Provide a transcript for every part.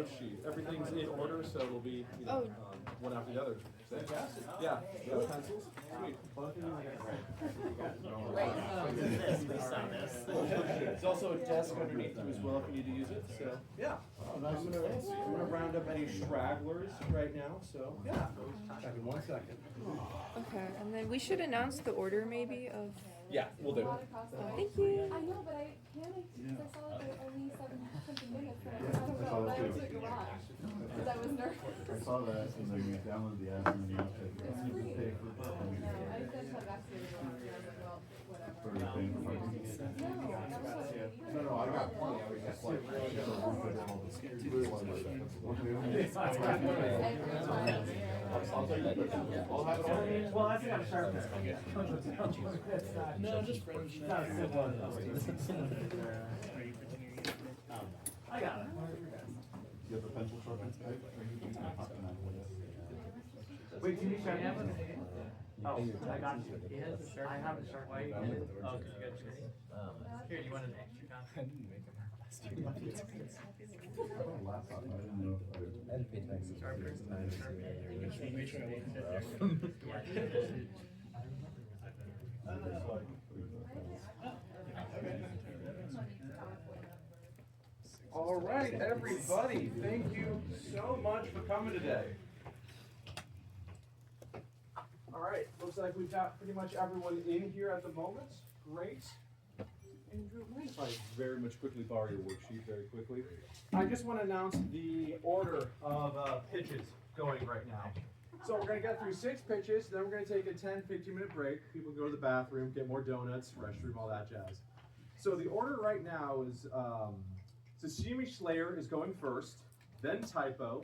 note sheet. Everything's in order, so it'll be one after the other. Fantastic. Yeah. Pencils. Sweet. There's also a desk underneath you as well if you need to use it. So yeah. I'm gonna round up any stragglers right now. So yeah. Back in 1 second. Okay, and then we should announce the order maybe of. Yeah, we'll do. Thank you. I know, but I panicked because I saw that there were only 7 minutes. And I don't know, but I was like, gosh, because I was nervous. I saw that, and then you downloaded the app and you have to pay for No, I said have activated it. I was like, well, whatever. for the thing. No, I got plenty. I was just like, I'll tell you that. I'll have it on. Well, I think I'm sharp. No, just friends. I got it. You have the pencil sharpener? Wait, can you show me? Oh, I got you. I have a sharp. Why? Oh, because you got your. Here, you want an extra copy? Laptop, I didn't know All right, everybody, thank you so much for coming today. All right, looks like we've got pretty much everyone in here at the moment. Great. Andrew, mind if I very much quickly borrow your worksheet very quickly? I just want to announce the order of pitches going right now. So we're going to get through 6 pitches, then we're going to take a 10-15-minute break. People go to the bathroom, get more donuts, restroom, all that jazz. So the order right now is Sashimi Slayer is going first, then Typo,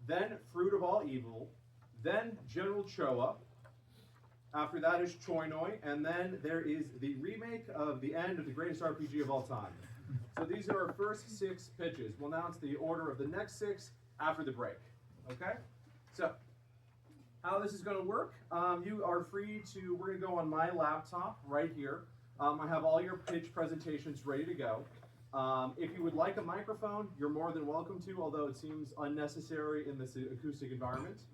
then Fruit of All Evil, then General Choa. After that is Choi Noi, and then there is the remake of the end of the greatest RPG of all time. So these are our first 6 pitches. We'll announce the order of the next 6 after the break. Okay? So, how this is going to work, you are free to, we're going to go on my laptop right here. I have all your pitch presentations ready to go. If you would like a microphone, you're more than welcome to, although it seems unnecessary in this acoustic environment.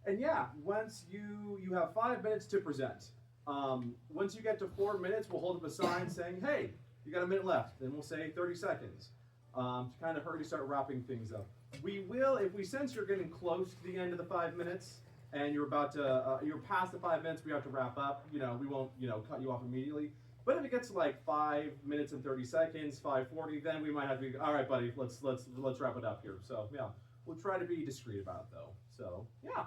And yeah, once you have 5 minutes to present. Once you get to 4 minutes, we'll hold up a sign saying, hey, you got a minute left. Then we'll say 30 seconds to kind of hurry to start wrapping things up. We will, if we sense you're getting close to the end of the 5 minutes and you're about to, you're past the 5 minutes, we have to wrap up, we won't, cut you off immediately. But if it gets to like 5 minutes and 30 seconds, 5:40, then we might have to be, all right, buddy, let's wrap it up here. So yeah, we'll try to be discreet about it though. So yeah.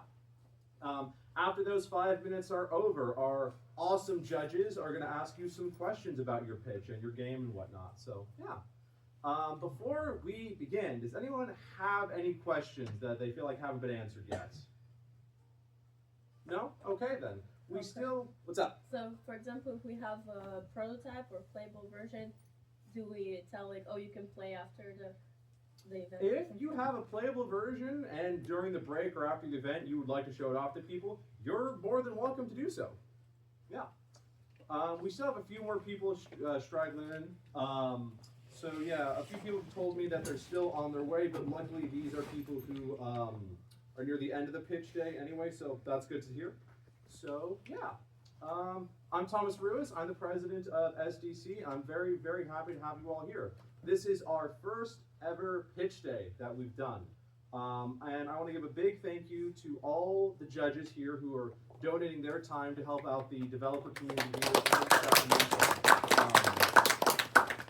After those 5 minutes are over, our awesome judges are going to ask you some questions about your pitch and your game and whatnot. So yeah. Before we begin, does anyone have any questions that they feel like haven't been answered yet? No? Okay then. We still, what's up? So, for example, if we have a prototype or playable version, do we tell like, oh, you can play after the event? If you have a playable version and during the break or after the event you would like to show it off to people, you're more than welcome to do so. Yeah. We still have a few more people straggling in. So yeah, a few people told me that they're still on their way, but luckily these are people who are near the end of the pitch day anyway, so that's good to hear. So yeah, I'm Thomas Ruiz. I'm the president of SDC. I'm very, very happy to have you all here. This is our first ever pitch day that we've done. And I want to give a big thank you to all the judges here who are donating their time to help out the developer community here in Sacramento.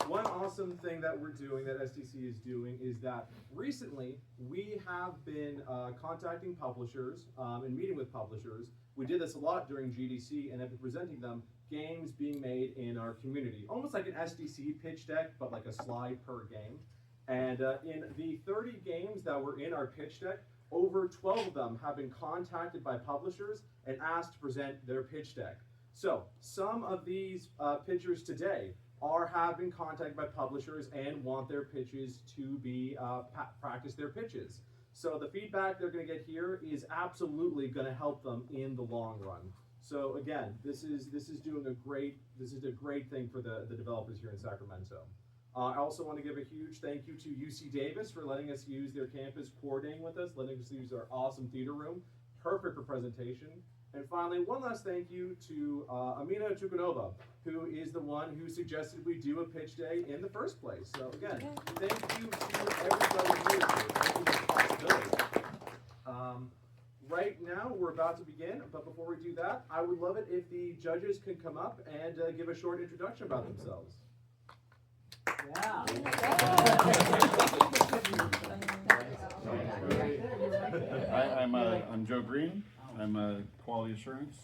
One awesome thing that we're doing, that SDC is doing, is that recently we have been contacting publishers and meeting with publishers. We did this a lot during GDC and have been presenting them games being made in our community. Almost like an SDC pitch deck, but like a slide per game. And in the 30 games that were in our pitch deck, over 12 of them have been contacted by publishers and asked to present their pitch deck. So some of these pitchers today have been contacted by publishers and want their pitches to be practice their pitches. So the feedback they're going to get here is absolutely going to help them in the long run. So again, this is a great thing for the developers here in Sacramento. I also want to give a huge thank you to UC Davis for letting us use their campus coordinating with us, letting us use their awesome theater room, perfect for presentation. And finally, one last thank you to Amina Tukunova, who is the one who suggested we do a pitch day in the first place. So again, thank you to everybody here for making this a possibility. Right now, we're about to begin, but before we do that, I would love it if the judges can come up and give a short introduction about themselves. Yeah. I'm Joe Green. I'm a quality assurance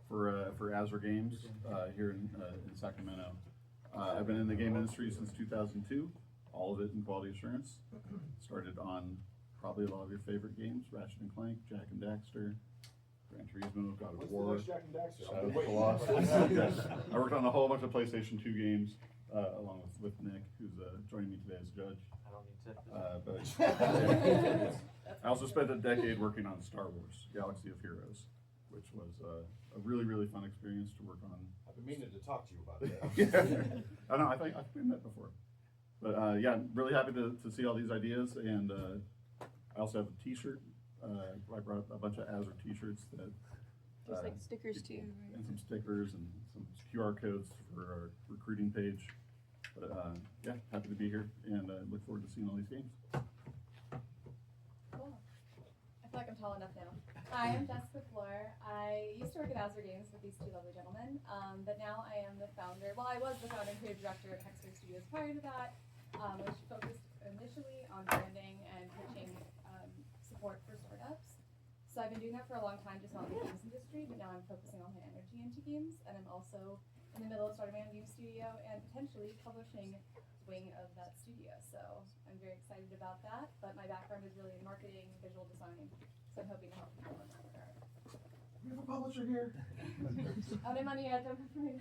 for Azure Games here in Sacramento. I've been in the game industry since 2002, all of it in quality assurance. Started on probably a lot of your favorite games: Ratchet and Clank, Jak and Daxter, Gran Turismo, God of War, Jak and Daxter? Shadow of the Colossus. Yes. I worked on a whole bunch of PlayStation 2 games along with Nick, who's joining me today as a judge. I don't need to. But I also spent a decade working on Star Wars: Galaxy of Heroes, which was a really, really fun experience to work on. I've been meaning to talk to you about that. Yeah. I know, I think I've been that before. But yeah, really happy to see all these ideas, and I also have a t-shirt. I brought a bunch of Azure t-shirts that There's like stickers too. and some stickers and some QR codes for our recruiting page. But yeah, happy to be here, and look forward to seeing all these games. Cool. I feel like I'm tall enough now. Hi, I'm Jessica Floor. I used to work at Azure Games with these two lovely gentlemen, but now I am the founder. Well, I was the founder and creative director of Hexer Studios prior to that, which focused initially on branding and pitching support for startups. So I've been doing that for a long time, just not in the games industry, but now I'm focusing all my energy into games, and I'm also in the middle of starting my own game studio and potentially publishing wing of that studio. So I'm very excited about that, but my background is really in marketing, visual design, so I'm hoping to help people in that regard. We have a publisher here. Oh, no money yet, don't come for me.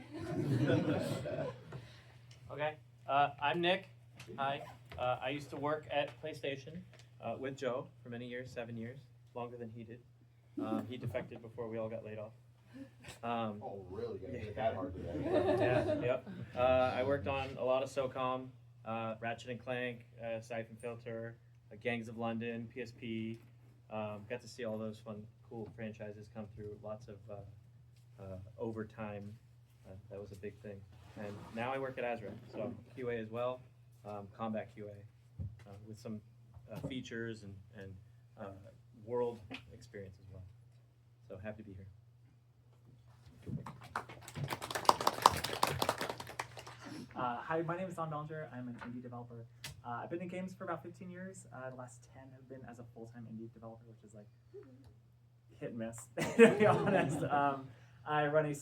Okay. I'm Nick. Hi. I used to work at PlayStation with Joe for many years, 7 years, longer than he did. He defected before we all got laid off. Oh, really? Gonna hit that hard today? Yeah, yep. I worked on a lot of SOCOM, Ratchet and Clank, Siphon Filter, Gangs of London, PSP. Got to see all those fun, cool franchises come through. Lots of overtime. That was a big thing. And now I work at Azure, so QA as well, combat QA, with some features and world experience as well. So happy to be here. Hi, my name is Don Bellinger. I'm an indie developer. I've been in games for about 15 years. The last 10 have been as a full-time indie developer, which is like hit and miss, to be honest. I run a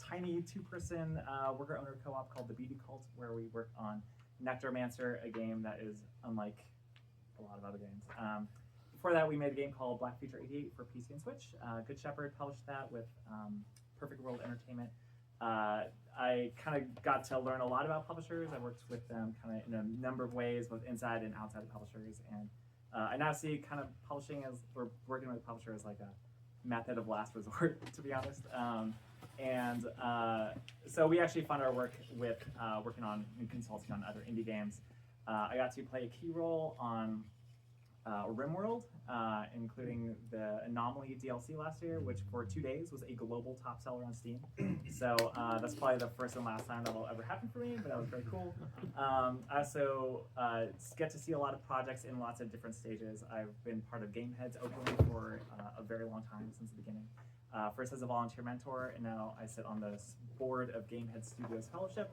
tiny two-person worker-owner co-op called the Beauty Cult, where we work on Nectarmancer, a game that is unlike a lot of other games. Before that, we made a game called Black Future 88 for PC and Switch. Good Shepherd published that with Perfect World Entertainment. I kind of got to learn a lot about publishers. I worked with them kind of in a number of ways, both inside and outside of publishers. And I now see kind of publishing as, or working with publishers as like a method of last resort, to be honest. So we actually found our work with working on and consulting on other indie games. I got to play a key role on RimWorld, including the Anomaly DLC last year, which for 2 days was a global top seller on Steam. So that's probably the first and last time that will ever happen for me, but that was very cool. I also get to see a lot of projects in lots of different stages. I've been part of Gameheads Oakland for a very long time, since the beginning. First as a volunteer mentor, and now I sit on the board of Gamehead Studios Fellowship.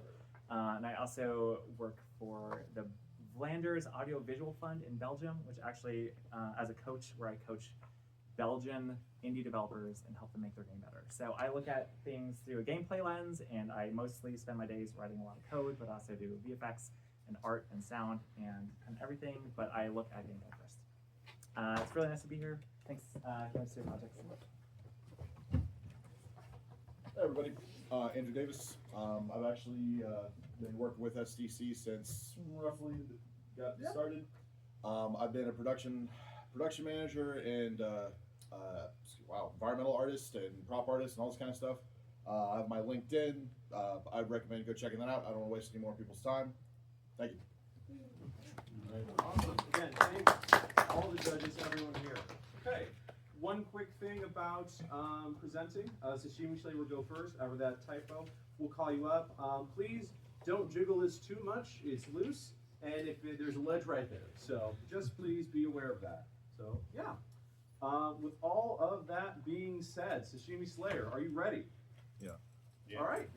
And I also work for the Vlanders Audiovisual Fund in Belgium, which actually, as a coach, where I coach Belgian indie developers and help them make their game better. So I look at things through a gameplay lens, and I mostly spend my days writing a lot of code, but also do VFX and art and sound and everything, but I look at gameplay first. It's really nice to be here. Thanks. Thanks to your projects. Hey everybody, Andrew Davis. I've actually been working with SDC since roughly got started. I've been a production manager and environmental artist and prop artist and all this kind of stuff. I have my LinkedIn. I'd recommend go checking that out. I don't want to waste any more people's time. Thank you. Awesome. Again, thank all the judges, everyone here. Okay. One quick thing about presenting. Sashimi Slay will go first. Over that typo, we'll call you up. Please don't jiggle this too much. It's loose, and there's a ledge right there. So just please be aware of that. So yeah. With all of that being said, Sashimi Slayer, are you ready? Yeah. All right.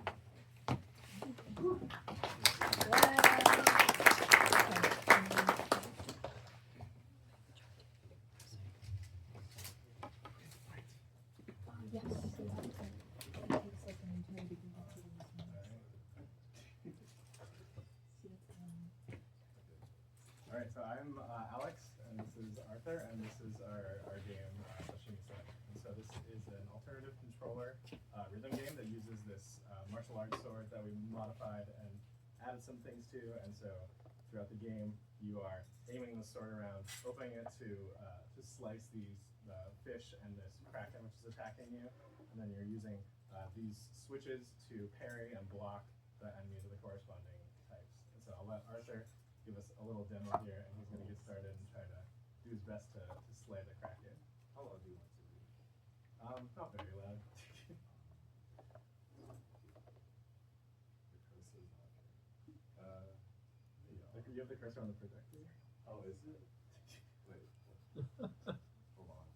All right, so I'm Alex, and this is Arthur, and this is our game, Sashimi Slay. And so this is an alternative controller rhythm game that uses this martial arts sword that we modified and added some things to. And so throughout the game, you are aiming the sword around, opening it to slice these fish and this kraken which is attacking you, and then you're using these switches to parry and block the enemies of the corresponding types. And so I'll let Arthur give us a little demo here, and he's going to get started and try to do his best to slay the kraken. How loud do you want it to be? Not very loud. You have the cursor on the projector. Oh, is it? Wait. Hold on.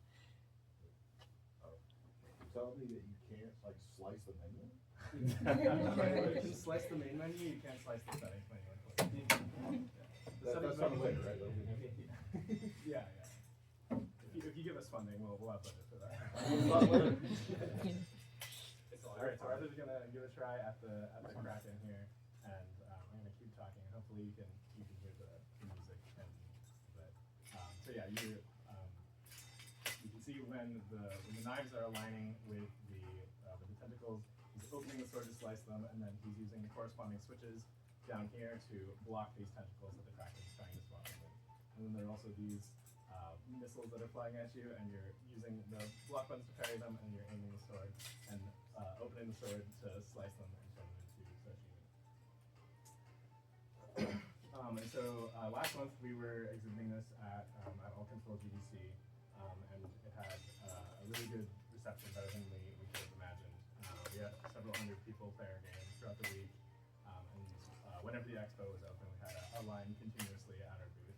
Oh. You're telling me that you can't like slice the menu? You can slice the main menu, you can't slice the settings menu. That's something later, right? Yeah. If you give us funding, we'll have budget for that. Alright, so Arthur's gonna give a try at the kraken here, and I'm gonna keep talking. Hopefully you can hear the music and so yeah, you can see when the knives are aligning with the tentacles, he's opening the sword to slice them, and then he's using the corresponding switches down here to block these tentacles that the kraken is trying to swat them with. And then there are also these missiles that are flying at you, and you're using the block buttons to parry them, and you're aiming the sword and opening the sword to slice them and turn them into sashimi. And so last month we were exhibiting this at All Control GDC, and it had a really good reception, better than we could have imagined. We had several hundred people play our game throughout the week, and whenever the expo was open, we had a line continuously at our booth,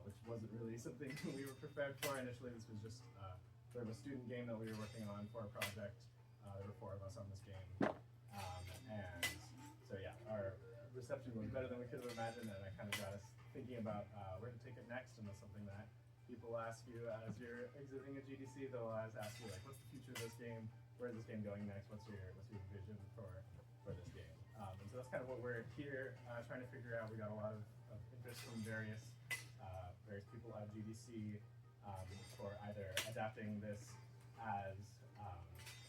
which wasn't really something we were prepared for initially. This was just sort of a student game that we were working on for a project. There were 4 of us on this game, and so yeah, our reception was better than we could have imagined, and it kind of got us thinking about where to take it next. And that's something that people ask you as you're exhibiting at GDC. They'll always ask you, like, what's the future of this game? Where is this game going next? What's your vision for this game? And so that's kind of what we're here trying to figure out. We got a lot of interest from various people at GDC for either adapting this as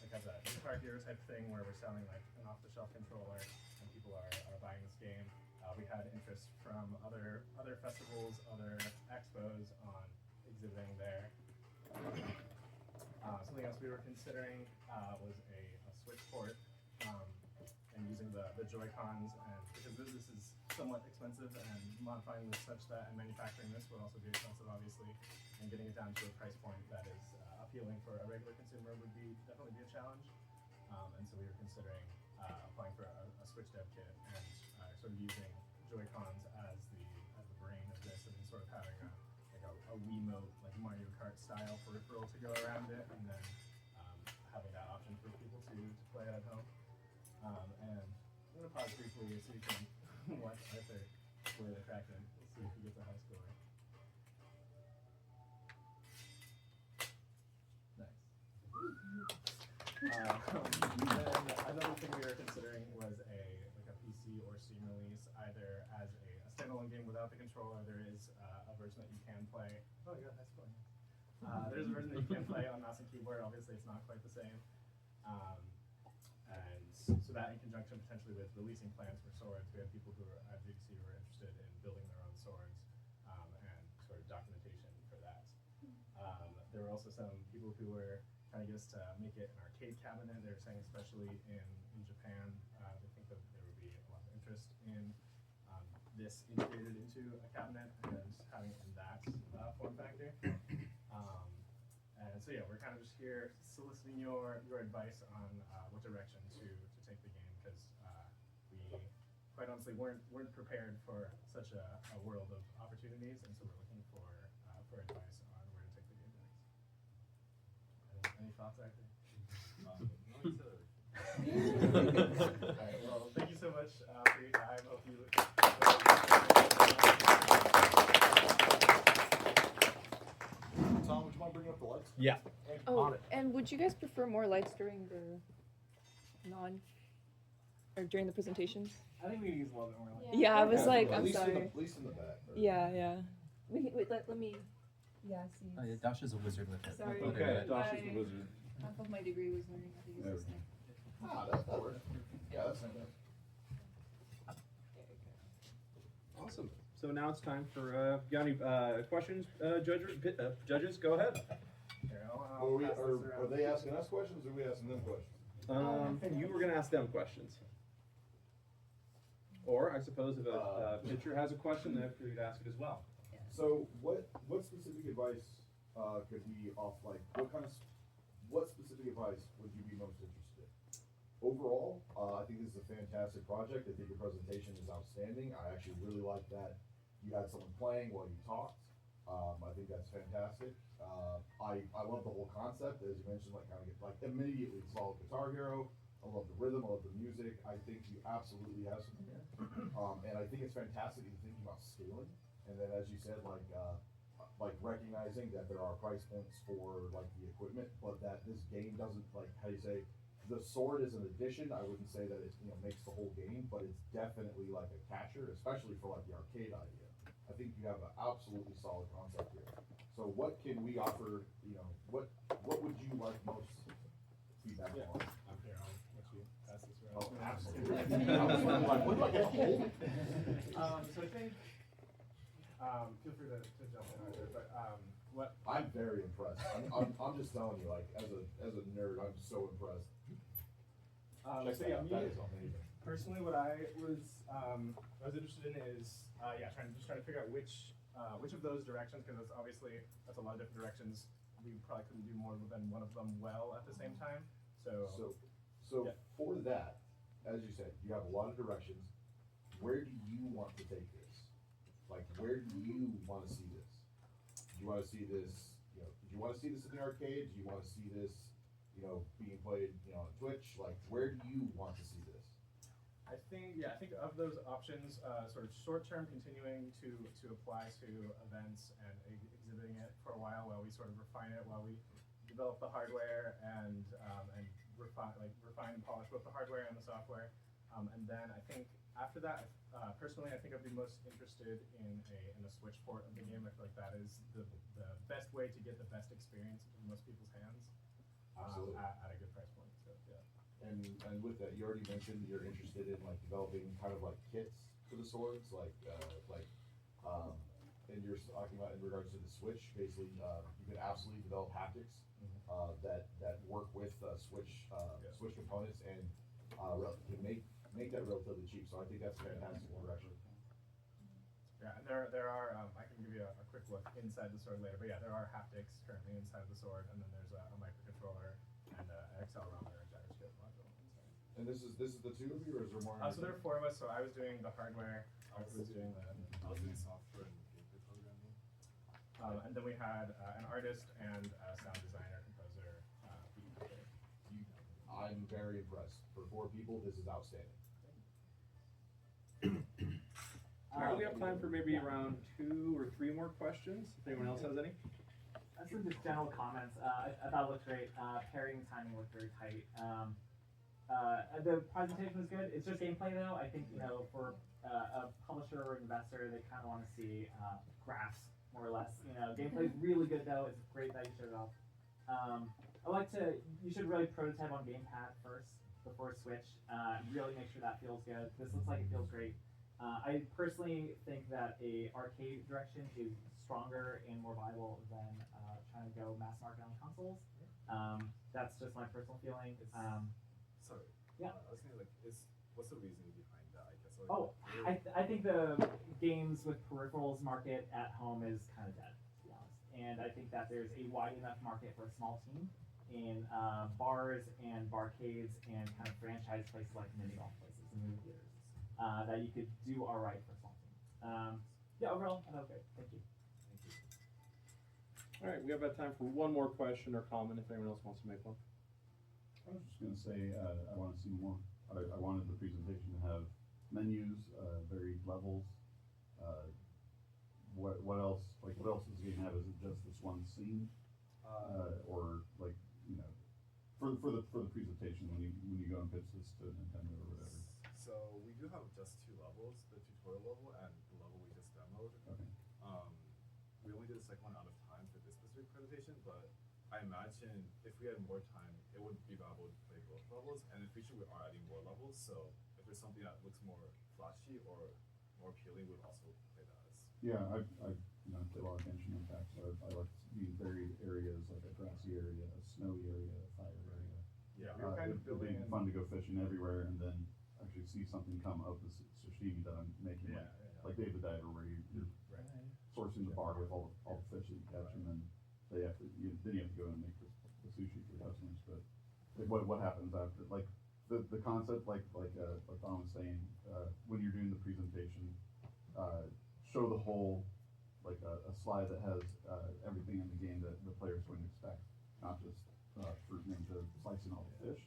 like as a Guitar Hero type thing, where we're selling like an off-the-shelf controller and people are buying this game. We had interest from other festivals, other expos on exhibiting there. Something else we were considering was a Switch port, and using the Joy-Cons, and because this is somewhat expensive, and modifying this such that, and manufacturing this would also be expensive, obviously, and getting it down to a price point that is appealing for a regular consumer would definitely be a challenge. And so we were considering applying for a Switch dev kit, and sort of using Joy-Cons as the brain of this, and sort of having a Wiimote, like Mario Kart style peripheral to go around it, and then having that option for people to play it at home. And I'm going to pause briefly so you can watch Arthur play the kraken. Let's see if he gets a high score. Nice. Then another thing we were considering was a PC or Steam release, either as a standalone game without the controller. There is a version that you can play. Oh, yeah, that's fun. There's a version that you can play on mouse and keyboard. Obviously, it's not quite the same. And so that, in conjunction potentially with releasing plans for swords, we had people who were at GDC who were interested in building their own swords, and sort of documentation for that. There were also some people who were trying to get us to make it an arcade cabinet. They were saying, especially in Japan, they think that there would be a lot of interest in this integrated into a cabinet and having it in that form factor. And so yeah, we're kind of just here soliciting your advice on what direction to take the game, because we quite honestly weren't prepared for such a world of opportunities, and so we're looking for advice on where to take the game next. Any thoughts, Arthur? Alright, well, thank you so much for your time. Hope you Tom, would you mind bringing up the lights? Yeah. Oh, and would you guys prefer more lights during the during the presentations? I think we can use a little bit more light. Yeah, I was like, At I'm least sorry. at least in the back. right? Yeah. Wait, let me. Yeah, see. Oh, yeah, Dash is a wizard with it. Sorry. Let her Okay, do it. Dash is the wizard. Half of my degree was learning how to use this thing. Ah, that works. Yeah, that's not bad. Awesome. So now it's time for got any questions, judges? Go ahead. Here, I'll pass this around. Are they asking us questions or are we asking them questions? You were gonna ask them questions. Or I suppose if a pitcher has a question, they're free to ask it as well. So what specific advice could we what specific advice would you be most interested in? Overall, I think this is a fantastic project. I think your presentation is outstanding. I actually really like that you had someone playing while you talked. I think that's fantastic. I love the whole concept, as you mentioned, immediately saw Guitar Hero. I love the rhythm, I love the music. I think you absolutely have something here. And I think it's fantastic that you're thinking about scaling. And then, as you said, recognizing that there are price points for the equipment, but that this game doesn't the sword is an addition. I wouldn't say that it makes the whole game, but it's definitely like a catcher, especially for the arcade idea. I think you have an absolutely solid concept here. So what can we offer? What would you like most feedback on? I'm here. I'll let you pass this around. Oh, absolutely. I was like, what do I get a hold? So I think, feel free to jump in, Arthur, but what I'm very impressed. I'm just telling you, as a nerd, I'm so impressed. Check that out. That is amazing. personally, what I was interested in is trying to figure out which of those directions, because that's a lot of different directions. We probably couldn't do more than one of them well at the same time. So yeah. For that, as you said, you have a lot of directions. Where do you want to take this? Where do you want to see this? Do you want to see this? Do you want to see this in the arcade? Do you want to see this, being played, on Twitch? Where do you want to see this? I think of those options, sort of short-term continuing to apply to events and exhibiting it for a while we sort of refine it, while we develop the hardware and refine and polish both the hardware and the software. And then I think after that, personally, I think I'd be most interested in a Switch port of the game. I feel like that is the best way to get the best experience into most people's hands at a good price point. So yeah. And with that, you already mentioned you're interested in developing kind of kits for the swords, and you're talking about in regards to the Switch. Basically, you can absolutely develop haptics that work with Switch components and can make that relatively cheap. So I think that's a fantastic direction. Yeah, and there are, I can give you a quick look inside the sword later, but yeah, there are haptics currently inside the sword, and then there's a microcontroller and an accelerometer and gyroscope module inside. And this is the two of you, or is there more? So there are four of us, so I was doing the hardware, Arthur was doing the software and gameplay programming. and then we had an artist and a sound designer, composer, beatmaker. I'm very impressed. For 4 people, this is outstanding. Alright, we have time for maybe around 2 or 3 more questions, if anyone else has any. Some just general comments. I thought it looked great. Pairing timing looked very tight. The presentation was good. It's just gameplay though. I think for a publisher or investor, they kind of want to see graphs more or less. Gameplay is really good though. It's great that you showed it off. You should really prototype on gamepad first before Switch. Really make sure that feels good. This looks like it feels great. I personally think that a arcade direction is stronger and more viable than trying to go mass market on consoles. That's just my personal feeling. Sorry. Yeah. I was thinking what's the reasoning behind that? I guess like, Oh, I think the games with peripherals market at home is kind of dead, to be honest. And I think that there's a wide enough market for a small team in bars and barcades and kind of franchise places like mini golf places and movie theaters that you could do all right for a small team. Yeah, overall, I thought it was great. Thank you. All right, we have about time for one more question or comment if anyone else wants to make one. I was just gonna say, I wanna see more. I wanted the presentation to have menus, varied levels. What else, like, what else does the game have? Is it just this one scene? Or like, you know, for the presentation when you go and pitch this to Nintendo or whatever. So we do have just 2 levels, the tutorial level and the level we just demoed. Okay. We only did the second one out of time for this specific presentation, but I imagine if we had more time, it would be viable to play both levels. And in the future, we are adding more levels. So if there's something that looks more flashy or more appealing, we'd also play that as. Yeah, I you know, pay a lot of attention to that. So I like these varied areas, like a grassy area, a snowy area, a fire area. Yeah, we were kind of It'd be building in. fun to go fishing everywhere and then actually see something come of the sashimi that I'm making, Yeah, like David Diver, where you're Right. sourcing the bar with all the fish that you catch, and then they have to then you have to go and make the sushi for the customers. But like, what happens after, like the concept, like Don was saying, when you're doing the presentation, show the whole, like a slide that has everything in the game that the player's going to expect, not just Fruit Ninja slicing all the fish.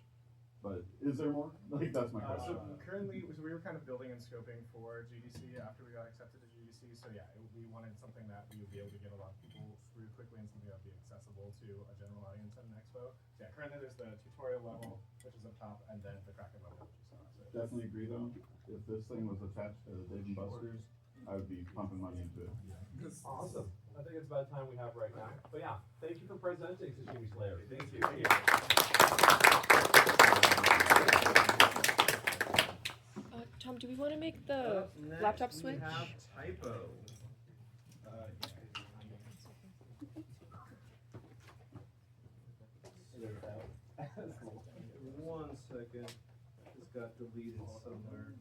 But is there more? Like, that's my question. So currently, we were kind of building and scoping for GDC after we got accepted to GDC. So yeah, we wanted something that we would be able to get a lot of people through quickly and something that would be accessible to a general audience at an expo. So yeah, currently there's the tutorial level, which is up top, and then the Kraken level, which is on. So Definitely agree though. If this thing was attached to Dave & Buster's, I would be pumping money into it. Awesome. I think it's about the time we have right now. But yeah, thank you for presenting Sashimi Slayer. thank you. Tom, do we want to make the Up next, laptop we switch? have typo. One second. Just got deleted somewhere.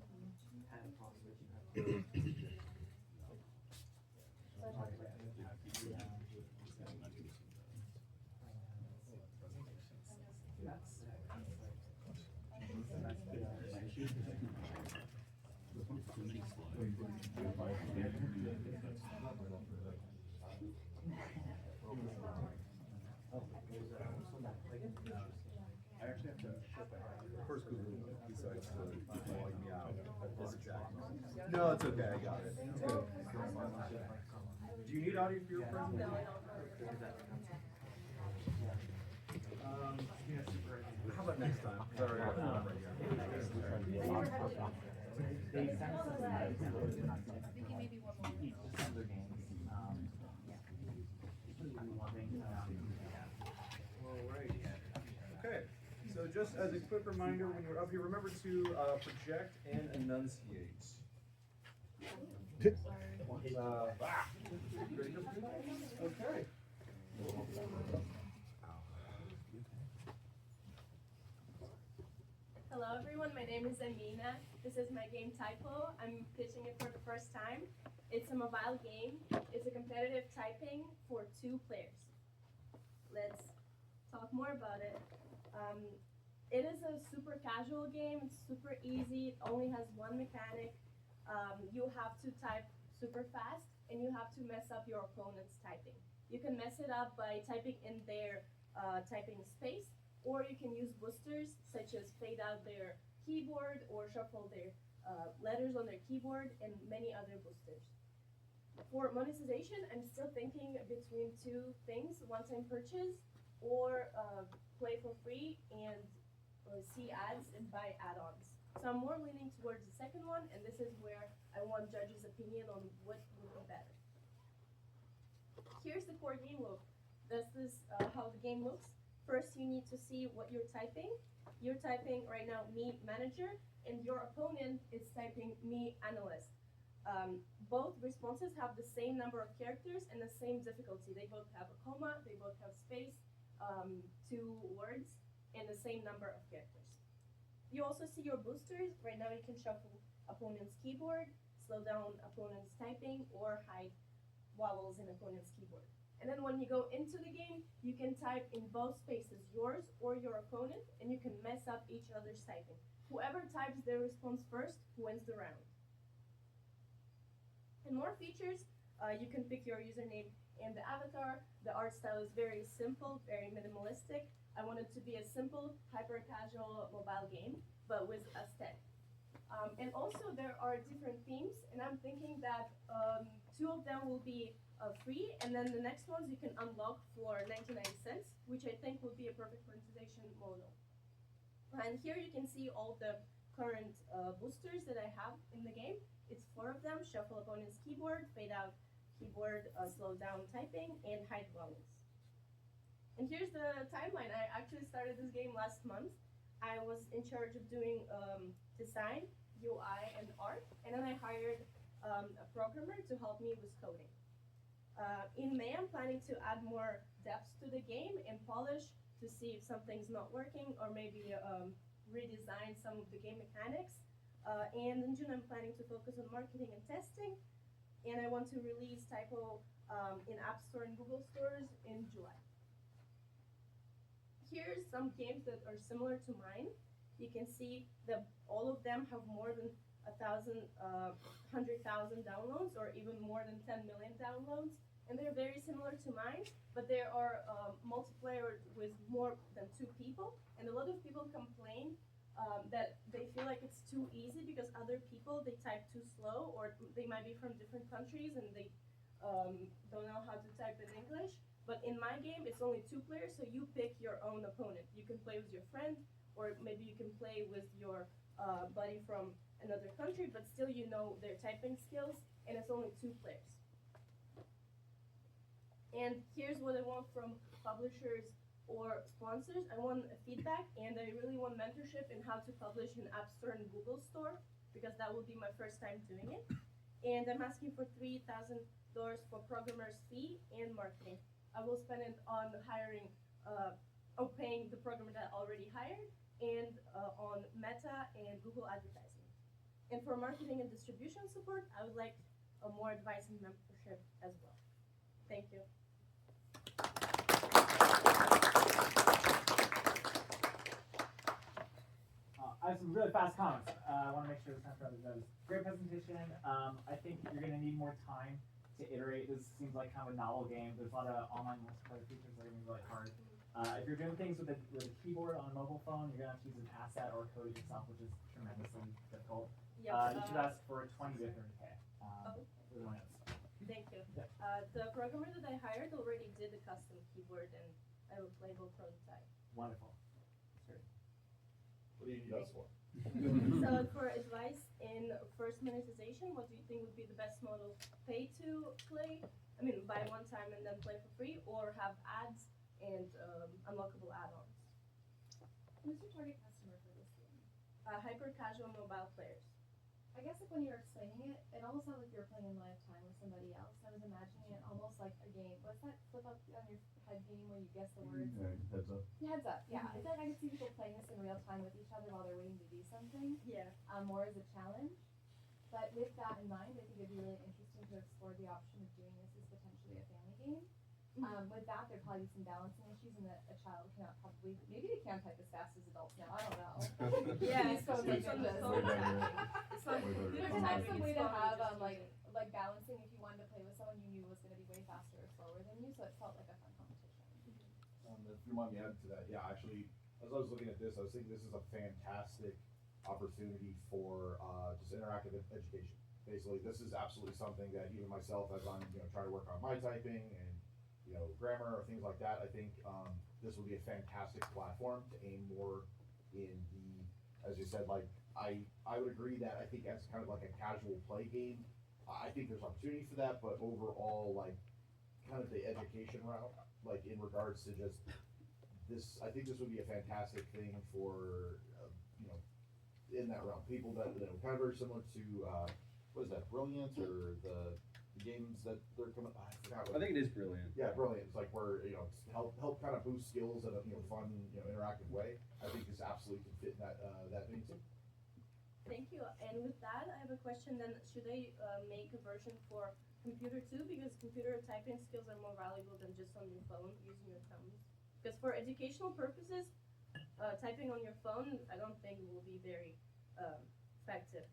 I actually have to of course, because he decides to log me out. That's exactly. No, it's okay, I got it. It's good. Do you need audio for your presentation? How about next time? Sorry. Thinking maybe one more. Alright. Okay, so just as a quick reminder, when you're up here, remember to project and enunciate. Okay. Hello everyone, my name is Amina. This is my game Typo. I'm pitching it for the first time. It's a mobile game. It's a competitive typing for 2 players. Let's talk more about it. It is a super casual game. It's super easy. It only has one mechanic. You have to type super fast and you have to mess up your opponent's typing. You can mess it up by typing in their typing space, or you can use boosters such as fade out their keyboard or shuffle their letters on their keyboard and many other boosters. For monetization, I'm still thinking between 2 things: one-time purchase or play for free and see ads and buy add-ons. So I'm more leaning towards the second one, and this is where I want judges' opinion on what would be better. Here's the core game look. This is how the game looks. First, you need to see what you're typing. You're typing right now me manager, and your opponent is typing me analyst. Both responses have the same number of characters and the same difficulty. They both have a comma, they both have space, 2 words, and the same number of characters. You also see your boosters. Right now you can shuffle opponent's keyboard, slow down opponent's typing, or hide vowels in opponent's keyboard. And then when you go into the game, you can type in both spaces, yours or your opponent, and you can mess up each other's typing. Whoever types their response first wins the round. And more features, you can pick your username and the avatar. The art style is very simple, very minimalistic. I want it to be a simple, hyper-casual mobile game, but with aesthetic. And also there are different themes, and I'm thinking that 2 of them will be free, and then the next ones you can unlock for 99 cents, which I think would be a perfect monetization model. And here you can see all the current boosters that I have in the game. It's 4 of them: shuffle opponent's keyboard, fade out keyboard, slow down typing, and hide vowels. And here's the timeline. I actually started this game last month. I was in charge of doing design, UI, and art, and then I hired a programmer to help me with coding. In May, I'm planning to add more depth to the game and polish to see if something's not working, or maybe redesign some of the game mechanics. And in June, I'm planning to focus on marketing and testing, and I want to release Typo in App Store and Google stores in July. Here's some games that are similar to mine. You can see that all of them have more than 100,000 downloads, or even more than 10 million downloads. And they're very similar to mine, but there are multiplayer with more than 2 people. And a lot of people complain that they feel like it's too easy because other people, they type too slow, or they might be from different countries and they don't know how to type in English. But in my game, it's only 2 players, so you pick your own opponent. You can play with your friend, or maybe you can play with your buddy from another country, but still you know their typing skills, and it's only 2 players. And here's what I want from publishers or sponsors. I want feedback, and I really want mentorship in how to publish in App Store and Google Store, because that will be my first time doing it. And I'm asking for $3,000 for programmer's fee and marketing. I will spend it on hiring, or paying the programmer that I already hired, and on Meta and Google advertising. And for marketing and distribution support, I would like more advice and mentorship as well. Thank you. I have some really fast comments. I want to make sure the time for others. Great presentation. I think you're going to need more time to iterate. This seems like kind of a novel game. There's a lot of online multiplayer features that are going to be really hard. If you're doing things with a keyboard on a mobile phone, you're going to have to use an asset or code it yourself, which is tremendously difficult. Yep, you should ask for 20 to 30K. Really nice. Thank you. Yeah. The programmer that I hired already did a custom keyboard and a playable prototype. Wonderful. That's great. What do you need us for? So for advice in first monetization, what do you think would be the best model? Pay to play? I mean, buy one time and then play for free, or have ads and unlockable add-ons? Who's your target customer for this game? Hyper casual mobile players. I guess like when you were explaining it, it almost sounded like you were playing in live time with somebody else. I was imagining it almost like a game. What's that flip up on your head game where you guess the words? Heads up. Heads up, yeah. I feel like I could see people playing this in real time with each other while they're waiting to do something. Yeah. More as a challenge. But with that in mind, I think it'd be really interesting to explore the option of doing this as potentially a family game. With that, there'd probably be some balancing issues, and that a child cannot probably, maybe they can type as fast as adults now, I don't know. Yeah, These phones it's are on the good. phone. It's It's There on to have some way to have just like balancing if you wanted to play with someone you knew was going to be way faster or slower than you, so it felt like a fun competition. If you mind me adding to that, yeah, actually, as I was looking at this, I was thinking this is a fantastic opportunity for just interactive education. Basically, this is absolutely something that even myself, as I'm trying to work on my typing and grammar or things like that, I think this would be a fantastic platform to aim more in the, as you said, like I would agree that I think as kind of like a casual play game, I think there's opportunity for that, but overall, like kind of the education route, like in regards to just this, I think this would be a fantastic thing for in that realm. People that kind of very similar to what is that, Brilliant, or the games that they're coming. I forgot. I think it is Brilliant. Yeah, Brilliant. It's like where it's help kind of boost skills in a fun interactive way. I think this absolutely can fit in that vein too. Thank you. And with that, I have a question then. Should they make a version for computer too? Because computer typing skills are more valuable than just on your phone, using your thumbs. Because for educational purposes, typing on your phone, I don't think will be very effective.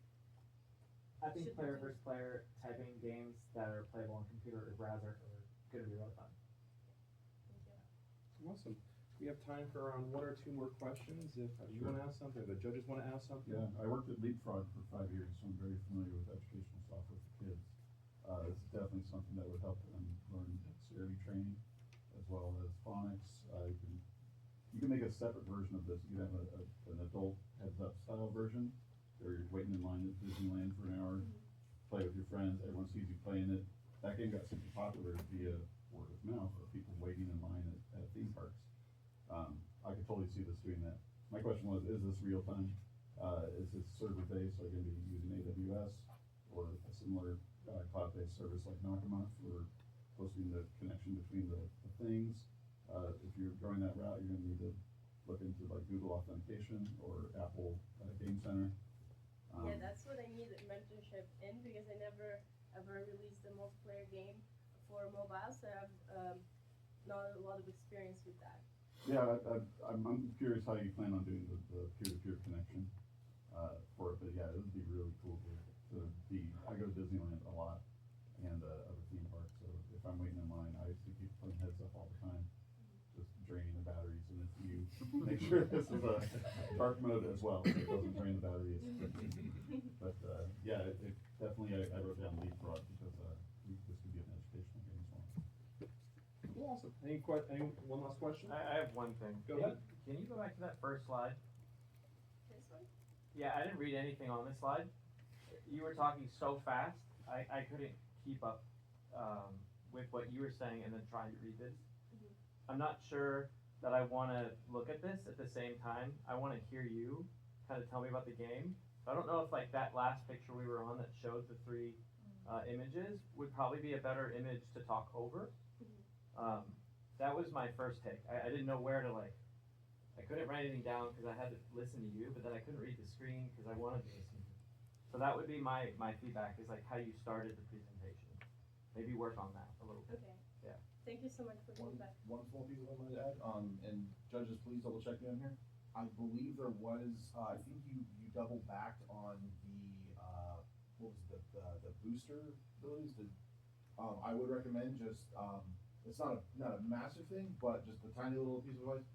I think Should player we do- versus player typing games that are playable on computer or browser are going to be really fun. Thank you. Awesome. We have time for around one or two more questions. If you want to ask something, or the judges want to ask something. Yeah, I worked at Leapfrog for 5 years, so I'm very familiar with educational software for kids. This is definitely something that would help them learn dexterity training as well as phonics. You can make a separate version of this. You can have an adult heads-up style version, where you're waiting in line at Disneyland for an hour, play with your friends, everyone sees you playing it. That game got super popular via word of mouth of people waiting in line at theme parks. I could totally see this doing that. My question was, is this real time? Is this server based? Are you going to be using AWS or a similar cloud-based service like Nakama for hosting the connection between the things? If you're going that route, you're going to need to look into like Google Authentication or Apple Game Center. Yeah, that's what I need mentorship in, because I never ever released a multiplayer game for mobile, so I have not a lot of experience with that. Yeah, I'm curious how you plan on doing the peer-to-peer connection for it, but yeah, it would be really cool to be. I go to Disneyland a lot and other theme parks, so if I'm waiting in line, I see people playing heads up all the time, just draining the batteries, and if you make sure this is a dark mode as well, so it doesn't drain the batteries. But yeah, it definitely I wrote down Leapfrog because this could be an educational game as well. Cool, awesome. Any one last question? I have one thing. Go ahead. Can you go back to that first slide? This one? Yeah, I didn't read anything on this slide. You were talking so fast, I couldn't keep up with what you were saying and then trying to read this. I'm not sure that I want to look at this at the same time. I want to hear you kind of tell me about the game. I don't know if like that last picture we were on that showed the three images would probably be a better image to talk over. That was my first take. I didn't know where to I couldn't write anything down because I had to listen to you, but then I couldn't read the screen because I wanted to listen to you. So that would be my feedback, is like how you started the presentation. Maybe work on that a little bit. Okay. Yeah. Thank you so much for One, coming back. one small piece I wanted to add, and judges, please double check me on here. I believe there was, I think you double backed on what was the booster abilities. I would recommend just, it's not a massive thing, but just a tiny little piece of advice,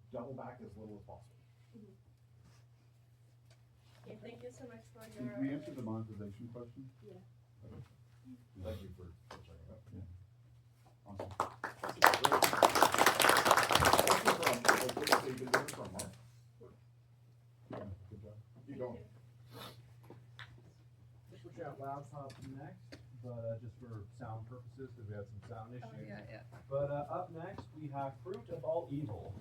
double back as little as possible. Okay, thank you so much for Did your. we answer the monetization question? Yeah. Okay. Thank you for checking it out. Awesome. Yeah, good job. Keep going. Switch out laptop next, but just for sound purposes, because we had some sound issues. yeah. But up next, we have Fruit of All Evil.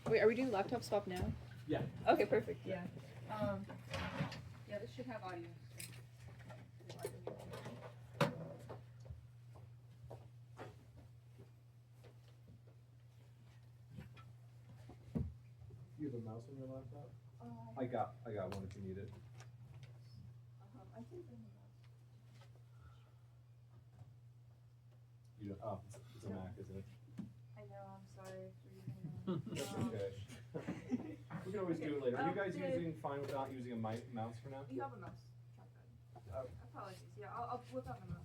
Wait, are we doing laptop swap now? Yeah. Okay, perfect. Yeah. Yeah, this should have audio. You have a mouse on your laptop? I got one if you need it. I think You oh, it's a Mac, isn't it? I know, I'm sorry for using That's that. okay. We can always do it later. Are you guys using fine without using a mouse for now? You have a mouse. Trackpad. Apologies. Yeah, I'll whip out my mouse.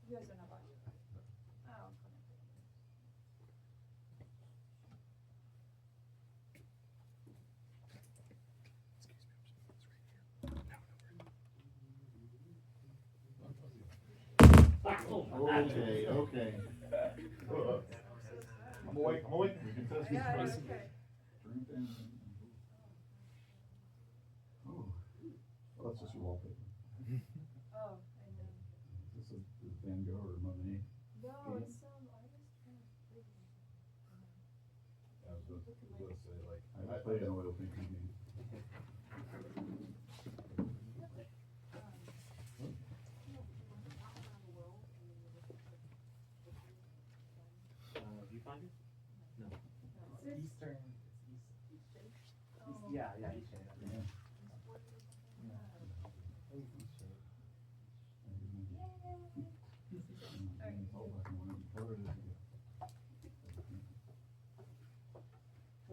You guys don't have audio, right? Oh, I'm connected. Okay, okay. I'm awake, I'm awake. We can test Yeah, this it's first. okay. Drink and. Oh, well, that's just your wallpaper. Oh, I know. Is this a Van Gogh or Monet? No, it's some artist kind of big. I was gonna say, like, I play an oil painting game. Western, it's East shade. Oh. Yeah, East shade. Yeah.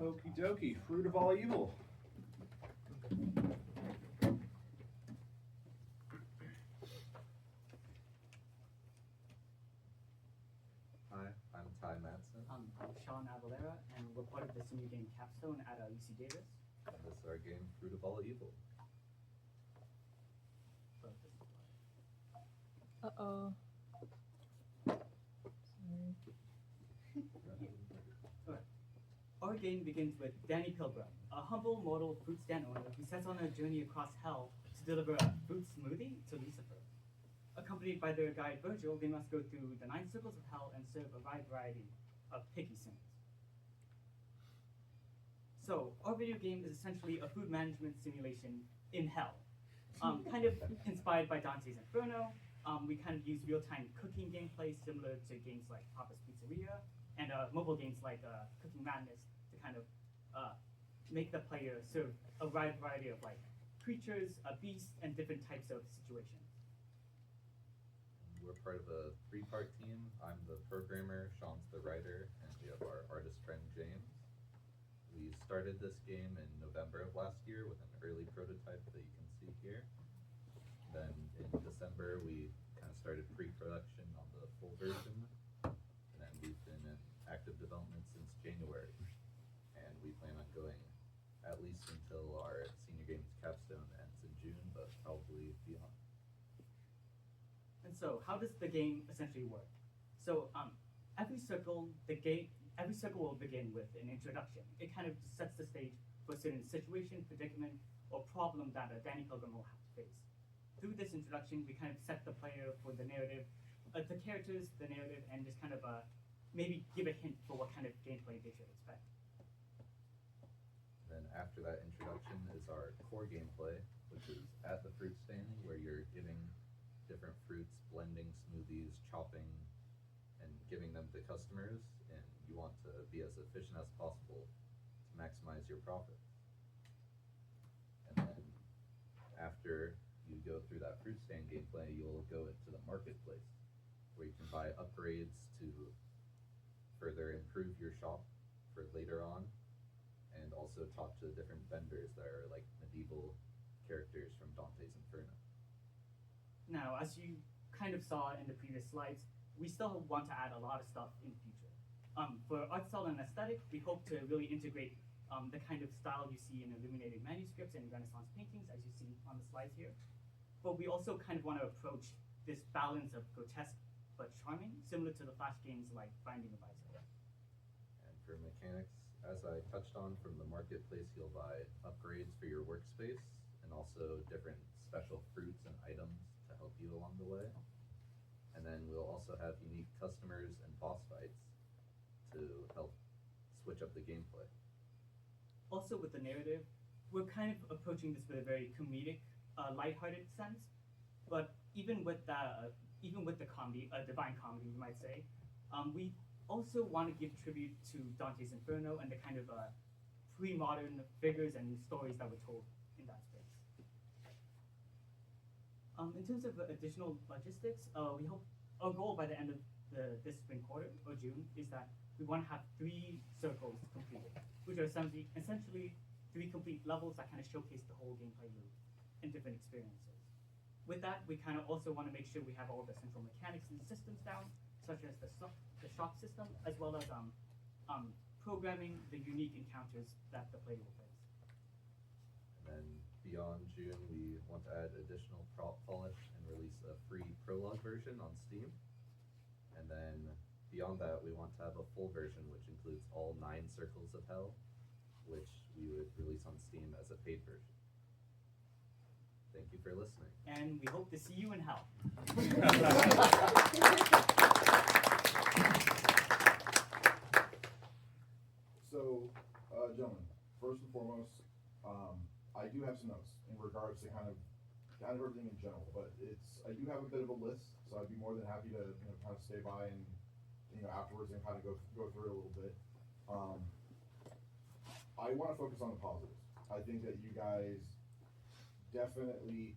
Okie dokie, fruit of all evil. Hi, I'm Ty Madsen, I'm Sean Avalera, and we're part of the senior game Capstone at UC Davis. and this is our game Fruit of All Evil. Uh-oh. Our game begins with Danny Pilgrim, a humble mortal fruit stand owner who sets on a journey across hell to deliver a fruit smoothie to Lucifer. Accompanied by their guide Virgil, they must go through the 9 circles of hell and serve a wide variety of picky sinners. So, our video game is essentially a food management simulation in hell. Kind of inspired by Dante's Inferno. We kind of use real-time cooking gameplay similar to games like Papa's Pizzeria, and mobile games like Cooking Madness to kind of make the player serve a wide variety of like creatures, beasts, and different types of situations. We're part of a 3-part team. I'm the programmer, Sean's the writer, and we have our artist friend James. We started this game in November of last year with an early prototype that you can see here. Then in December we kind of started pre-production on the full version, and then we've been in active development since January, and we plan on going at least until our senior games capstone ends in June, but probably beyond. And so, how does the game essentially work? So, every circle will begin with an introduction. It kind of just sets the stage for a certain situation, predicament, or problem that Danny Pilgrim will have to face. Through this introduction, we kind of set the player for the narrative, the characters, the narrative, and just kind of maybe give a hint for what kind of gameplay they should expect. Then after that introduction is our core gameplay, which is at the fruit stand, where you're giving different fruits, blending smoothies, chopping, and giving them to customers, and you want to be as efficient as possible to maximize your profits. And then after you go through that fruit stand gameplay, you'll go into the marketplace, where you can buy upgrades to further improve your shop for later on, and also talk to different vendors that are like medieval characters from Dante's Inferno. Now, as you kind of saw in the previous slides, we still want to add a lot of stuff in the future. For art style and aesthetic, we hope to really integrate the kind of style you see in illuminated manuscripts and Renaissance paintings, as you see on the slides here. But we also kind of want to approach this balance of grotesque but charming, similar to the Flash games like Binding of Isaac. And for mechanics, as I touched on, from the marketplace, you'll buy upgrades for your workspace, and also different special fruits and items to help you along the way. And then we'll also have unique customers and boss fights to help switch up the gameplay. Also with the narrative, we're kind of approaching this with a very comedic, lighthearted sense. But even with the comedy, divine comedy, you might say, we also want to give tribute to Dante's Inferno and the kind of pre-modern figures and stories that were told in that space. In terms of additional logistics, we hope our goal by the end of this spring quarter or June is that we want to have 3 circles completed, which are essentially 3 complete levels that kind of showcase the whole gameplay loop and different experiences. With that, we kind of also want to make sure we have all the central mechanics and systems down, such as the shop system, as well as programming the unique encounters that the player will face. And then beyond June, we want to add additional prop polish and release a free prologue version on Steam. And then beyond that, we want to have a full version, which includes all 9 circles of hell, which we would release on Steam as a paid version. Thank you for listening. And we hope to see you in hell. So, gentlemen, first and foremost, I do have some notes in regards to kind of everything in general, but I do have a bit of a list, so I'd be more than happy to kind of stay by and afterwards and kind of go through it a little bit. I want to focus on the positives. I think that you guys definitely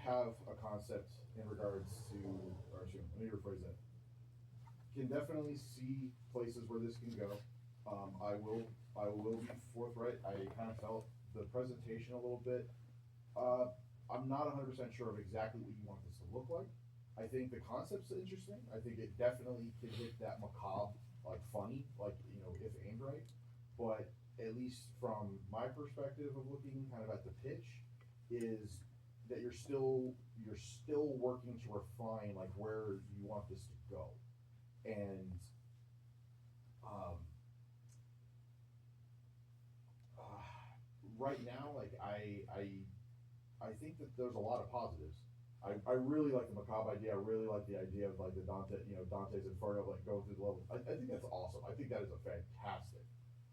have a concept in regards to, or excuse me, let me rephrase that. Can definitely see places where this can go. I will be forthright. I kind of felt the presentation a little bit. I'm not 100% sure of exactly what you want this to look like. I think the concept's interesting. I think it definitely can hit that macabre, like funny, like, you know, if aimed right. But at least from my perspective of looking kind of at the pitch, is that you're still working to refine like where you want this to go. And right now, like I think that there's a lot of positives. I really like the macabre idea. I really like the idea of like the Dante's Inferno, like going through the levels. I think that's awesome. I think that is a fantastic.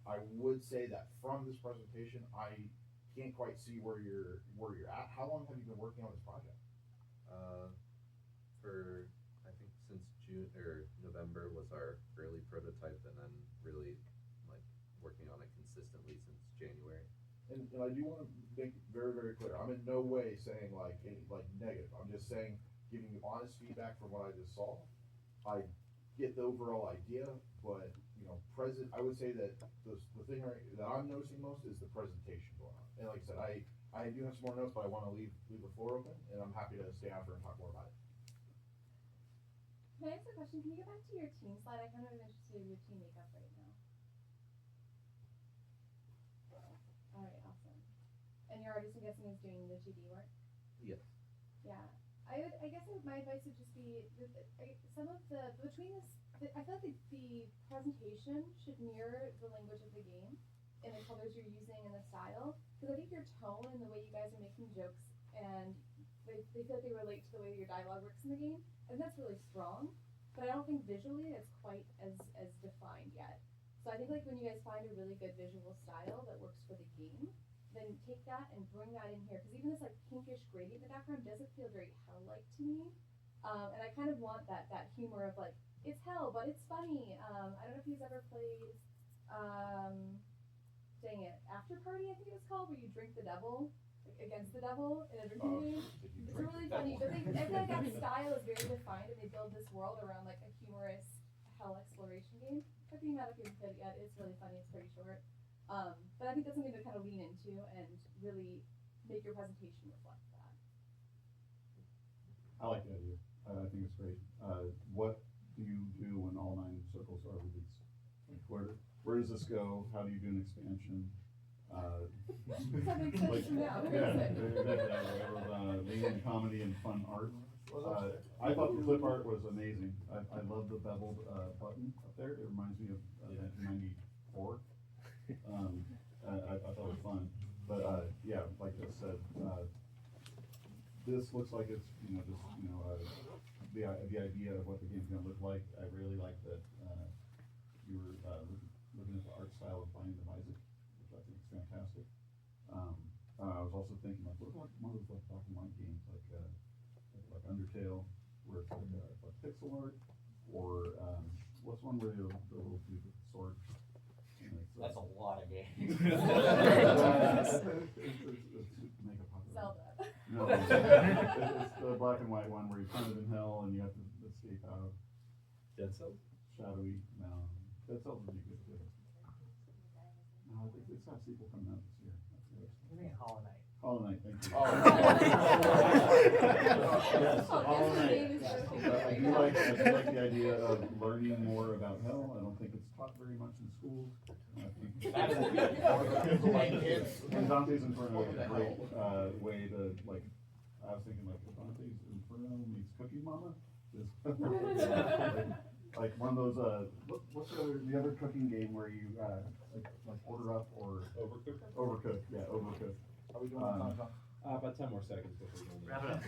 I would say that from this presentation, I can't quite see where you're at. How long have you been working on this project? For I think since June or November was our early prototype, and then really like working on it consistently since January. And I do want to make it very, very clear. I'm in no way saying like any like negative. I'm just saying, giving you honest feedback from what I just saw. I get the overall idea, but you know, I would say that the thing that I'm noticing most is the presentation going on. And like I said, I do have some more notes, but I want to leave the floor open, and I'm happy to stay after and talk more about it. Can I ask a question? Can you go back to your team slide? I kind of am interested in your team makeup right now. Alright, awesome. And your artist, I'm guessing, is doing the 2D work? Yes. Yeah. I guess my advice would just be some of the between this. I feel like the presentation should mirror the language of the game and the colors you're using and the style. Because I think your tone and the way you guys are making jokes and they feel like they relate to the way your dialogue works in the game. And that's really strong. But I don't think visually it's quite as defined yet. So I think like when you guys find a really good visual style that works for the game, then take that and bring that in here. Because even this like pinkish gradient in the background doesn't feel very hell-like to me. And I kind of want that humor of like, it's hell, but it's funny. I don't know if you've ever played, dang it, After Party, I think it was called, where you drink the devil, like against the devil in a drinking game. It's really funny, but I feel like that style is very defined, and they build this world around like a humorous hell exploration game. I've been mad if you haven't played it yet. It's really funny. It's pretty short. But I think that's something to kind of lean into and really make your presentation reflect that. I like the idea. I think it's great. What do you do when all 9 circles are released? Like where does this go? How do you do an expansion? Leading comedy and fun art. I thought the clip art was amazing. I love the beveled button up there. It reminds me of 1994. I thought it was fun. But yeah, like I said, this looks like it's the idea of what the game's gonna look like. I really like that you were looking at the art style of Binding of Isaac, which I think is fantastic. I was also thinking like, what about one of those like black and white games like Undertale, where it's like pixel art, or what's one where the little dude with the sword? That's a lot of games. Zelda. No, it's the black and white one where you're kind of in hell and you have to escape out. Dead Cells? Shadowy, no. Dead Cells would be good too. No, it's got a sequel coming out this year. I think Hollow Knight. Hollow Knight, thank you. Yes, Hollow Knight. I do like the idea of learning more about hell. I don't think it's taught very much in schools. And Dante's Inferno is a great way to like. I was thinking like Dante's Inferno meets Cookie Mama. Like one of those. What's the other cooking game where you like order up or Overcooked? Overcooked, yeah, overcooked. Are we doing about 10 more seconds before we Wrap it up.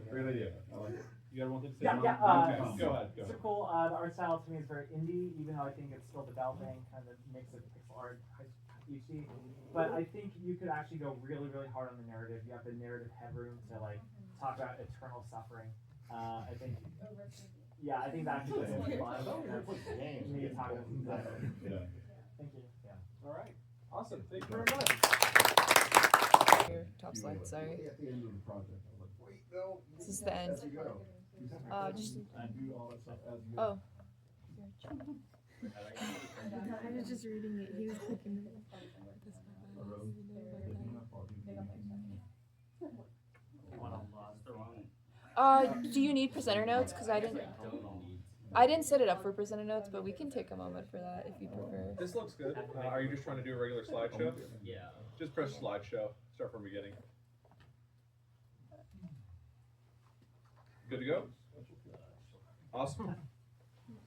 Great idea. I like it. You got one thing to say? Yeah, Okay, go ahead. So cool. The art style to me is very indie, even though I think it's still developing, kind of a mix of pixel art, HD. But I think you could actually go really, really hard on the narrative. You have the narrative headroom to like talk about eternal suffering. I think. Yeah, I think that's really fun. Maybe talk about that. Yeah. Thank you. Awesome. Thank you very much. Your top slide, sorry. At the end of the project, I was like, wait, no. This is the end. As you go. Just. And do all that stuff as you go. Oh. I was just reading it. He was clicking it. Do you need presenter notes? Because I didn't set it up for presenter notes, but we can take a moment for that if you prefer. This looks good. Are you just trying to do a regular slideshow? Yeah. Just press slideshow. Start from beginning. Good to go? Awesome.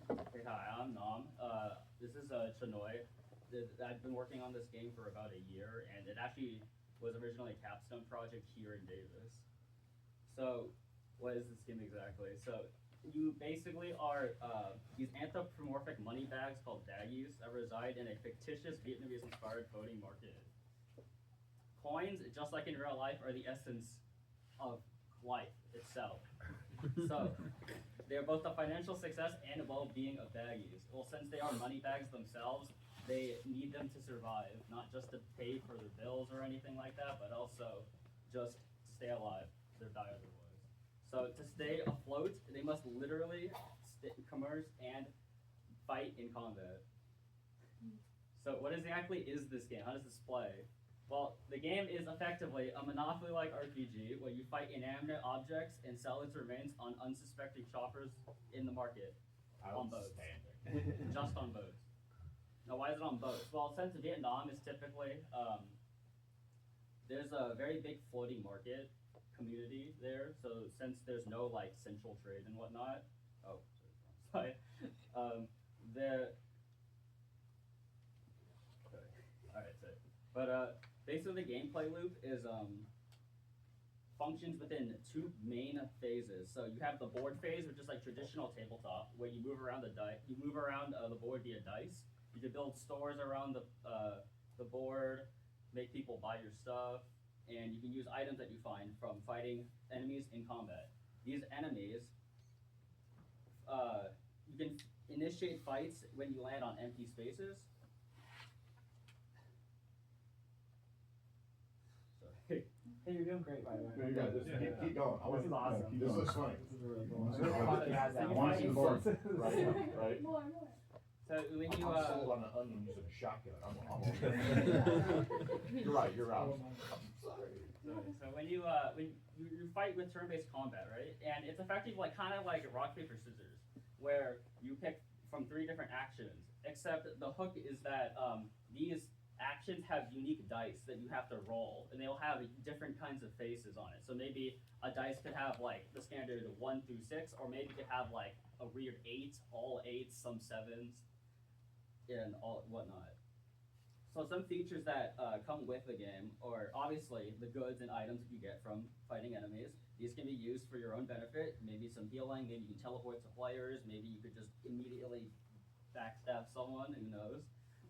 Hey, hi, I'm Nam. This is Chinoy. I've been working on this game for about a year, and it actually was originally a capstone project here in Davis. So, what is this game exactly? So, you basically are these anthropomorphic money bags called daggies that reside in a fictitious Vietnamese-inspired voting market. Coins, just like in real life, are the essence of life itself. So, they are both the financial success and well-being of daggies. Well, since they are money bags themselves, they need them to survive, not just to pay for their bills or anything like that, but also just to stay alive, to die otherwise. So to stay afloat, they must literally commerce and fight in combat. So what exactly is this game? How does this play? Well, the game is effectively a Monopoly-like RPG where you fight inanimate objects and sell its remains on unsuspecting shoppers in the market on boats. Just on boats. Now, why is it on boats? Well, since Vietnam is typically, there's a very big floating market community there. So since there's no like central trade and whatnot, sorry. Alright, so, but basically the gameplay loop is functions within two main phases. So you have the board phase, which is like traditional tabletop, where you move around the board via dice. You can build stores around the board, make people buy your stuff, and you can use items that you find from fighting enemies in combat. These enemies, you can initiate fights when you land on empty spaces. Sorry. Hey, you're doing great, by the way. There you go. Just keep going. This is awesome. This looks funny. This is really cool. I want to see the board. Right? More. So when you I'm sold on an onion using a shotgun. You're right. You're out. So when you fight with turn-based combat, right? And it's effective kind of like rock paper scissors, where you pick from 3 different actions. Except the hook is that these actions have unique dice that you have to roll, and they'll have different kinds of faces on it. So maybe a dice could have like the standard 1 through 6, or maybe it could have like a weird 8, all 8s, some 7s, and all whatnot. So some features that come with the game are obviously the goods and items that you get from fighting enemies. These can be used for your own benefit, maybe some healing, maybe you can teleport to players, maybe you could just immediately backstab someone, who knows.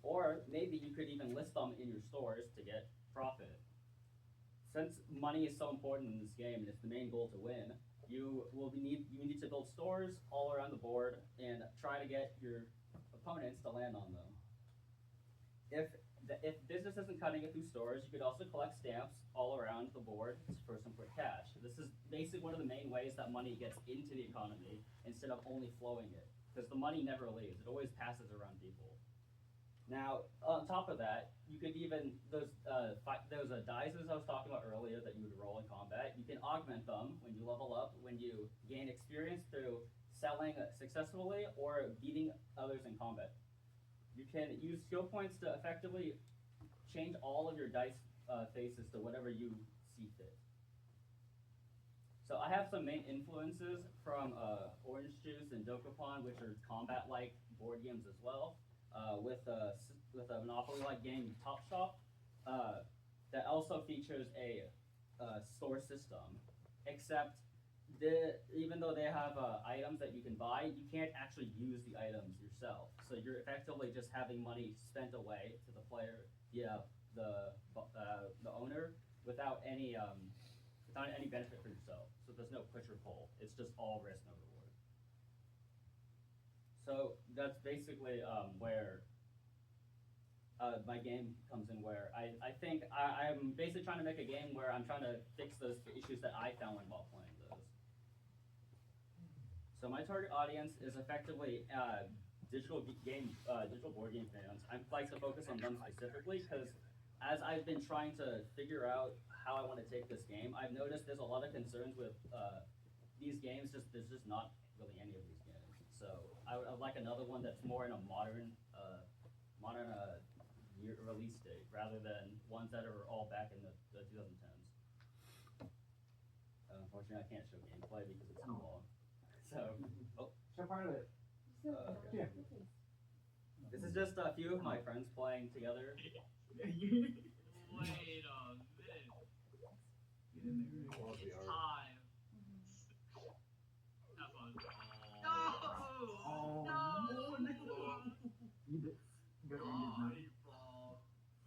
Or maybe you could even list them in your stores to get profit. Since money is so important in this game and it's the main goal to win, you need to build stores all around the board and try to get your opponents to land on them. If business isn't cutting it through stores, you could also collect stamps all around the board for some quick cash. This is basically one of the main ways that money gets into the economy instead of only flowing it, because the money never leaves. It always passes around people. Now, on top of that, you could even, those dice I was talking about earlier that you would roll in combat, you can augment them when you level up, when you gain experience through selling successfully or beating others in combat. You can use skill points to effectively change all of your dice faces to whatever you see fit. So I have some main influences from Orange Juice and Dokapon, which are combat-like board games as well. With a Monopoly-like game, Top Shop, that also features a store system, except even though they have items that you can buy, you can't actually use the items yourself. So you're effectively just having money spent away to the player, the owner, without any benefit for yourself. So there's no push or pull. It's just all risk, no reward. So that's basically where my game comes in where I think I'm basically trying to make a game where I'm trying to fix those issues that I found while playing those. So my target audience is effectively digital board game fans. I like to focus on them specifically because as I've been trying to figure out how I want to take this game, I've noticed there's a lot of concerns with these games. There's just not really any of these games. So I would like another one that's more in a modern year release date rather than ones that are all back in the 2010s. Unfortunately, I can't show gameplay because it's too long. So, Show part of it. okay. This is just a few of my friends playing together. Wait a minute. Time. Have fun. No!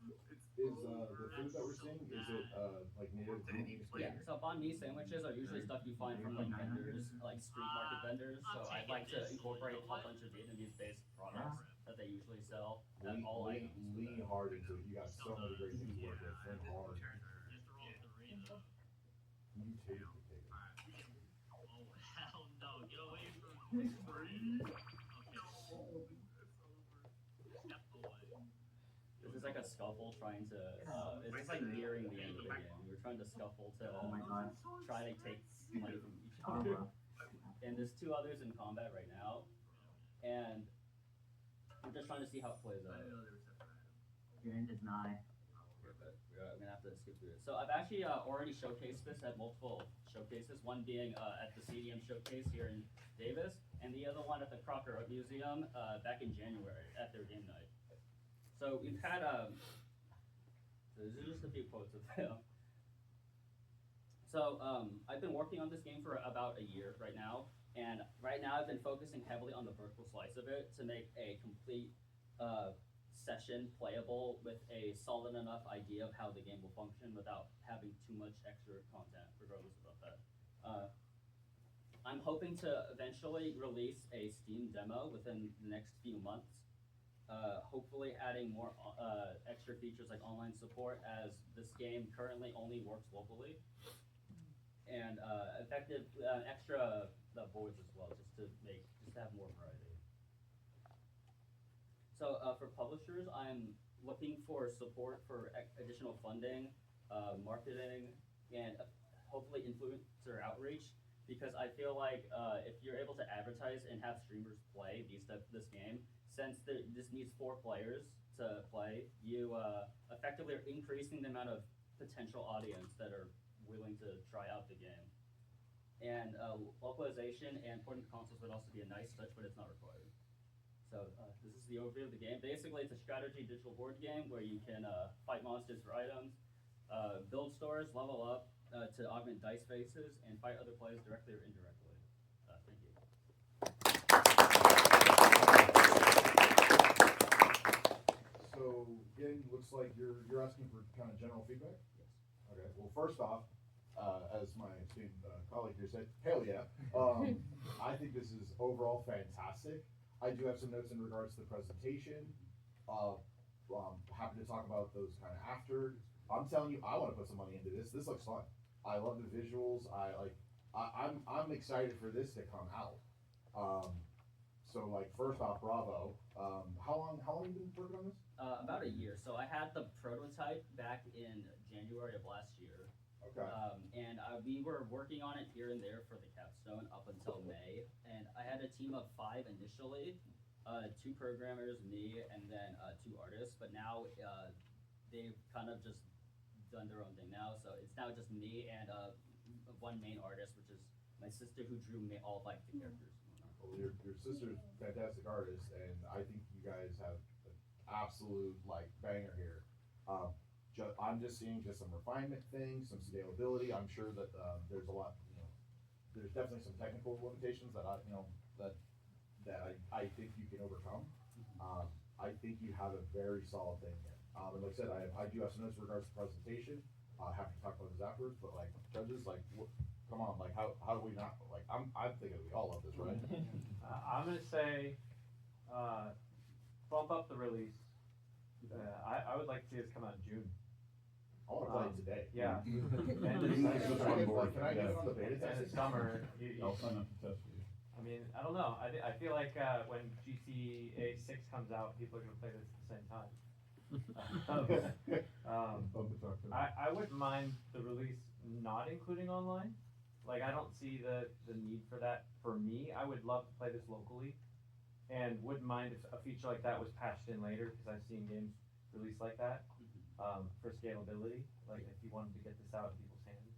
Is the food that we're seeing, is it like native Vietnamese food? Yeah, so banh mi sandwiches are usually stuff you find from like vendors, like street market vendors. So I'd like to incorporate a bunch of Vietnamese-based products that they usually sell at all items. Lean hard into it. You got so many great things to work with. Lean hard. You too. Oh hell no! Get away from me! Step away. This is like a scuffle trying to. It's just like nearing the end of the game. We're trying to scuffle to try to take money from each other. And there's two others in combat right now, and we're just trying to see how it plays out. Your end is nigh. I'm gonna have to skip through it. So I've actually already showcased this at multiple showcases. One being at the CDM showcase here in Davis, and the other one at the Crocker Art Museum back in January at their game night. So we've had so these are just a few quotes of them. So I've been working on this game for about a year right now, and right now I've been focusing heavily on the vertical slice of it to make a complete session playable with a solid enough idea of how the game will function without having too much extra content, regardless about that. I'm hoping to eventually release a Steam demo within the next few months. Hopefully adding more extra features like online support, as this game currently only works locally, and effective extra boards as well, just to have more variety. So for publishers, I'm looking for support for additional funding, marketing, and hopefully influencer outreach, because I feel like if you're able to advertise and have streamers play this game, since this needs 4 players to play, you effectively are increasing the amount of potential audience that are willing to try out the game. And localization and porting to consoles would also be a nice touch, but it's not required. So this is the overview of the game. Basically, it's a strategy digital board game where you can fight monsters for items, build stores, level up to augment dice faces, and fight other players directly or indirectly. Thank you. So, again, looks like you're asking for kind of general feedback? Yes. Okay, well, first off, as my esteemed colleague here said, hell yeah. I think this is overall fantastic. I do have some notes in regards to the presentation. Happy to talk about those kind of after. I'm telling you, I want to put some money into this. This looks fun. I love the visuals. I'm excited for this to come out. So like, first off, bravo. How long have you been working on this? About a year. So I had the prototype back in January of last year. Okay. And we were working on it here and there for the capstone up until May. And I had a team of 5 initially, 2 programmers, me, and then 2 artists. But now they've kind of just done their own thing now. So it's now just me and 1 main artist, which is my sister, who drew all of like the characters. Well, your sister's a fantastic artist, and I think you guys have an absolute like banger here. I'm just seeing just some refinement things, some scalability. I'm sure that there's a lot, there's definitely some technical limitations that I think you can overcome. I think you have a very solid thing here. And like I said, I do have some notes in regards to the presentation. Happy to talk about this afterwards, but like judges, like come on, like how do we not, like I'm thinking we all love this, right? I'm gonna say bump up the release. I would like to see this come out in June. I want to play it today. Yeah. You can just put on board. Can I get it on the beta And test? it's summer. I'll sign up to test for you. I mean, I don't know. I feel like when GTA 6 comes out, people are gonna play this at the same time. I wouldn't mind the release not including online. Like, I don't see the need for that. For me, I would love to play this locally, and wouldn't mind if a feature like that was patched in later, because I've seen games released like that for scalability. Like, if you wanted to get this out in people's hands,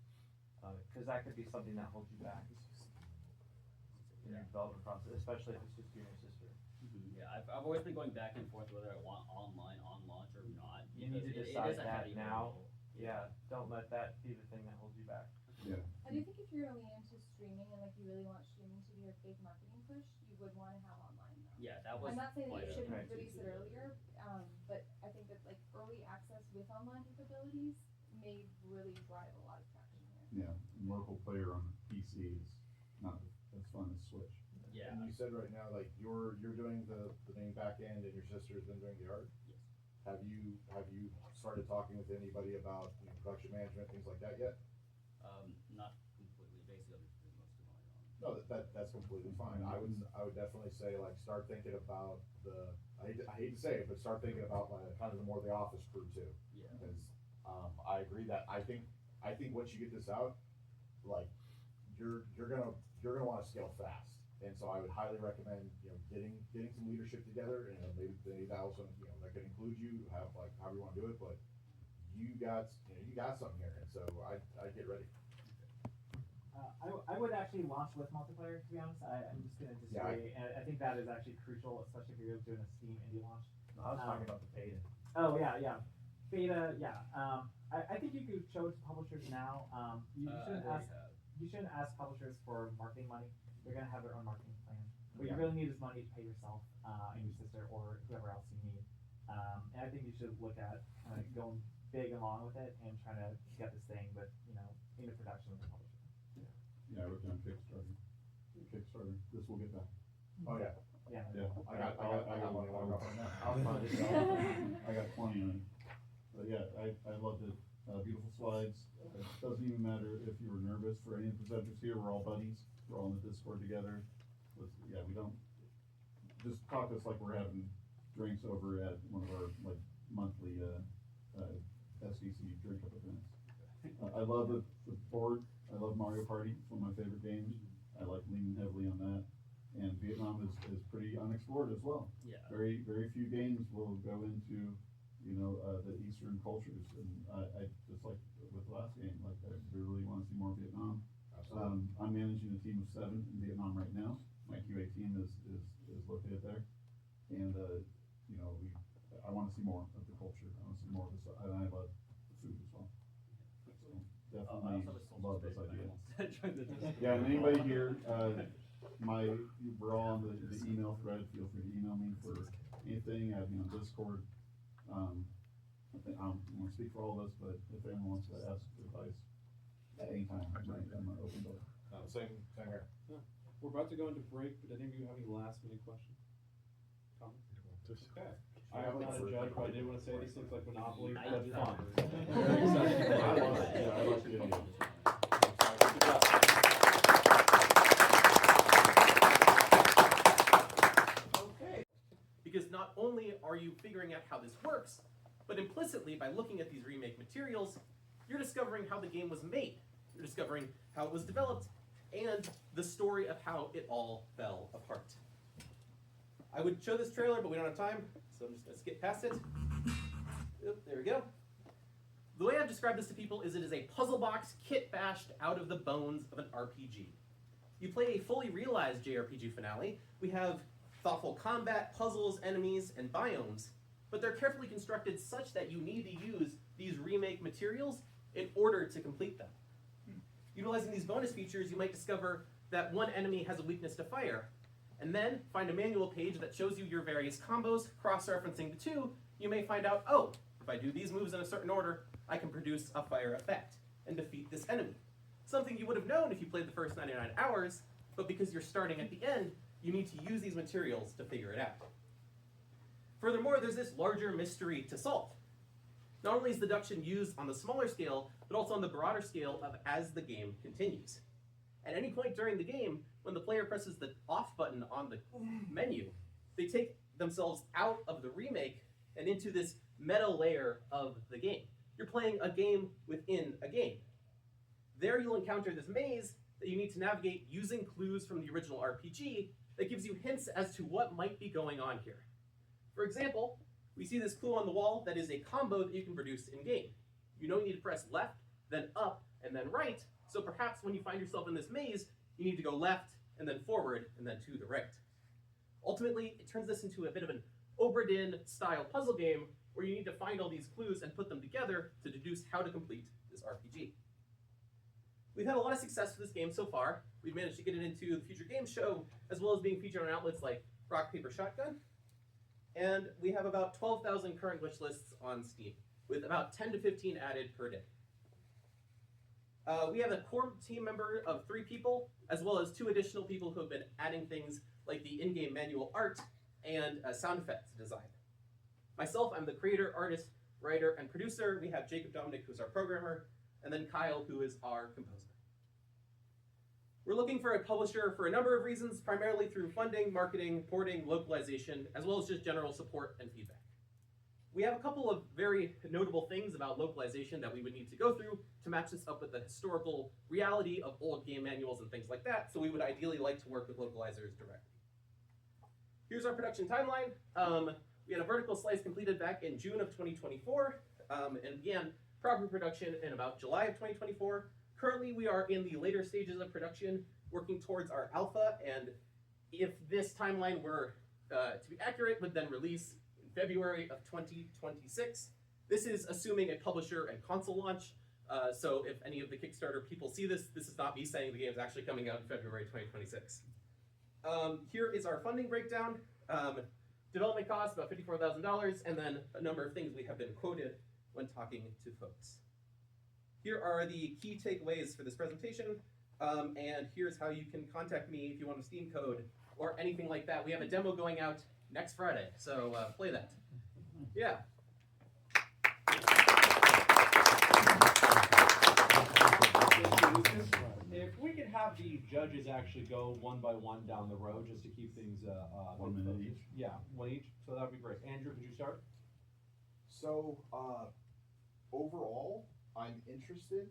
because that could be something that holds you back in your development process, especially if it's just you and your sister. Yeah, I've always been going back and forth whether I want online on launch or not. You need to because decide it is a that heavy now. hurdle. Yeah, don't let that be the thing that holds you back. Yeah. I do think if you're really into streaming and like you really want streaming to be your big marketing push, you would want to have online though. Yeah, that was. I'm not saying that you shouldn't Right. release it earlier, but I think that like early access with online capabilities may really drive a lot of traction here. Yeah, and local player on PC is not as fun as Switch. Yeah. And you said right now, like you're doing the main back end, and your sister's been doing the art. Yes. Have you started talking with anybody about production management, things like that yet? Not completely. Basically, I'm just doing most of mine on. No, that's completely fine. I would definitely say like start thinking about I hate to say it, but start thinking about kind of the office crew too. Yeah. Because I agree that I think once you get this out, like you're gonna want to scale fast. And so I would highly recommend getting some leadership together, and maybe that also that could include you, have like however you want to do it, but you got something here, and so I get ready. I would actually launch with multiplayer, to be honest. I'm just gonna disagree, and I think that is actually crucial, especially if you're doing a Steam indie launch. I was talking about the beta. Oh yeah. Beta, yeah. I think you could show it to publishers now. You shouldn't ask publishers for marketing money. They're gonna have their own marketing plan. What you really need is money to pay yourself and your sister or whoever else you need. And I think you should look at kind of going big along with it and trying to get this thing with into production with the publisher. Yeah, I worked on Kickstarter. This will get back. Oh yeah. Yeah. I got money lined up right now. I got 20 on it. But yeah, I loved it. Beautiful slides. It doesn't even matter if you were nervous for any of the presenters here. We're all buddies. We're all in the Discord together. We don't just talk to us like we're having drinks over at one of our like monthly SDC drink up events. I love the board. I love Mario Party. It's one of my favorite games. I like leaning heavily on that. And Vietnam is pretty unexplored as well. Yeah. Very few games will go into the Eastern cultures, and I just like with the last game, like I really want to see more Vietnam. I'm managing a team of 7 in Vietnam right now. My QA team is located there, and I want to see more of the culture. I want to see more of this, and I love the food as well. So definitely love this idea. Yeah, and anybody here, we're all on the email thread. Feel free to email me for anything. Add me on Discord. I don't want to speak for all of us, but if anyone wants to ask advice at any time, I'm an open door. Same here. Yeah. We're about to go into break, but any of you have any last minute questions? Comments? Okay. I am not a judge, but I did want to say these things like Monopoly, but fun. Very excited. I love the idea. Okay. Because not only are you figuring out how this works, but implicitly by looking at these remake materials, you're discovering how the game was made. You're discovering how it was developed, and the story of how it all fell apart. I would show this trailer, but we don't have time, so I'm just going to skip past it. Oop, there we go. The way I've described this to people is it is a puzzle box kit bashed out of the bones of an RPG. You play a fully realized JRPG finale. We have thoughtful combat, puzzles, enemies, and biomes, but they're carefully constructed such that you need to use these remake materials in order to complete them. Utilizing these bonus features, you might discover that one enemy has a weakness to fire, and then find a manual page that shows you your various combos. Cross-referencing the two, you may find out, oh, if I do these moves in a certain order, I can produce a fire effect and defeat this enemy. Something you would have known if you played the first 99 hours, but because you're starting at the end, you need to use these materials to figure it out. Furthermore, there's this larger mystery to solve. Not only is deduction used on the smaller scale, but also on the broader scale of as the game continues. At any point during the game, when the player presses the off button on the menu, they take themselves out of the remake and into this meta layer of the game. You're playing a game within a game. There you'll encounter this maze that you need to navigate using clues from the original RPG that gives you hints as to what might be going on here. For example, we see this clue on the wall that is a combo that you can produce in-game. You know you need to press left, then up, and then right, so perhaps when you find yourself in this maze, you need to go left, and then forward, and then to the right. Ultimately, it turns this into a bit of an Obra style puzzle game where you need to find all these clues and put them together to deduce how to complete this RPG. We've had a lot of success with this game so far. We've managed to get it into the Future Games Show, as well as being featured on outlets like Rock, Paper, Shotgun. And we have about 12,000 current wish lists on Steam, with about 10 to 15 added per day. We have a core team member of 3 people, as well as 2 additional people who have been adding things like the in-game manual art and sound effects design. Myself, I'm the creator, artist, writer, and producer. We have Jacob Dominic, who's our programmer, and then Kyle, who is our composer. We're looking for a publisher for a number of reasons, primarily through funding, marketing, porting, localization, as well as just general support and feedback. We have a couple of very notable things about localization that we would need to go through to match this up with the historical reality of old game manuals and things like that, so we would ideally like to work with localizers directly. Here's our production timeline. We had a vertical slice completed back in June of 2024, and began proper production in about July of 2024. Currently, we are in the later stages of production, working towards our alpha, and if this timeline were to be accurate, would then release in February of 2026. This is assuming a publisher and console launch, so if any of the Kickstarter people see this, this is not me saying the game is actually coming out in February 2026. Here is our funding breakdown. Development costs, about $54,000, and then a number of things we have been quoted when talking to folks. Here are the key takeaways for this presentation, and here's how you can contact me if you want a Steam code or anything like that. We have a demo going out next Friday, so play that. Yeah. If we could have the judges actually go one by one down the road, just to keep things 1 minute each. Yeah, one each. So that'd be great. Andrew, could you start? So, overall, I'm interested,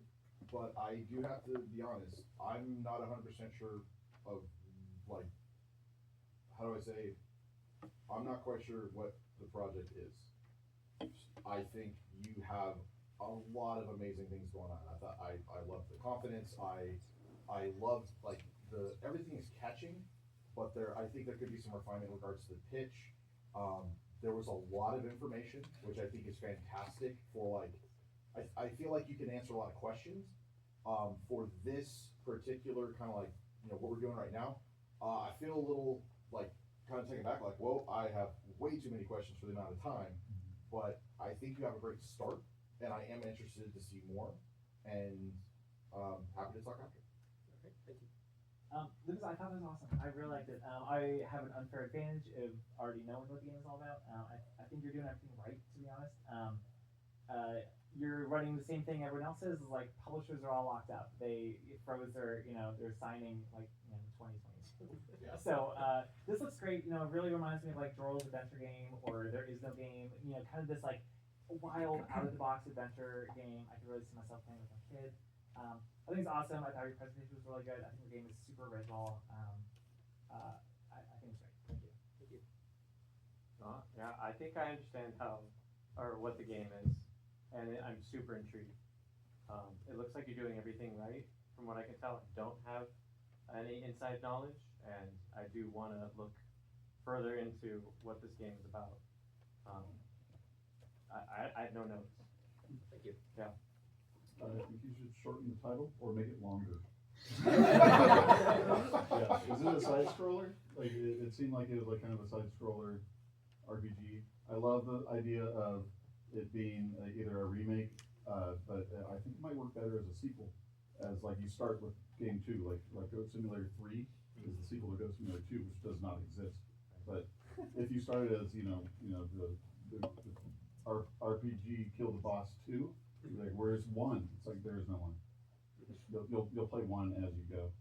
but I do have to be honest. I'm not 100% sure of, like, how do I say? I'm not quite sure what the project is. I think you have a lot of amazing things going on. I love the confidence. I loved, like, everything is catching, but I think there could be some refinement in regards to the pitch. There was a lot of information, which I think is fantastic for, like, I feel like you can answer a lot of questions. For this particular kind of, like, what we're doing right now, I feel a little, like, kind of taken back, like, whoa, I have way too many questions for the amount of time, but I think you have a great start, and I am interested to see more, and happy to talk after. Okay, thank you. Lucas, I thought this was awesome. I really liked it. I have an unfair advantage of already knowing what the game is all about. I think you're doing everything right, to be honest. You're running the same thing everyone else is. Like, publishers are all locked up. They froze their, they're signing like 2022. Yeah. So this looks great. It really reminds me of like Joral's adventure game or There Is No Game. Kind of this like wild out of the box adventure game. I could really see myself playing with my kid. I think it's awesome. I thought your presentation was really good. I think the game is super original. I think it's great. Thank you. Thank you. Yeah, I think I understand what the game is, and I'm super intrigued. It looks like you're doing everything right, from what I can tell. I don't have any inside knowledge, and I do want to look further into what this game is about. I have no notes. Thank you. Yeah. I think you should shorten the title or make it longer. Yeah. Is it a side scroller? Like it seemed like it was like kind of a side scroller RPG. I love the idea of it being either a remake, but I think it might work better as a sequel. As like you start with game 2, like Goat Simulator 3 is the sequel to Goat Simulator 2, which does not exist. But if you started as the RPG Kill the Boss 2. Like, where's 1? It's like there is no 1. You'll play 1 as you go.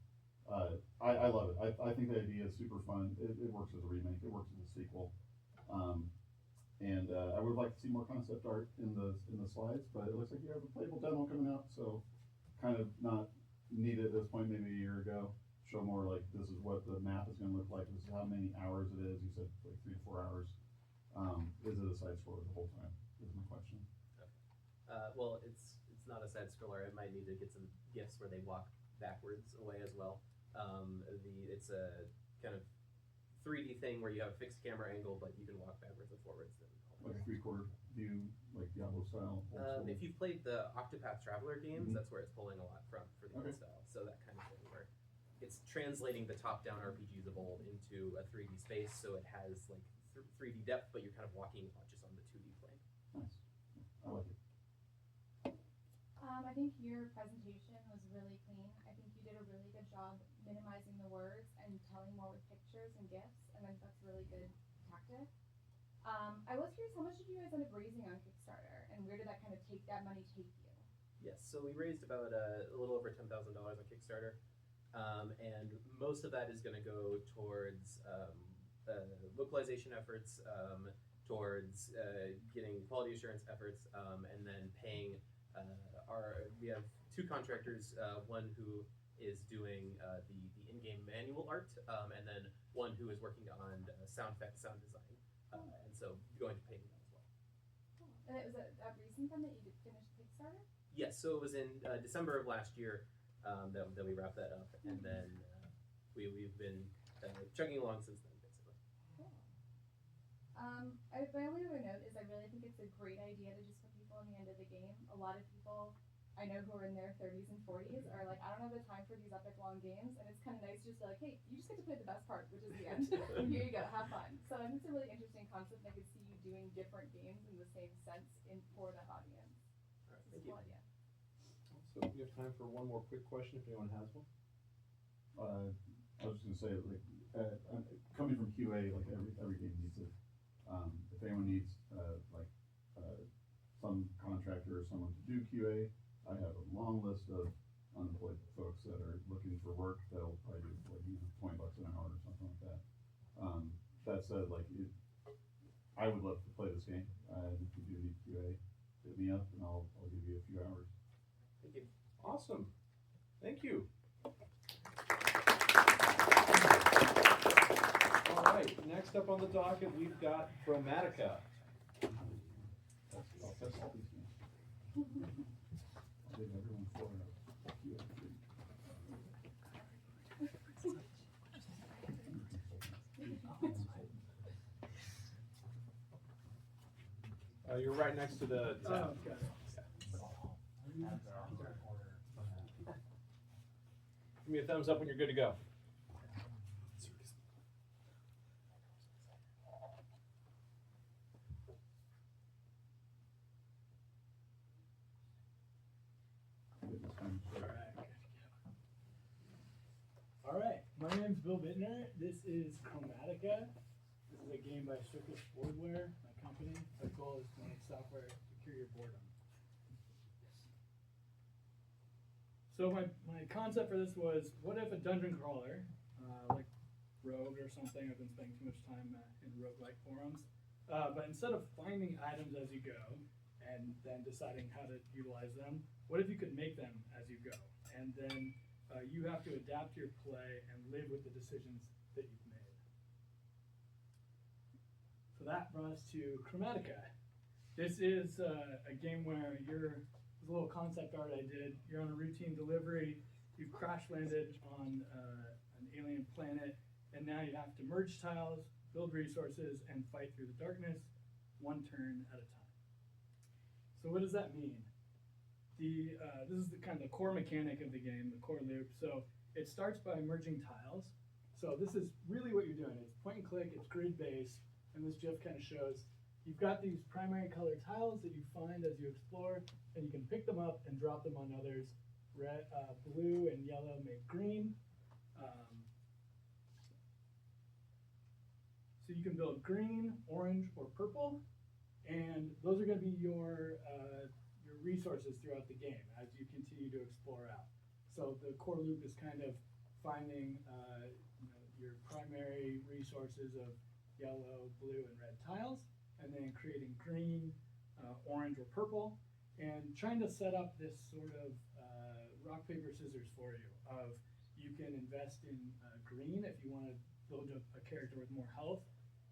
I love it. I think the idea is super fun. It works as a remake. It works as a sequel. I would like to see more concept art in the slides, but it looks like you have a playable demo coming out, so kind of not needed at this point. Maybe a year ago, show more like this is what the map is going to look like. This is how many hours it is. You said like 3 to 4 hours. Is it a side scroller the whole time? Is my question. Well, it's not a side scroller. It might need to get some gifts where they walk backwards away as well. It's a kind of 3D thing where you have a fixed camera angle, but you can walk backwards and forwards. Like 3/4 view, like Diablo style. If you've played the Octopath Traveler games, Mhm. that's where it's pulling a lot from for the old style. So that kind of thing where it's translating the top-down RPGs of old into a 3D space, so it has like 3D depth, but you're kind of walking just on the 2D plane. Nice. I like it. I think your presentation was really clean. I think you did a really good job minimizing the words and telling more with pictures and GIFs, and I think that's a really good tactic. I was curious, how much did you guys end up raising on Kickstarter, and where did that kind of money take you? Yes, so we raised about a little over $10,000 on Kickstarter, and most of that is going to go towards localization efforts, towards getting quality assurance efforts, and then paying we have 2 contractors, one who is doing the in-game manual art, and then one who is working on sound effects, sound design, and so you're going to pay them as well. Cool. And it was a recent then that you finished Kickstarter? Yes, so it was in December of last year that we wrapped that up, and then we've been chugging along since then, basically. Cool. My only other note is I really think it's a great idea to just put people in the end of the game. A lot of people I know who are in their 30s and 40s are like, I don't have the time for these epic long games, and it's kind of nice just to like, hey, you just get to play the best part, which is the end. Here you go, have fun. So I think it's a really interesting concept. I could see you doing different games in the same sense for that audience. All right, it's a cool idea. So we have time for one more quick question if anyone has one. I was just gonna say, like, coming from QA, like every game needs it. If anyone needs some contractor or someone to do QA, I have a long list of unemployed folks that are looking for work that'll probably do like $20 an hour or something like that. That said, like I would love to play this game. If you do need QA, hit me up and I'll give you a few hours. Thank you. Awesome. Thank you. All right, next up on the docket, we've got Chromatica. That's all these games. I'll give everyone 4 QA free. You're right next to the tab. Okay. Give me a thumbs up when you're good to go. All right, my name's Bill Bittner. This is Chromatica. This is a game by Circus Boardware, my company. Our goal is to make software to cure your boredom. So my concept for this was, what if a dungeon crawler, like Rogue or something, I've been spending too much time in roguelike forums, but instead of finding items as you go and then deciding how to utilize them, what if you could make them as you go? And then you have to adapt your play and live with the decisions that you've made. So that brought us to Chromatica. This is a game where there's a little concept art I did. You're on a routine delivery, you've crash landed on an alien planet, and now you have to merge tiles, build resources, and fight through the darkness, one turn at a time. So what does that mean? This is the kind of the core mechanic of the game, the core loop. So it starts by merging tiles. So this is really what you're doing. It's point and click, it's grid based, and this GIF kind of shows you've got these primary color tiles that you find as you explore, and you can pick them up and drop them on others. Red, blue and yellow make green. So you can build green, orange, or purple, And those are going to be your resources throughout the game as you continue to explore out. So the core loop is kind of finding your primary resources of yellow, blue, and red tiles, and then creating green, orange, or purple, and trying to set up this sort of rock, paper, scissors for you. Of you can invest in green if you want to build a character with more health.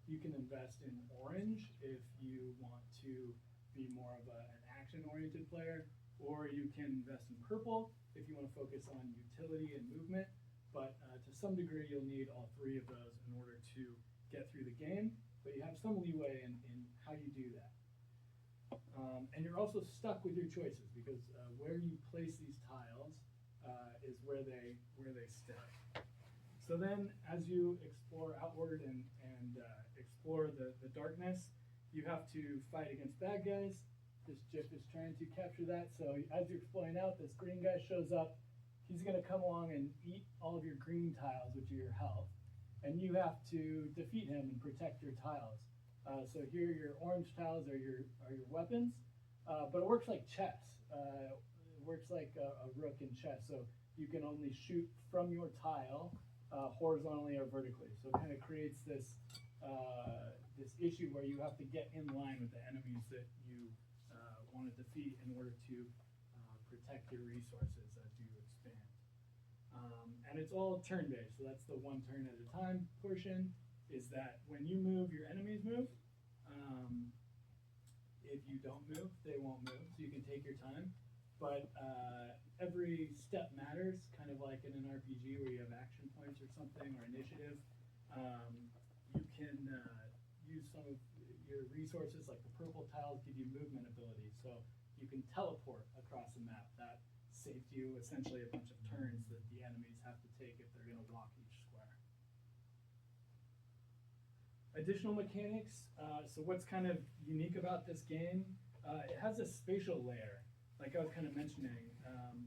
You can invest in orange if you want to be more of an action-oriented player, or you can invest in purple if you want to focus on utility and movement. But to some degree, you'll need all three of those in order to get through the game. But you have some leeway in how you do that. And you're also stuck with your choices because where you place these tiles is where they stay. So then, as you explore outward and explore the darkness, you have to fight against bad guys. This GIF is trying to capture that. So as you're exploring out, this green guy shows up. He's going to come along and eat all of your green tiles, which are your health. And you have to defeat him and protect your tiles. So here, your orange tiles are your weapons. But it works like chess. It works like a rook in chess. So you can only shoot from your tile horizontally or vertically. So it kind of creates this issue where you have to get in line with the enemies that you want to defeat in order to protect your resources as you expand. And it's all turn-based, so that's the one turn at a time portion, is that when you move, your enemies move. If you don't move, they won't move, so you can take your time. But every step matters, kind of like in an RPG where you have action points or something, or initiative. You can use some of your resources, like the purple tiles give you movement ability, so you can teleport across the map. That saves you essentially a bunch of turns that the enemies have to take if they're going to walk each square. Additional mechanics, so what's kind of unique about this game, it has a spatial layer, like I was kind of mentioning.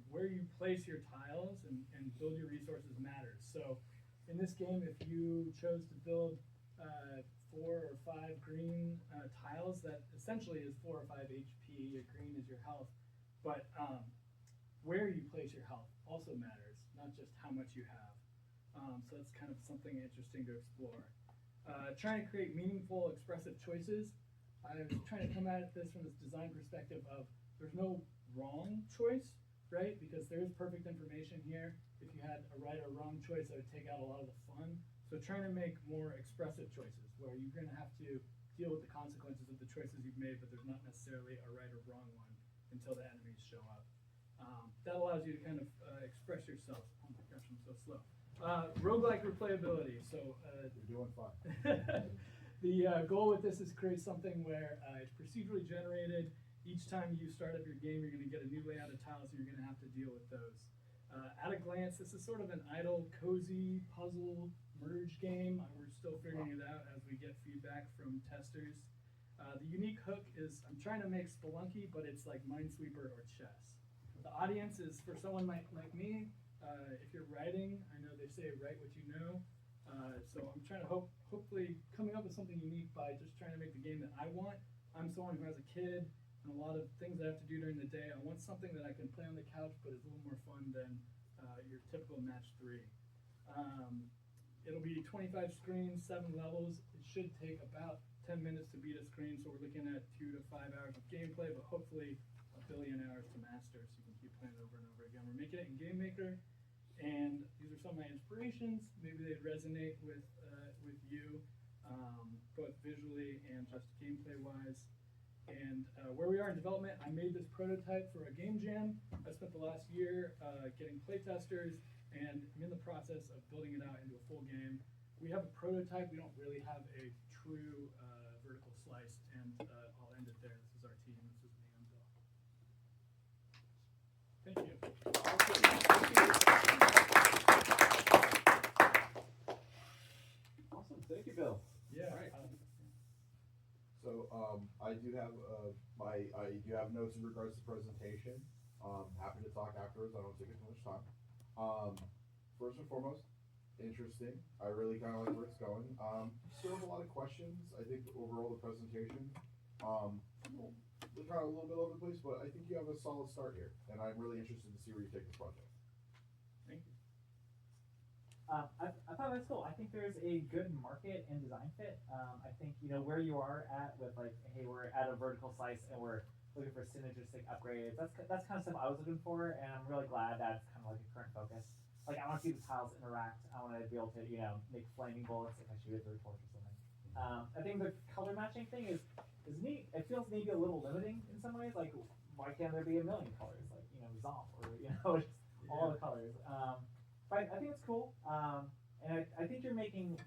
Where you place your tiles and build your resources matters. So in this game, if you chose to build 4 or 5 green tiles, that essentially is 4 or 5 HP. Your green is your health, but where you place your health also matters, not just how much you have. So that's kind of something interesting to explore. Trying to create meaningful, expressive choices. I was trying to come at this from this design perspective of there's no wrong choice, right? Because there is perfect information here. If you had a right or wrong choice, that would take out a lot of the fun. So trying to make more expressive choices where you're going to have to deal with the consequences of the choices you've made, but there's not necessarily a right or wrong one until the enemies show up. That allows you to kind of express yourself. Oh my gosh, I'm so slow. Roguelike replayability. So you're doing fine. The goal with this is create something where it's procedurally generated. Each time you start up your game, you're going to get a new layout of tiles, and you're going to have to deal with those. At a glance, this is sort of an idle, cozy puzzle merge game. We're still figuring it out as we get feedback from testers. The unique hook is I'm trying to make Spelunky, but it's like Minesweeper or chess. The audience is for someone like me. If you're writing, I know they say write what you know. So I'm trying to hopefully coming up with something unique by just trying to make the game that I want. I'm someone who has a kid and a lot of things I have to do during the day. I want something that I can play on the couch, but is a little more fun than your typical match 3. It'll be 25 screens, 7 levels. It should take about 10 minutes to beat a screen, so we're looking at 2 to 5 hours of gameplay, but hopefully a billion hours to master, so you can keep playing it over and over again. We're making it in Game Maker, and these are some of my inspirations. Maybe they resonate with you, both visually and just gameplay-wise. And where we are in development, I made this prototype for a game jam. I spent the last year getting playtesters, and I'm in the process of building it out into a full game. We have a prototype. We don't really have a true vertical slice, and I'll end it there. This is our team. This is me. I'm Bill. Thank you. Awesome. Thank you, Bill. Yeah. All right. So I do have notes in regards to the presentation. Happy to talk afterwards. I don't take too much time. First and foremost, interesting. I really kind of like where it's going. Still have a lot of questions. I think overall the presentation We're kind of a little bit all over the place, but I think you have a solid start here, and I'm really interested to see where you take this project. Thank you. I thought that's cool. I think there's a good market and design fit. I think, you know, where you are at with like, hey, we're at a vertical slice and we're looking for synergistic upgrades. That's kind of stuff I was looking for, and I'm really glad that's kind of like a current focus. Like, I want to see the tiles interact. I want to be able to, you know, make flaming bullets if I shoot it through a torch or something. I think the color matching thing is neat. It feels maybe a little limiting in some ways. Like, why can't there be a million colors? Like, you know, Zomp or, you know, just all the colors. But I think it's cool. And I think you're making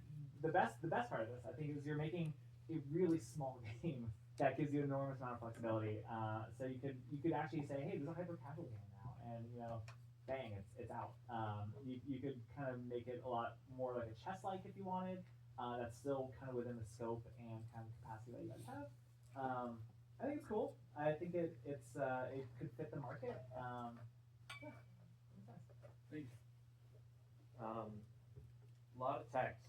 the best part of this, I think, is you're making a really small game that gives you an enormous amount of flexibility. So you could actually say, hey, there's a hyper casual game now, and you know, bang, it's out. You could kind of make it a lot more like a chess-like if you wanted. That's still kind of within the scope and kind of capacity that you guys have. I think it's cool. I think it could fit the market. Yeah. Thanks. A lot of text.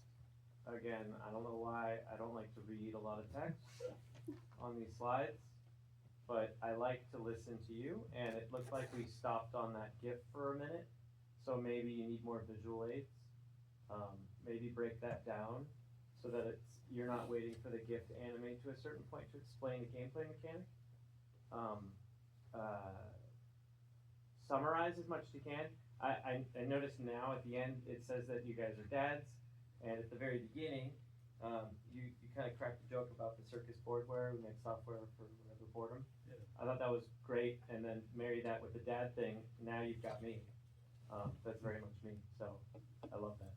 Again, I don't know why I don't like to read a lot of text on these slides, but I like to listen to you, and it looked like we stopped on that GIF for a minute, so maybe you need more visual aids. Maybe break that down so that you're not waiting for the GIF to animate to a certain point to explain the gameplay mechanic. Summarize as much as you can. I noticed now at the end it says that you guys are dads, and at the very beginning you kind of cracked a joke about the circus boardware. We make software for whatever boredom. Yeah. I thought that was great, and then marry that with the dad thing. Now you've got me. That's very much me. So I love that.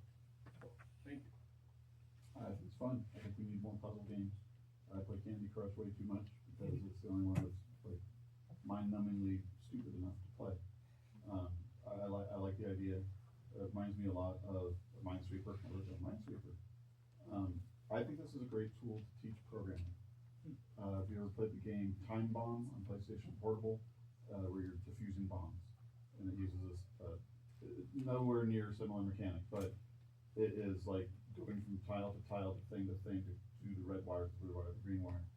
Thank you. It's fun. I think we need more puzzle games. I play Candy Crush way too much because it's the only one that's like mind-numbingly stupid enough to play. I like the idea. It reminds me a lot of Minesweeper. I worked on Minesweeper. I think this is a great tool to teach programming. If you ever played the game Time Bomb on PlayStation Portable, where you're defusing bombs, and it uses this nowhere near similar mechanic, but it is like going from tile to tile to thing to thing to the red wire to the blue wire to the green wire.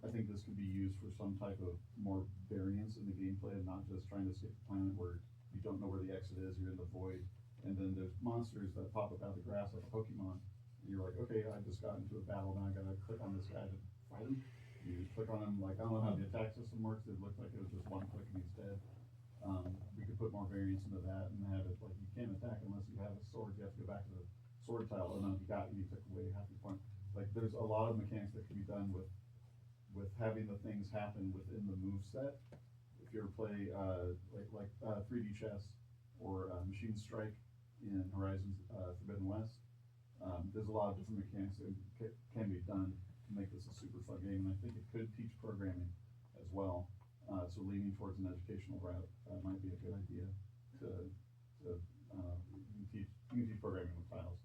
I think this could be used for some type of more variance in the gameplay and not just trying to escape the planet where you don't know where the exit is, you're in the void, and then there's monsters that pop up out of the grass like a Pokemon, and you're like, okay, I just got into a battle, now I gotta click on this guy to fight him. You just click on him, like, I don't know how the attack system works, it looked like it was just one click and he's dead. We could put more variance into that and have it like you can't attack unless you have a sword, you have to go back to the sword tile, and then you got you took away half your point. Like, there's a lot of mechanics that can be done with having the things happen within the move set. If you ever play 3D chess or Machine Strike in Horizon Forbidden West, there's a lot of different mechanics that can be done to make this a super fun game, and I think it could teach programming as well. So leaning towards an educational route might be a good idea you can teach programming with tiles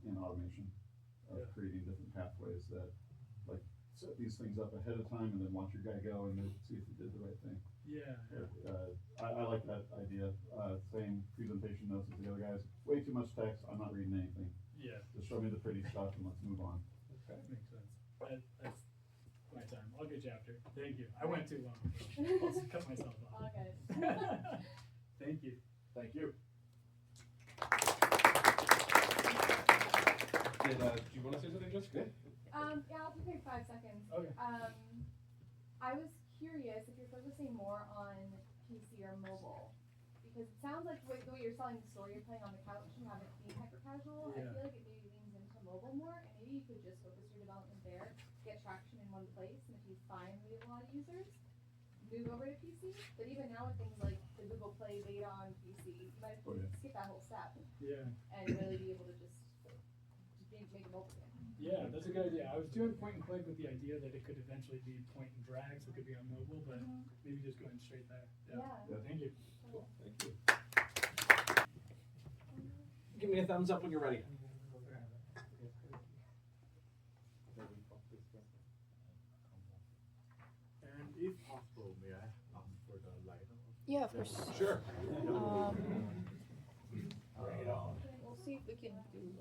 in automation of creating different pathways that like set these things up ahead of time and then watch your guy go and then see if he did the right thing. Yeah. I like that idea. Same presentation notes as the other guys. Way too much text. I'm not reading anything. Yeah. Just show me the pretty stuff and let's move on. Okay. Makes sense. That's my time. I'll get you after. Thank you. I went too long. I'll just cut myself off. All good. Thank you. Thank you. Do you want to say something, Jessica? Yeah, I'll just take 5 seconds. Okay. I was curious if you're focusing more on PC or mobile, because it sounds like the way you're selling the story, you're playing on the couch and have it be hyper casual. Yeah. I feel like it maybe leans into mobile more, and maybe you could just focus your development there, get traction in one place, and if you find we have a lot of users, move over to PC. But even now with things like the Google Play beta on PC, you might skip that whole step. Yeah. And really be able to just make a mobile game. Yeah, that's a good idea. I was doing point and click with the idea that it could eventually be point and drag, so it could be on mobile, but maybe just going straight there. Yeah. Thank you. Cool. Thank you. Give me a thumbs up when you're ready. And if possible, may I ask for the light? Yeah, of course. Sure. We'll see if we can do.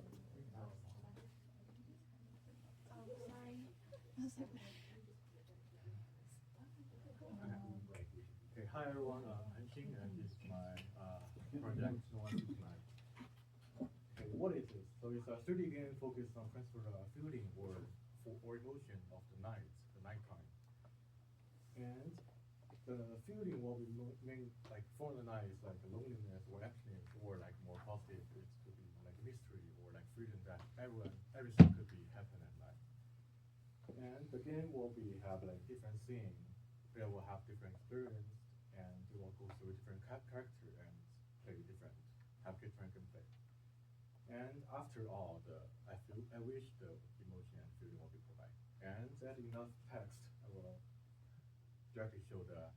Hi everyone, I'm Xing and this is my project tonight. Okay, what is this? So it's a 3D game focused on transfer feeling or emotion of the nighttime. And the feeling will be mean like for the night is like loneliness or emptiness or like more positive. It could be like mystery or like freedom that everything could be happen at night. And the game will have like different scenes. They will have different experience and they will go through different character and play have different gameplay. And after all, I wish the emotion and feeling will be provided. And that enough text, I will directly show the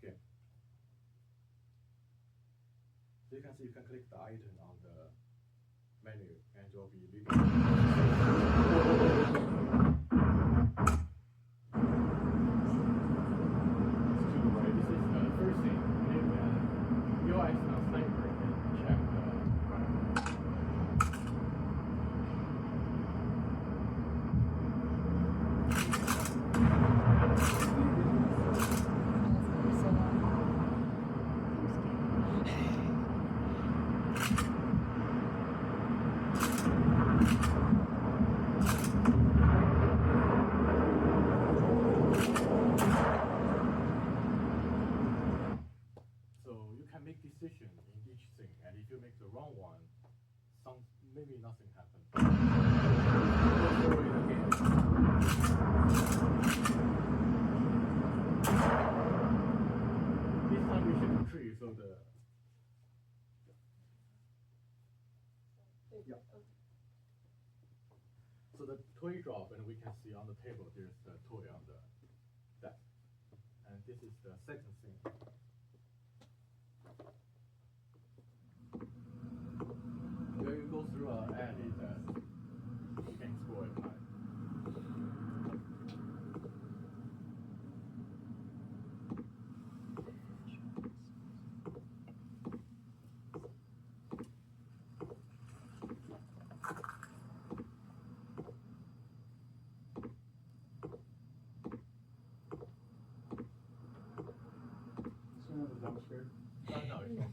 game. So you can see you can click the item on the menu and you'll be leading. Decision in each thing, and if you make the wrong one, maybe nothing happens. This time we should tree, so so the toy drop, and we can see on the table there's the toy on the desk, and this is the second thing. When you go through an alley that you can explore at night. Is there another jump scare? No, it's not.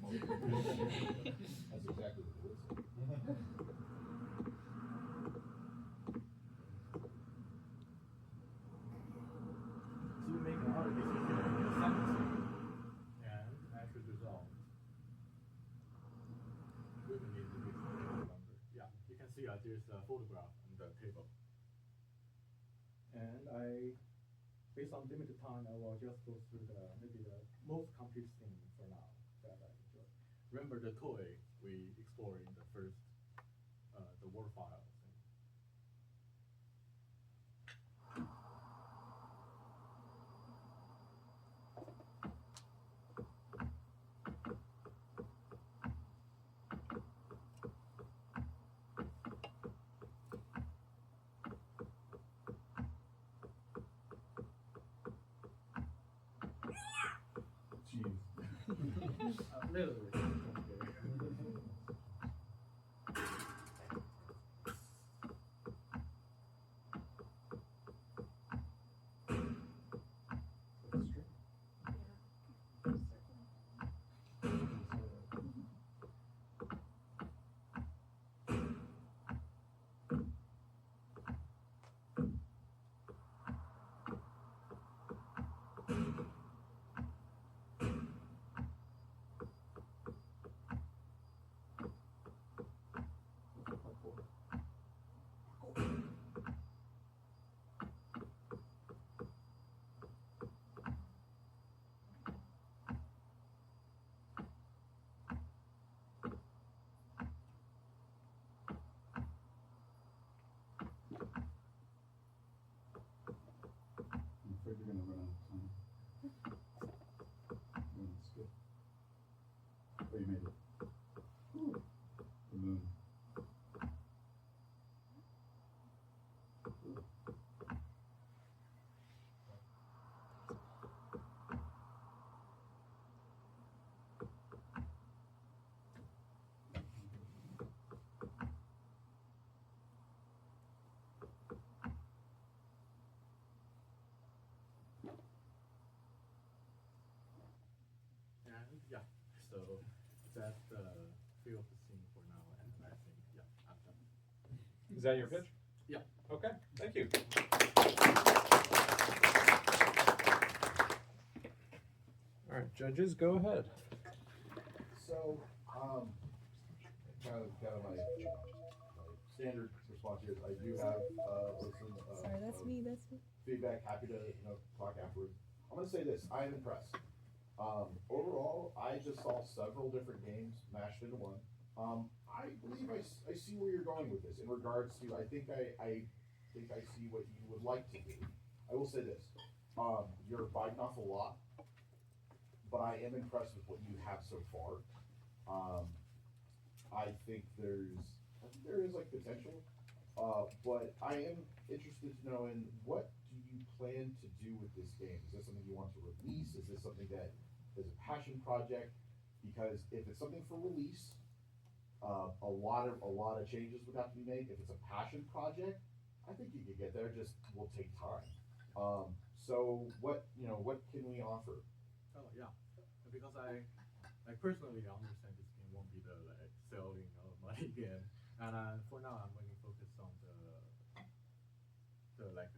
That's exactly what it looks like. So you make another decision in the second scene, and as a result, we will need to be number. Yeah, you can see there's a photograph on the table. And based on limited time, I will just go through maybe the most complete scene for now that I enjoy. Remember the toy we explored in the first, the war file thing. Jeez. A little bit. Yeah. So that's the feel of the scene for now, and I think I'm done. Is that your pitch? Yeah. Okay, thank you. All right, judges, go ahead. So, kind of my standard response here is I do have Sorry, that's me. That's me. feedback. Happy to talk afterwards. I'm gonna say this: I am impressed. Overall, I just saw several different games mashed into one. I believe I see where you're going with this in regards to. I think I see what you would like to do. I will say this: you're biting off a lot, but I am impressed with what you have so far. I think there is like potential, but I am interested to know in what do you plan to do with this game? Is this something you want to release? Is this something that is a passion project? Because if it's something for release, a lot of changes would have to be made. If it's a passion project, I think you could get there. Just will take time. So what can we offer? Oh yeah, because I personally understand this game won't be the selling money game, and for now I'm mainly focused on the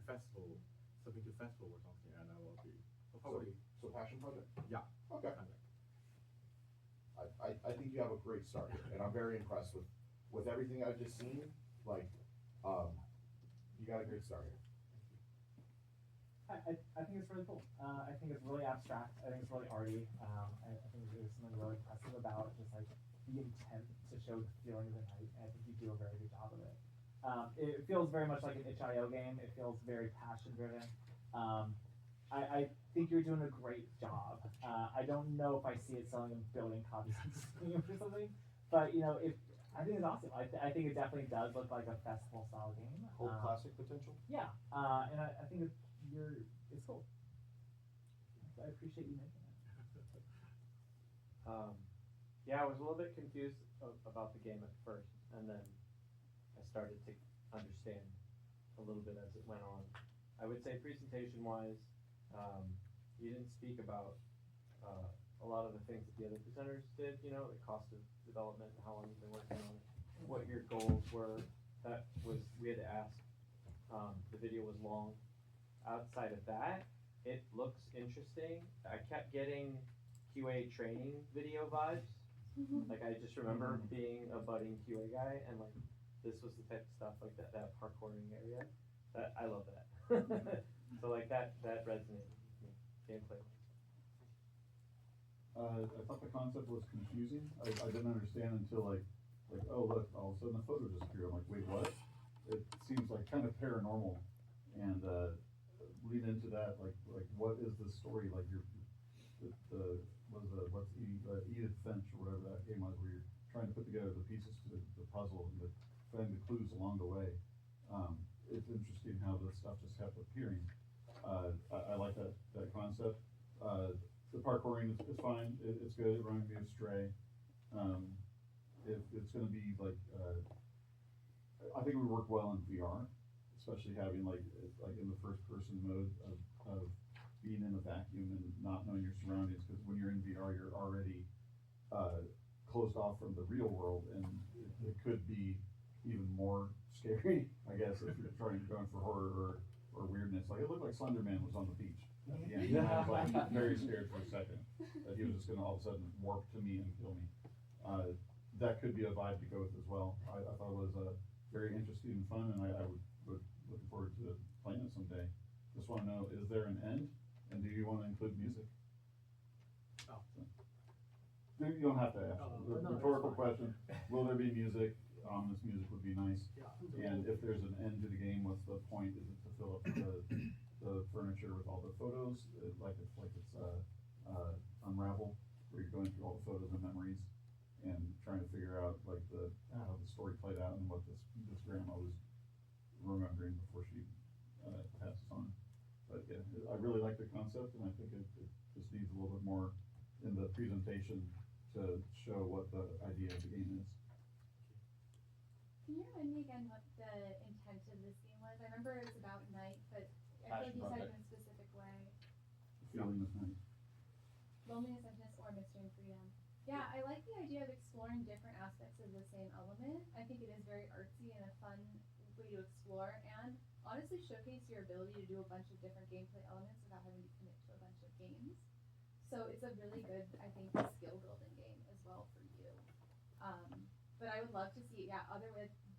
festival, something to festival or something, and I will be probably so passion project. Yeah. Okay. I think you have a great start here, and I'm very impressed with everything I've just seen. Like, you got a great start here. I think it's really cool. I think it's really abstract. I think it's really arty. I think there's something really impressive about just like the intent to show the feeling of the night. And I think you do a very good job of it. It feels very much like an itch.io game. It feels very passion driven. I think you're doing a great job. I don't know if I see it selling a billion copies on Steam or something, but I think it's awesome. I think it definitely does look like a festival style game. Whole classic potential. Yeah, and I think it's cool. So I appreciate you making it. Yeah, I was a little bit confused about the game at first, and then I started to understand a little bit as it went on. I would say presentation-wise, you didn't speak about a lot of the things that the other presenters did, the cost of development, how long you've been working on it, what your goals were. We had to ask. The video was long. Outside of that, it looks interesting. I kept getting QA training video vibes. Like I just remember being a budding QA guy, and like this was the type of stuff like that parkouring area. That I love that. So like that resonated with me. Gameplay. I thought the concept was confusing. I didn't understand until like oh look, all of a sudden the photo disappeared. I'm like, wait, what? It seems like kind of paranormal, and lead into that like what is the story? Like Edith Finch or whatever that game was, where you're trying to put together the pieces to the puzzle and find the clues along the way. It's interesting how this stuff just kept appearing. I like that concept. The parkouring is fine. It's good. It reminded me of Stray. It's going to be like I think it would work well in VR, especially having like in the first person mode of being in a vacuum and not knowing your surroundings. Because when you're in VR, you're already closed off from the real world, and it could be even more scary, I guess, if you're going for horror or weirdness. Like it looked like Slender Man was on the beach at the end. And I was like very scared for a second that he was just going to all of a sudden warp to me and kill me. That could be a vibe to go with as well. I thought it was very interesting and fun, and I would looking forward to playing it someday. Just want to know, is there an end, and do you want to include music? Oh. You don't have to ask. Rhetorical question. Will there be music? Ominous music would be nice. And if there's an end to the game, what's the point? Is it to fill up the furniture with all the photos, like it's Unravel, where you're going through all the photos and memories and trying to figure out like how the story played out and what this grandma was remembering before she passes on. But yeah, I really like the concept, and I think it just needs a little bit more in the presentation to show what the idea of the game is. Can you remind me again what the intent of this game was? I remember it was about night, but I feel like you said it in a specific way. The feeling of night. loneliness, emptiness, or mystery and freedom. Yeah, I like the idea of exploring different aspects of the same element. I think it is very artsy and a fun way to explore, and honestly showcase your ability to do a bunch of different gameplay elements without having to commit to a bunch of games. So it's a really good, I think, skill building game as well for you. But I would love to see,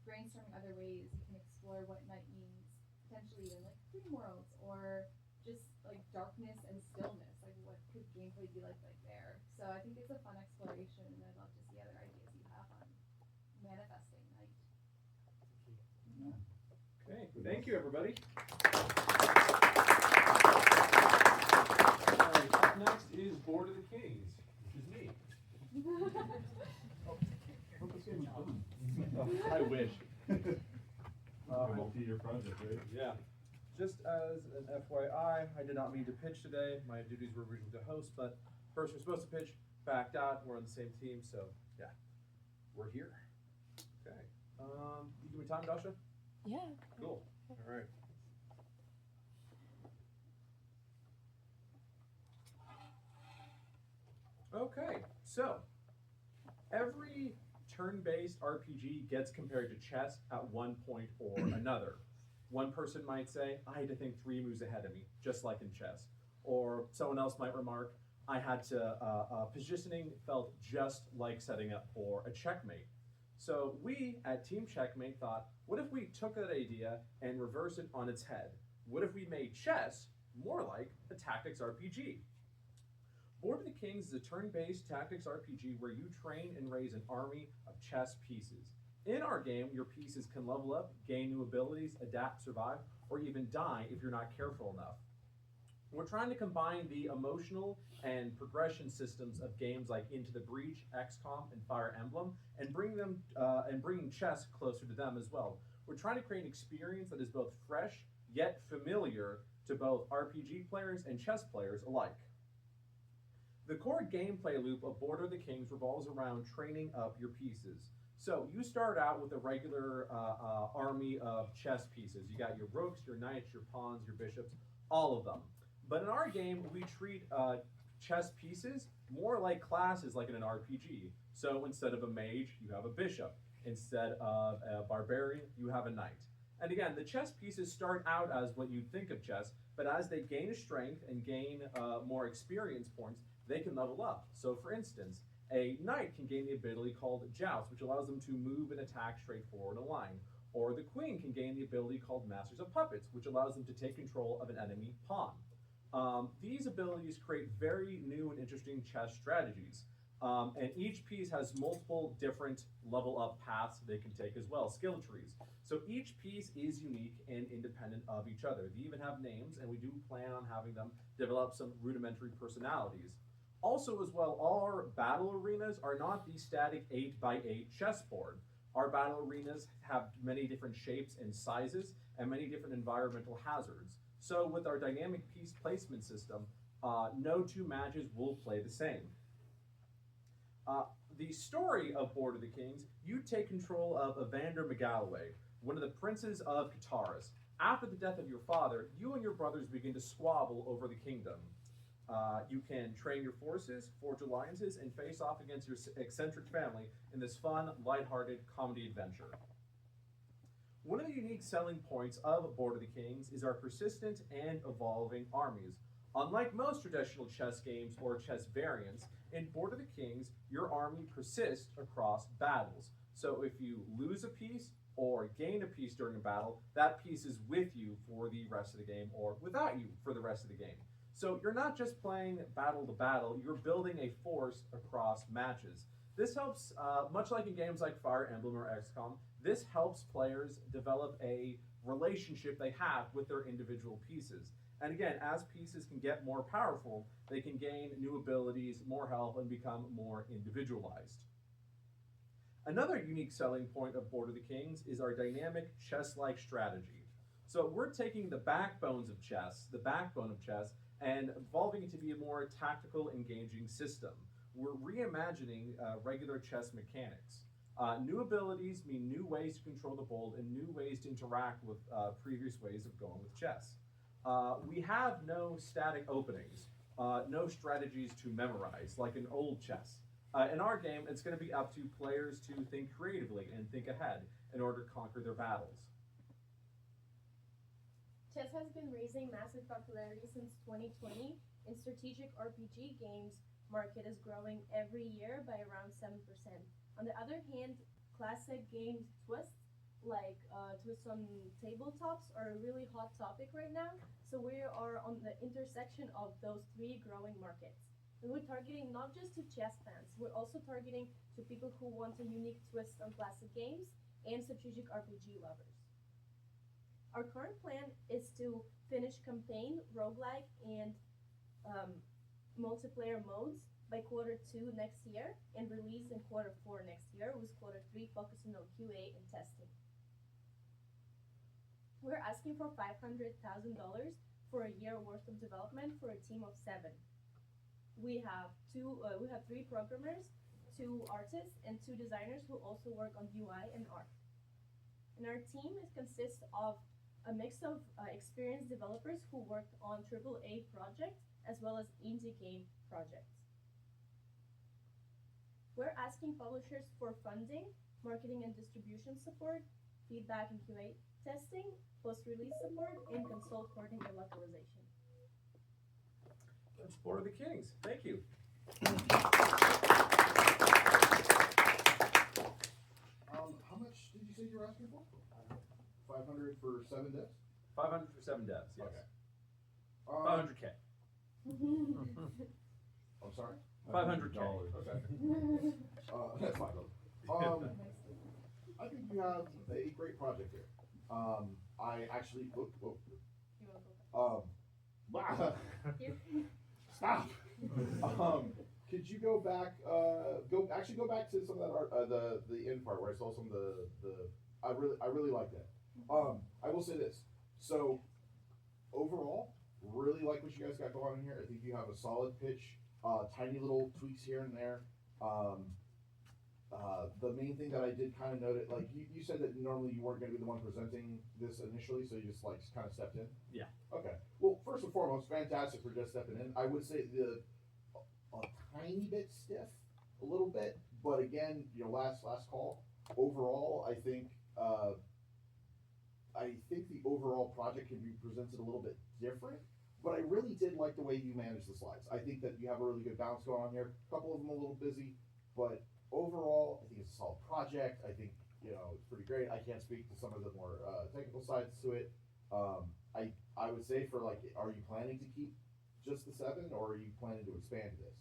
brainstorming other ways you can explore what night means, potentially even like dream worlds or just like darkness and stillness. Like what could gameplay be like there? So I think it's a fun exploration, and I'd love to see other ideas you have on manifesting night. Okay, thank you, everybody. Up next is Board of the Kings, which is me. I wish. Multi-year project, right? Yeah. Just as an FYI, I did not mean to pitch today. My duties were originally to host, but person was supposed to pitch backed out. We're on the same team, so yeah, we're here. Okay. You give me time, Dasha? Yeah. Cool. All right. Okay, so every turn-based RPG gets compared to chess at one point or another. One person might say, I had to think 3 moves ahead of me, just like in chess. Or someone else might remark, I had to, positioning felt just like setting up for a checkmate. So we at Team Checkmate thought, what if we took that idea and reversed it on its head? What if we made chess more like a tactics RPG? Board of the Kings is a turn-based tactics RPG where you train and raise an army of chess pieces. In our game, your pieces can level up, gain new abilities, adapt, survive, or even die if you're not careful enough. We're trying to combine the emotional and progression systems of games like Into the Breach, XCOM, and Fire Emblem, and bringing chess closer to them as well. We're trying to create an experience that is both fresh yet familiar to both RPG players and chess players alike. The core gameplay loop of Board of the Kings revolves around training up your pieces. So you start out with a regular army of chess pieces. You got your rooks, your knights, your pawns, your bishops, all of them. But in our game, we treat chess pieces more like classes like in an RPG. So instead of a mage, you have a bishop. Instead of a barbarian, you have a knight. And again, the chess pieces start out as what you'd think of chess, but as they gain strength and gain more experience points, they can level up. So for instance, a knight can gain the ability called Joust, which allows them to move and attack straight forward in a line. Or the queen can gain the ability called Masters of Puppets, which allows them to take control of an enemy pawn. These abilities create very new and interesting chess strategies. And each piece has multiple different level up paths they can take as well, skill trees. So each piece is unique and independent of each other. They even have names, and we do plan on having them develop some rudimentary personalities. Also as well, our battle arenas are not the static 8x8 chessboard. Our battle arenas have many different shapes and sizes and many different environmental hazards. So with our dynamic piece placement system, no 2 matches will play the same. The story of Board of the Kings, you take control of Evander McGalloway, one of the princes of Kataris. After the death of your father, you and your brothers begin to squabble over the kingdom. You can train your forces, forge alliances, and face off against your eccentric family in this fun, lighthearted comedy adventure. One of the unique selling points of Board of the Kings is our persistent and evolving armies. Unlike most traditional chess games or chess variants, in Board of the Kings, your army persists across battles. So if you lose a piece or gain a piece during a battle, that piece is with you for the rest of the game or without you for the rest of the game. So you're not just playing battle to battle, you're building a force across matches. This helps, much like in games like Fire Emblem or XCOM, this helps players develop a relationship they have with their individual pieces. And again, as pieces can get more powerful, they can gain new abilities, more health, and become more individualized. Another unique selling point of Board of the Kings is our dynamic chess-like strategy. So we're taking the backbone of chess, and evolving it to be a more tactical, engaging system. We're reimagining regular chess mechanics. New abilities mean new ways to control the board and new ways to interact with previous ways of going with chess. We have no static openings. no strategies to memorize, like an old chess. In our game, it's going to be up to players to think creatively and think ahead in order to conquer their battles. Chess has been raising massive popularity since 2020, and strategic RPG games market is growing every year by around 7%. On the other hand, classic game twists, like twists on tabletops, are a really hot topic right now. So we are on the intersection of those three growing markets. And we're targeting not just to chess fans, we're also targeting to people who want a unique twist on classic games and strategic RPG lovers. Our current plan is to finish campaign, roguelike, and multiplayer modes by Q2 next year and release in Q4 next year, with Q3 focusing on QA and testing. We're asking for $500,000 for a year worth of development for a team of 7. We have 3 programmers, 2 artists, and 2 designers who also work on UI and art. And our team consists of a mix of experienced developers who worked on AAA projects as well as indie game projects. We're asking publishers for funding, marketing and distribution support, feedback and QA testing, post-release support, and console porting and localization. Explore the Kings. Thank you. How much did you say you were asking for? 500 for 7 devs? 500 for 7 devs, yes. Okay. 500K. I'm sorry? $500K. Okay. That's fine. I think you have a great project here. I actually, stop. Could you go back? Go back to some of that art, the end part where I saw some of the. I really like that. I will say this. So, overall, really like what you guys got going on here. I think you have a solid pitch. Tiny little tweaks here and there. The main thing that I did kind of note it, like you said that normally you weren't going to be the one presenting this initially, so you just like kind of stepped in. Yeah. Okay. Well, first and foremost, fantastic for just stepping in. I would say a tiny bit stiff, a little bit, but again, last call. Overall, I think the overall project can be presented a little bit different. But I really did like the way you managed the slides. I think that you have a really good balance going on here. A couple of them a little busy, but overall, I think it's a solid project. I think, it's pretty great. I can't speak to some of the more technical sides to it. I would say are you planning to keep just the 7, or are you planning to expand this?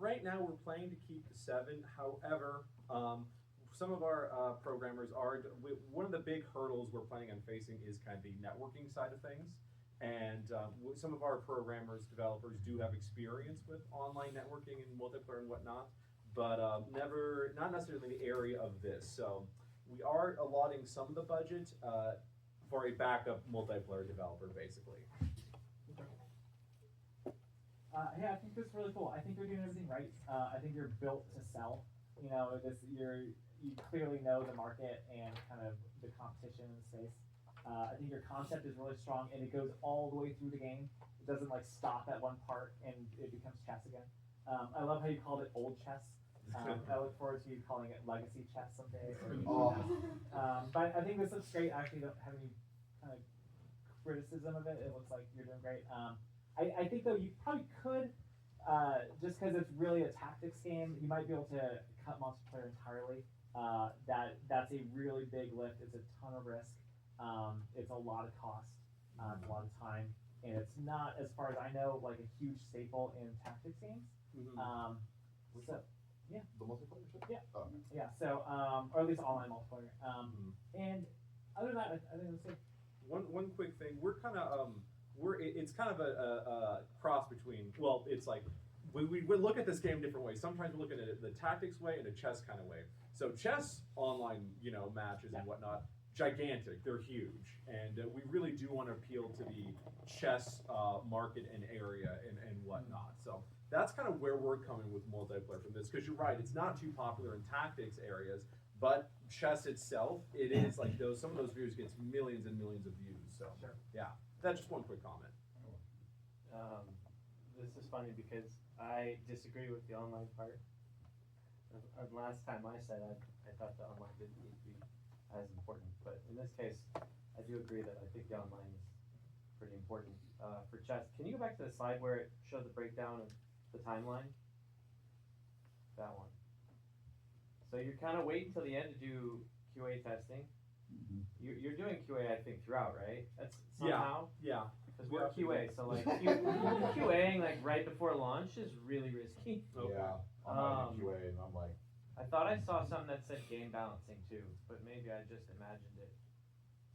Right now, we're planning to keep the 7. However, some of our programmers one of the big hurdles we're planning on facing is kind of the networking side of things. And some of our programmers, developers do have experience with online networking and multiplayer and whatnot, but not necessarily in the area of this. So we are allotting some of the budget for a backup multiplayer developer, basically. Yeah, I think this is really cool. I think you're doing everything right. I think you're built to sell. You clearly know the market and kind of the competition in the space. I think your concept is really strong, and it goes all the way through the game. It doesn't stop at one part and it becomes chess again. I love how you called it old chess. I look forward to you calling it legacy chess someday. But I think this looks great. I actually don't have any kind of criticism of it. It looks like you're doing great. I think though you probably could, just because it's really a tactics game, you might be able to cut multiplayer entirely. That's a really big lift. It's a ton of risk. It's a lot of cost, a lot of time, and it's not, as far as I know, like a huge staple in tactics games. So, yeah. The multiplayer stuff? Yeah. Oh. Yeah. So, or at least online multiplayer. And other than that, I think that's it. One quick thing, we're kind of it's kind of a cross between. Well, it's like we look at this game different ways. Sometimes we're looking at it the tactics way and a chess kind of way. So chess online, matches and whatnot. Gigantic, they're huge, and we really do want to appeal to the chess market and area and whatnot. So that's kind of where we're coming with multiplayer from this, because you're right, it's not too popular in tactics areas, but chess itself, it is like some of those views gets millions and millions of views. So yeah, that's just one quick comment. This funny because I disagree with the online part. Last time I said I thought the online didn't need to be as important, but in this case, I do agree that I think the online is pretty important for chess. Can you go back to the slide where it showed the breakdown of the timeline? That one. So you're kind of waiting till the end to do QA testing. You're doing QA, I think, throughout, right? That's somehow. Yeah. Because we're QA, so like QAing like right before launch is really risky. Yeah. I'm QA, and I'm like. I thought I saw something that said game balancing too, but maybe I just imagined it.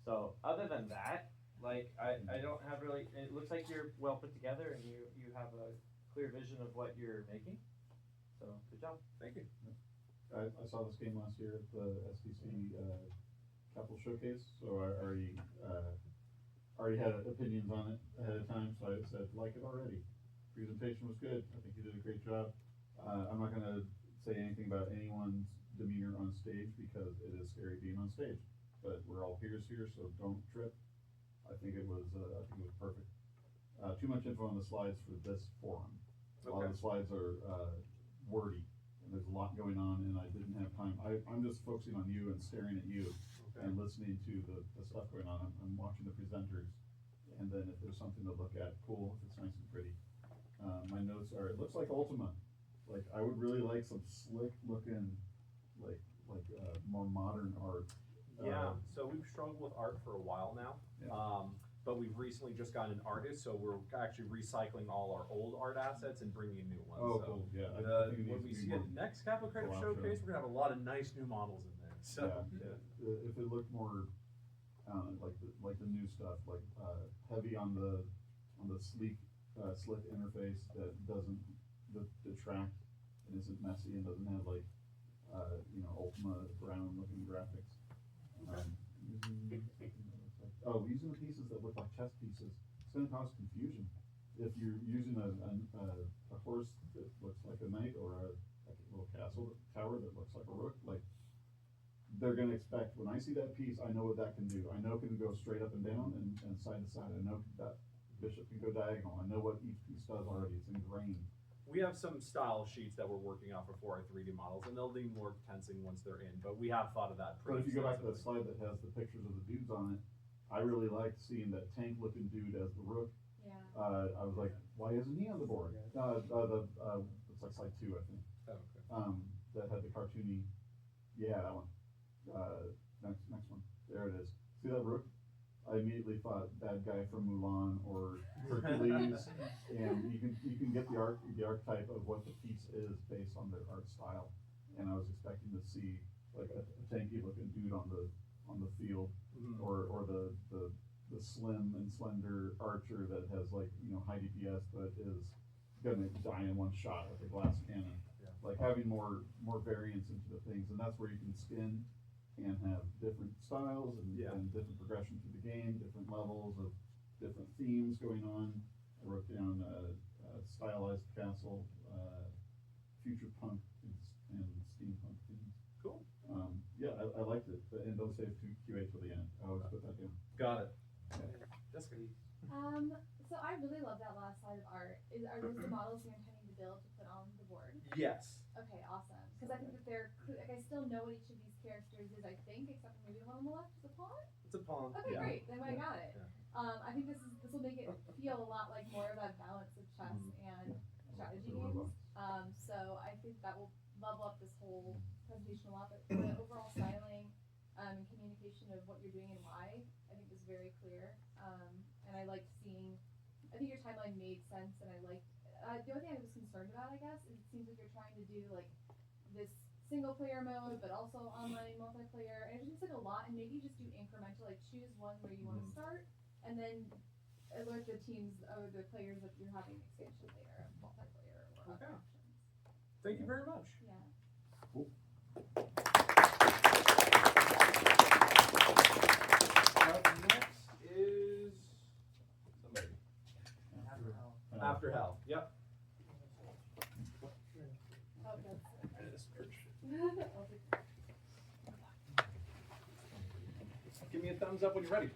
So other than that, like I don't have really. It looks like you're well put together and you have a clear vision of what you're making. So good job. Thank you. I saw this game last year at the SDC Capital Showcase, so I already had opinions on it ahead of time, so I said, like it already. Presentation was good. I think you did a great job. I'm not going to say anything about anyone's demeanor on stage because it is scary being on stage, but we're all peers here, so don't trip. I think it was perfect. Too much info on the slides for this forum. A lot of the slides are wordy, and there's a lot going on, and I didn't have time. I'm just focusing on you and staring at you and listening to the stuff going on. I'm watching the presenters, and then if there's something to look at, cool, if it's nice and pretty. My notes are, it looks like Ultima. Like, I would really like some slick looking, like more modern art. Yeah, so we've struggled with art for a while now. Yeah. But we've recently just gotten an artist, so we're actually recycling all our old art assets and bringing in new ones. Oh, so cool, yeah. I think it when needs we to be see more it next Capital Credit Showcase, we're gonna have a lot of nice new models in there. So If it looked more like the new stuff, like heavy on the sleek, slick interface that doesn't detract and isn't messy and doesn't have like Ultima brown looking graphics. Using the pieces that look like chess pieces, it's going to cause confusion. If you're using a horse that looks like a knight or a little castle tower that looks like a rook, like they're going to expect, when I see that piece, I know what that can do. I know it can go straight up and down and side to side. I know that bishop can go diagonal. I know what each piece does already. It's ingrained. we have some style sheets that we're working off for our 3D models, and they'll need more tensing once they're in, but we have thought of that. But if you go back to that slide that has the pictures of the dudes on it, I really liked seeing that tank-looking dude as the rook. Yeah. I was like, why isn't he on the board? It's like slide 2, I think. Oh, okay. That had the cartoony. Yeah, that one. Next one. There it is. See that rook? I immediately thought bad guy from Mulan or Hercules, and you can get the archetype of what the piece is based on their art style. And I was expecting to see like a tanky looking dude on the field, or the slim and slender archer that has like high DPS but is gonna die in one shot with a glass cannon. Yeah. Like having more variance into the things, and that's where you can skin and have different styles and different progression through the game, different levels of different themes going on. I wrote down stylized castle, future punk and steampunk themes. Cool. Yeah, I liked it, and don't save QA till the end. I always put that down. Got it. That's good. So I really love that last slide of art. Are those the models you're intending to build to put on the board? Yes. Okay, awesome. Because I think that they're like I still know what each of these characters is. I think, except for maybe the one on the left is a pawn. It's a pawn. Okay, yeah. great. Then I got it. Yeah. I think this will make it feel a lot like more of that balance of chess and strategy games. So I think that will level up this whole presentation a lot. But the overall styling and communication of what you're doing and why, I think was very clear. And I liked seeing. I think your timeline made sense, and I liked. The only thing I was concerned about, I guess, is it seems like you're trying to do like this single player mode, but also online multiplayer, and it just seems like a lot. And maybe just do incremental, like choose one where you want to start, and then alert the teams or the players that you're having expansion later, multiplayer or other options. Thank you very much. Yeah. Cool. Next is somebody. After hell. Yep. Oh, that's Give me a thumbs up when you're ready.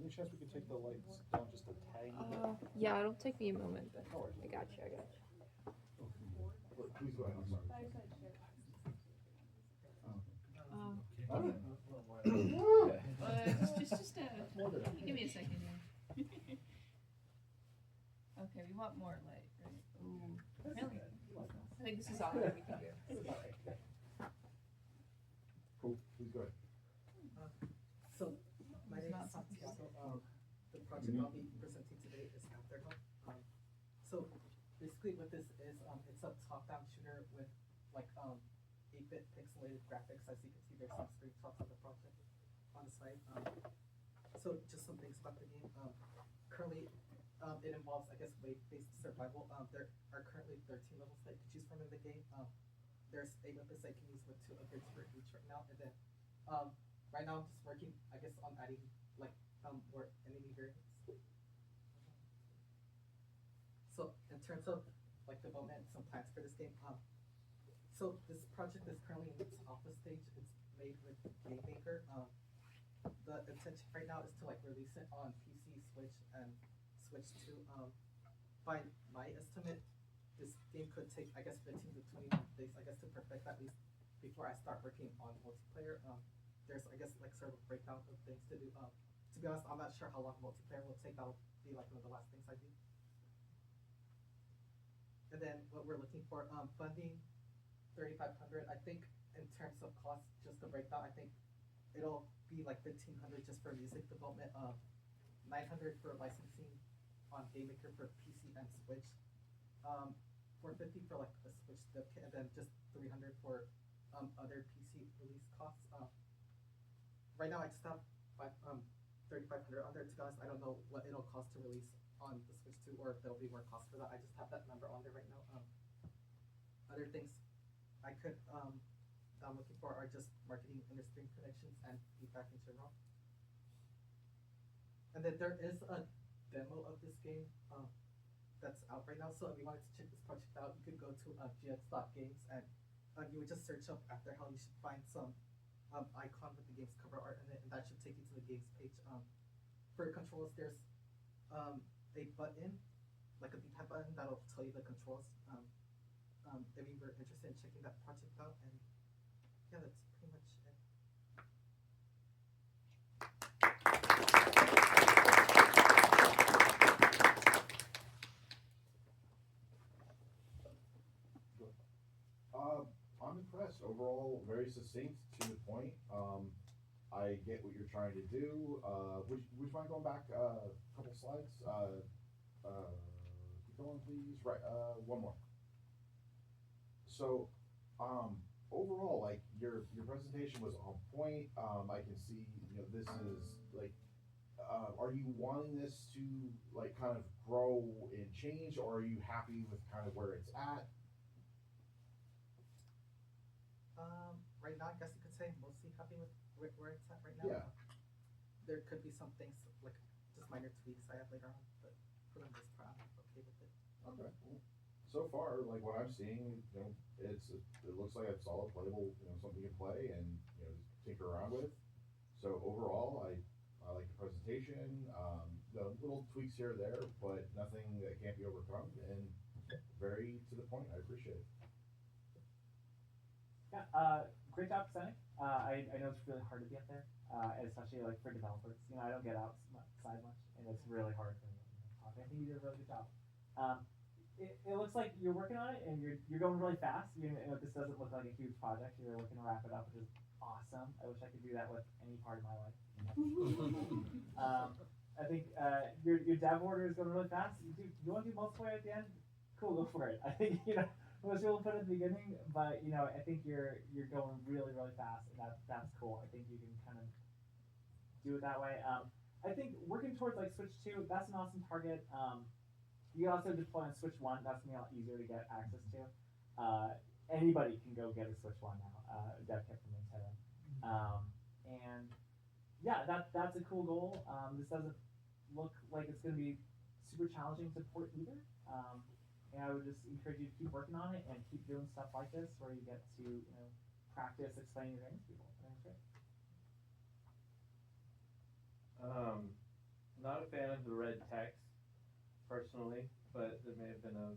any chance we could take the lights down just a tiny bit? Yeah, it'll take me a moment, but No worries. I got you. Please go ahead, I'm sorry. Give me a second here. Okay, we want more light, right? Ooh, really? I think this is all that we can do. Cool, please go ahead. So, my name is Santiago. The project I'll be presenting today is Afterglow. So, basically what this is, it's a top-down shooter with like 8-bit pixelated graphics. As you can see, there's some screenshots of the project on the side. So, just some things about the game. Currently, it involves, I guess, wave-based survival. There are currently 13 levels that you can choose from in the game. There's 8 weapons that you can use with 2 upgrades for each right now, and then right now I'm just working, I guess, on adding like more enemy variants. So in terms of like development, some plans for this game. So this project is currently in its alpha stage. It's made with Game Maker. The intention right now is to like release it on PC, Switch, and Switch 2. By my estimate, this game could take, I guess, 15 to 21 days, I guess, to perfect, at least before I start working on multiplayer. There's, I guess, like sort of a breakdown of things to do. To be honest, I'm not sure how long multiplayer will take. That'll be like one of the last things I do. And then what we're looking for, funding, $3,500. I think in terms of cost, just the breakdown, I think it'll be like $1,500 just for music development, $900 for licensing on Game Maker for PC and Switch, $450 for like a Switch dev kit, and then just $300 for other PC release costs. Right now I just have $3,500 on there. To be honest, I don't know what it'll cost to release on the Switch 2, or if there'll be more cost for that. I just have that number on there right now. Other things I could that I'm looking for are just marketing, inter-stream connections, and feedback in general. And then there is a demo of this game that's out right now. So if you wanted to check this project out, you could go to gx.games, and you would just search up After Hell. You should find some icon with the game's cover art in it, and that should take you to the game's page. For your controls, there's a button, like a D-pad button, that'll tell you the controls. If you were interested in checking that project out, and yeah, that's pretty much it. I'm impressed. Overall, very succinct, to the point. I get what you're trying to do. Would you mind going back a couple slides? Keep going, please. Right, one more. So, overall, like your presentation was on point. I can see, this is like, are you wanting this to like kind of grow and change, or are you happy with kind of where it's at? Right now, I guess you could say I'm mostly happy with where it's at right now. Yeah. There could be some things, like just minor tweaks I have later on, but for the most part, I'm okay with it. Okay, cool. So far, like what I'm seeing, it looks like a solid playable, something you can play and tinker around with. So overall, I like the presentation. The little tweaks here or there, but nothing that can't be overcome, and very to the point. I appreciate it. Yeah, great job presenting. I know it's really hard to get there, especially like for developers. I don't get outside much, and it's really hard for me to talk. I think you did a really good job. It looks like you're working on it, and you're going really fast. This doesn't look like a huge project. You're looking to wrap it up, which is awesome. I wish I could do that with any part of my life. I think your dev order is going really fast. You want to do multiplayer at the end? Cool, go for it. I think most people put it at the beginning, but I think you're going really, really fast, and that's cool. I think you can kind of do it that way. I think working towards like Switch 2, that's an awesome target. You can also deploy on Switch 1. That's gonna be a lot easier to get access to. Anybody can go get a Switch 1 now. Dev kit from Nintendo. And yeah, that's a cool goal. This doesn't look like it's gonna be super challenging to port either. And I would just encourage you to keep working on it and keep doing stuff like this where you get to practice explaining your games to people. I think it's great. not a fan of the red text, personally, but there may have been a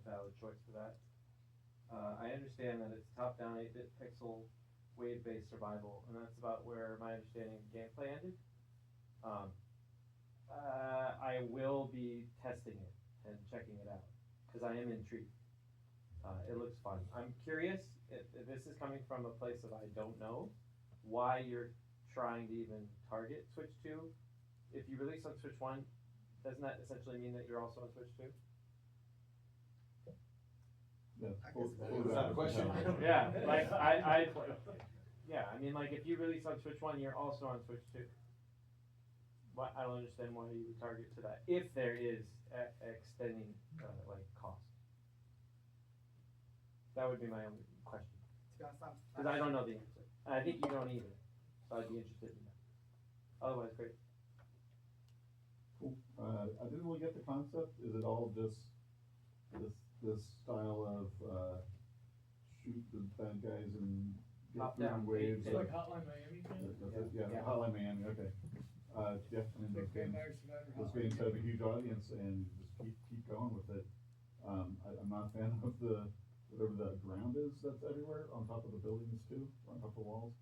valid choice for that. I understand that it's top-down 8-bit pixel wave-based survival, and that's about where my understanding of gameplay ended. I will be testing it and checking it out, because I am intrigued. It looks fun. I'm curious, if this is coming from a place of I don't know, why you're trying to even target Switch 2. If you release on Switch 1, doesn't that essentially mean that you're also on Switch 2? Was that a question? Yeah, like yeah, I mean, like if you release on Switch 1, you're also on Switch 2. But I don't understand why you would target to that if there is extending like cost. That would be my only question. Because I don't know the answer, and I think you don't either. So I'd be interested in that. Otherwise, great. Cool. I didn't really get the concept. Is it all just this style of shoot the bad guys and get Top through down. waves? It's like Hotline Miami. Yeah, Hotline Miami. Okay. Yeah, I mean those games have a huge audience, and just keep going with it. I'm not a fan of the whatever that ground is that's everywhere on top of the buildings too, on top of the walls.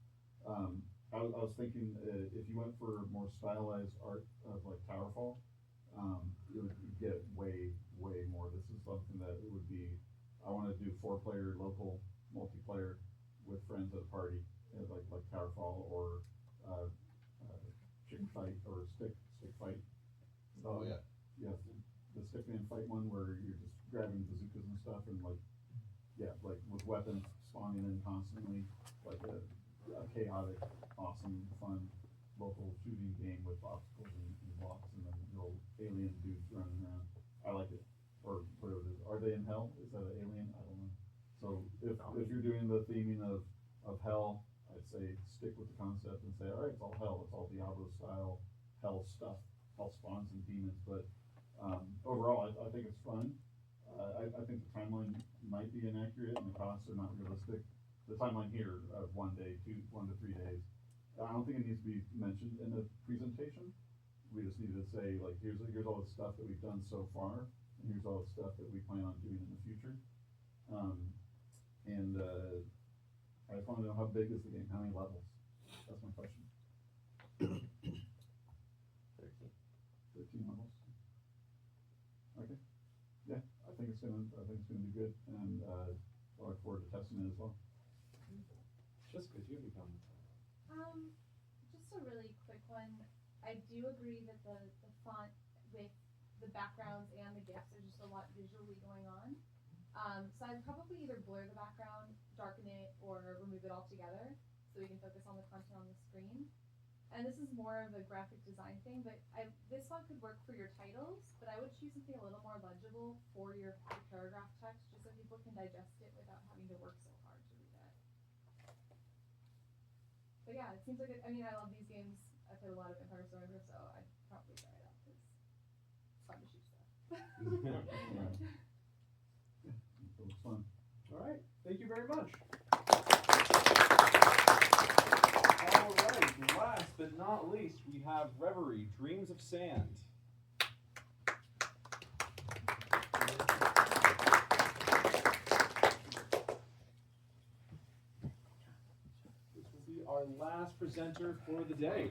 I was thinking if you went for more stylized art of like Towerfall, it would get way more. This is something that it would be. I want to do 4-player local multiplayer with friends at a party, like Towerfall or chicken fight or stick fight. Oh yeah. Yeah, the stickman fight one where you're just grabbing bazookas and stuff and like with weapons spawning in constantly, like a chaotic, awesome, fun local shooting game with obstacles and blocks and then little alien dudes running around. I like it. Or whatever it is. Are they in hell? Is that an alien? I don't know. So if you're doing the theming of hell, I'd say stick with the concept and say, all right, it's all hell. It's all Diablo style hell stuff, hell spawns and demons. But overall, I think it's fun. I think the timeline might be inaccurate and the costs are not realistic. The timeline here of 1 to 3 days. I don't think it needs to be mentioned in a presentation. We just need to say like, here's all the stuff that we've done so far, and here's all the stuff that we plan on doing in the future. I just want to know how big is the game? How many levels? That's my question. 13 levels. Okay. Yeah, I think it's gonna be good, and I look forward to testing it as well. Jessica, do you have any comments? Just a really quick one. I do agree that the font with the backgrounds and the GIFs are just a lot visually going on. So I'd probably either blur the background, darken it, or remove it altogether so we can focus on the content on the screen. And this is more of a graphic design thing, but this one could work for your titles, but I would choose something a little more legible for your paragraph text just so people can digest it without having to work so hard to read it. But yeah, it seems like, I love these games. I played a lot of Empire Stormers, so I'd probably try it out because it's fun to shoot stuff. It was fun. All right, thank you very much. All right, last but not least, we have Reverie, Dreams of Sand. This will be our last presenter for the day.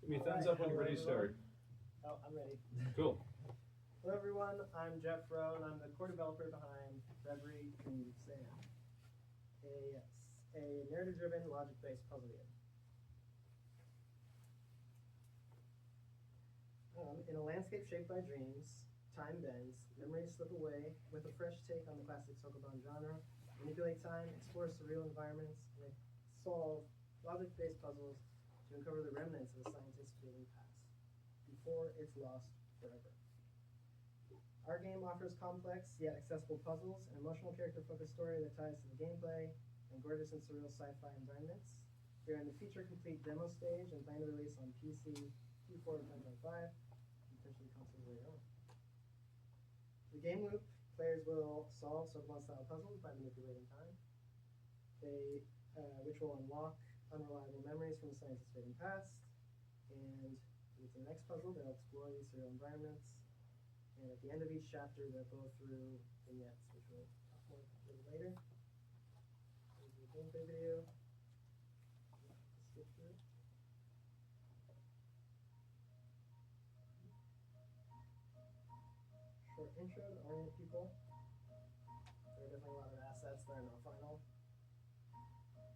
Give me a thumbs up when you're ready to start. Oh, I'm ready. Cool. Hello everyone, I'm Jeff Rowe and I'm the core developer behind Reverie Dreams of Sand. A narrative-driven, logic-based puzzle game. In a landscape shaped by dreams, time bends, memories slip away. With a fresh take on the classic Sokoban genre, manipulate time, explore surreal environments, and solve logic-based puzzles to uncover the remnants of a scientist's fleeting past, before it's lost forever. Our game offers complex yet accessible puzzles, an emotional character-focused story that ties to the gameplay, and gorgeous and surreal sci-fi environments. We are in the feature-complete demo stage and plan to release on PC Q4 of 2025, and potentially consoles later on. The game loop, players will solve Pokemon-style puzzles by manipulating time, which will unlock unreliable memories from the scientist's fading past, and to get to the next puzzle, they'll explore these surreal environments, and at the end of each chapter, they'll go through vignettes, which we'll talk more about a little later. Here's the gameplay video. Skip through it. Short intro to orient people. There are definitely a lot of assets that are not final. Very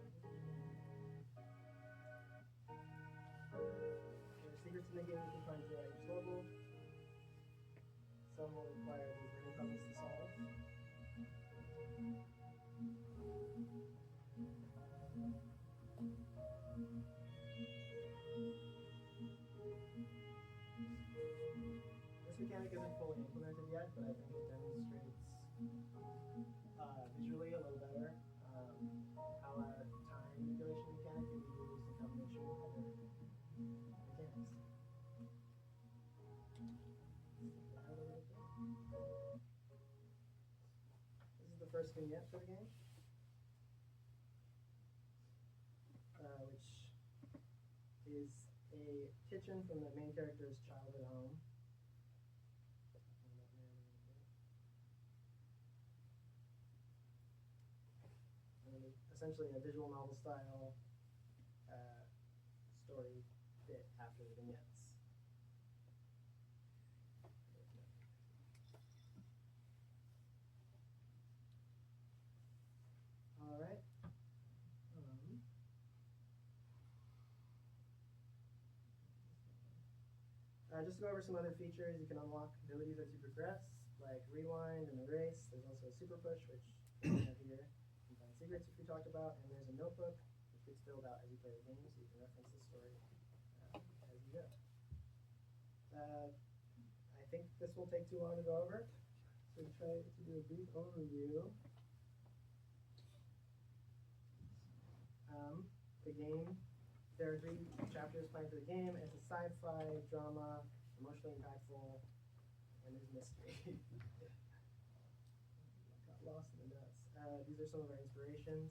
low quality. There are secrets in the game you can find throughout each level. Some will require these many puzzles to solve. This mechanic isn't fully implemented yet, but I think it demonstrates visually a little better how our time manipulation mechanic can be used in combination with other mechanics. This is the first vignette for the game, which is a kitchen from the main character's childhood home. And essentially a visual novel style story bit after the vignettes. All right. Just to go over some other features, you can unlock abilities as you progress, like rewind and erase. There's also a super push, which we have here. You can find secrets, which we talked about, and there's a notebook, which gets filled out as you play the game, so you can reference the story as you go. I think this will take too long to go over, so we'll try to do a brief overview. The game, there are 3 chapters planned for the game. It's a sci-fi drama, emotionally impactful, and there's mystery. Got lost in the nuts. These are some of our inspirations.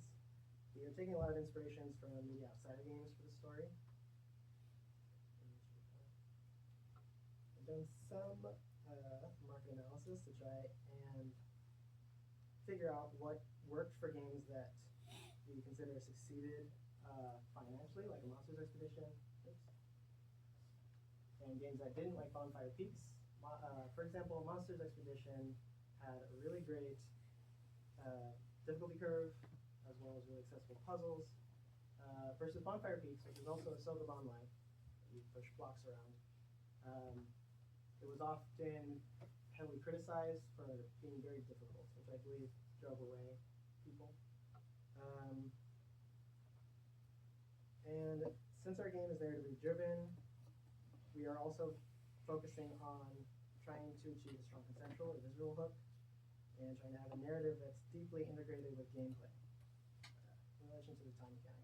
We are taking a lot of inspirations from media outside of games for the story. I've done some market analysis to try and figure out what worked for games that we consider succeeded financially, like a Monsters Expedition, and games that didn't, like Bonfire Peaks. For example, Monsters Expedition had a really great difficulty curve, as well as really accessible puzzles, versus Bonfire Peaks, which is also a Sokoban-like, you push blocks around. It was often heavily criticized for being very difficult, which I believe drove away people. And since our game is narratively driven, we are also focusing on trying to achieve a strong conceptual or visual hook, and trying to have a narrative that's deeply integrated with gameplay in relation to the time mechanic.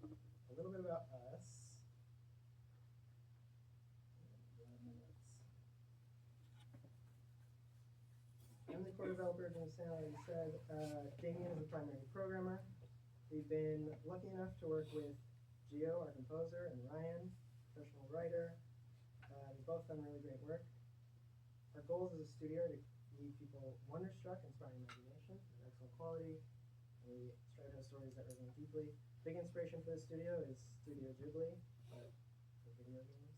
A little bit about us. I'm the core developer, James Sam already said. Damien is the primary programmer. We've been lucky enough to work with Gio, our composer, and Ryan, professional writer. They've both done really great work. Our goals as a studio are to leave people wonderstruck, inspiring imagination, with excellent quality, and we strive to have stories that resonate deeply. Big inspiration for the studio is Studio Ghibli, but for video games.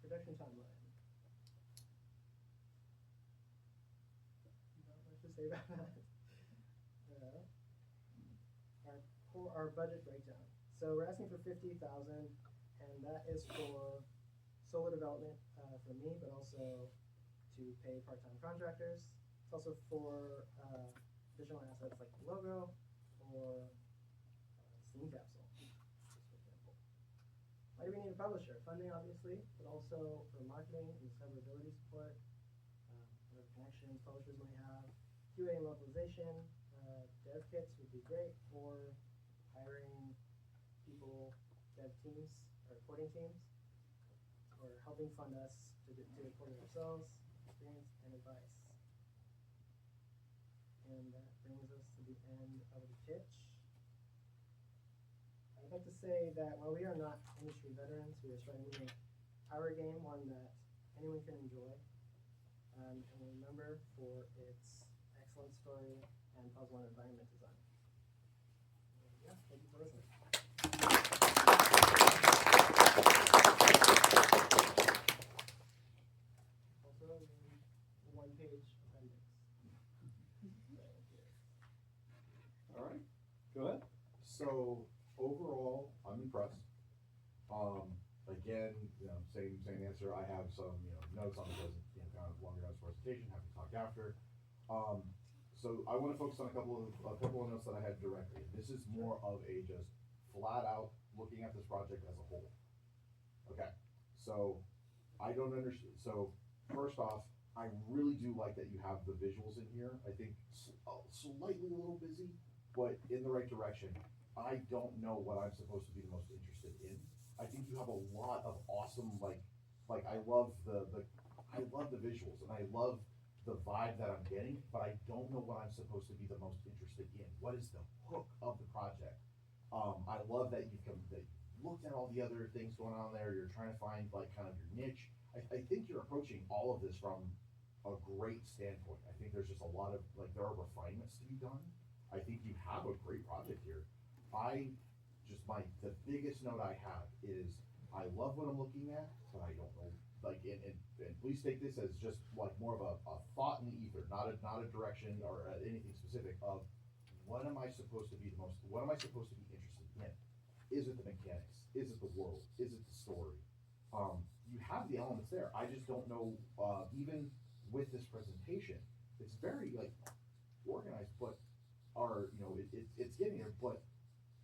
Production timeline. Not much to say about that. Our budget breakdown. So we're asking for 50,000, and that is for solo development for me, but also to pay part-time contractors. It's also for additional assets like the logo or Steam capsule, just for example. Why do we need a publisher? Funding, obviously, but also for marketing and discoverability support, whatever connections publishers may have, QA and localization, dev kits would be great, or hiring people, dev teams, or reporting teams, or helping fund us to report it ourselves, experience, and advice. And that brings us to the end of the pitch. I'd like to say that while we are not industry veterans, we are striving to make our game one that anyone can enjoy, and remember for its excellent story and puzzle and environment design. And yeah, thank you for listening. Also, one-page appendix. All right, go ahead. So overall, I'm impressed. Again, same answer. I have some notes on the kind of longer notes presentation. Happy to talk after. So I want to focus on a couple of notes that I had directly. This is more of a just flat out looking at this project as a whole. Okay, so I don't understand. So first off, I really do like that you have the visuals in here. I think slightly a little busy, but in the right direction. I don't know what I'm supposed to be the most interested in. I think you have a lot of awesome like I love the visuals and I love the vibe that I'm getting, but I don't know what I'm supposed to be the most interested in. What is the hook of the project? I love that you've looked at all the other things going on there. You're trying to find like kind of your niche. I think you're approaching all of this from a great standpoint. I think there's just a lot of there are refinements to be done. I think you have a great project here. The biggest note I have is I love what I'm looking at, but I don't know. And please take this as just like more of a thought in the ether, not a direction or anything specific of what am I supposed to be interested in? Is it the mechanics? Is it the world? Is it the story? You have the elements there. I just don't know. Even with this presentation, it's very organized, but it's getting there. But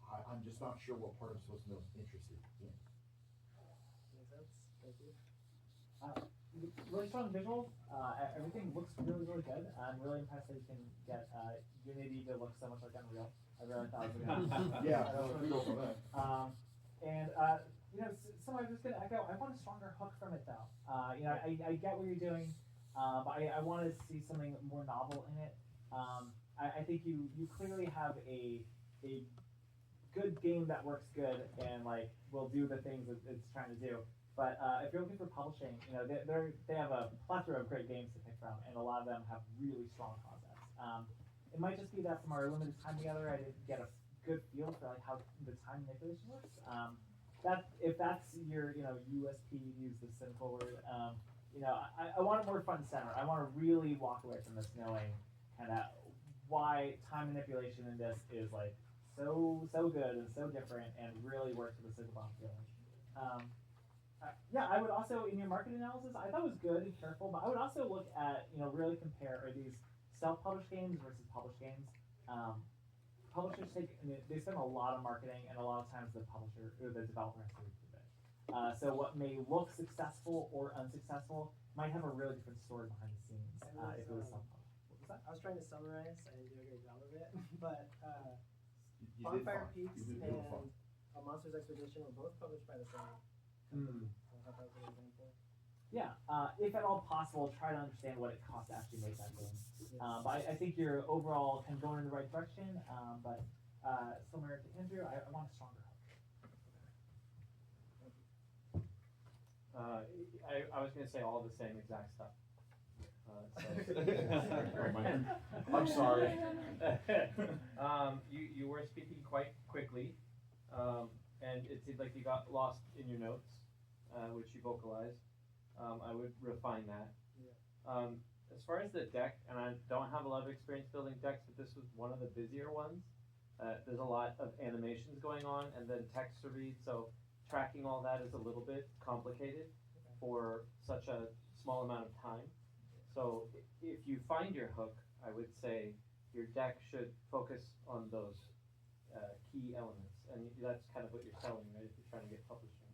I'm just not sure what part I'm supposed to be most interested in. Makes sense. Thank you. Really strong visuals. Everything looks really good. I'm really impressed that you can get Unity to look so much like Unreal. I really thought it was gonna. Yeah, that was we go from that. So I'm just gonna echo. I want a stronger hook from it though. I get what you're doing, but I want to see something more novel in it. I think you clearly have a good game that works good and will do the things it's trying to do. But if you're looking for publishing, they have a plethora of great games to pick from, and a lot of them have really strong concepts. It might just be that from our limited time together, I didn't get a good feel for how the time manipulation works. If that's your USP, use the simple word. I want it more front and center. I want to really walk away from this knowing kind of why time manipulation in this is so good and so different and really works for the Cyclobomb feeling. I would also, in your market analysis, I thought it was good and careful, but I would also look at, really compare, are these self-published games versus published games? Publishers they spend a lot of marketing, and a lot of times the publisher or the developer has to recoup it. So what may look successful or unsuccessful might have a really different story behind the scenes if it was self-published. What was that? I was trying to summarize. I didn't do a great job of it, but You Bonfire did fine. Peaks You did and fine. A Monsters Expedition were both published by the same company. I thought that was an example. Yeah, if at all possible, try to understand what it costs to actually make that game. But I think you're overall kind of going in the right direction. But similar to Andrew, I want a stronger hook. I was going to say all the same exact stuff. I'm sorry. You were speaking quite quickly, and it seemed like you got lost in your notes, which you vocalized. I would refine that. Yeah. As far as the deck, and I don't have a lot of experience building decks, but this was one of the busier ones. There's a lot of animations going on and then text to read, so tracking all that is a little bit complicated for such a small amount of time. So if you find your hook, I would say your deck should focus on those key elements, and that's kind of what you're selling, right, if you're trying to get publishing.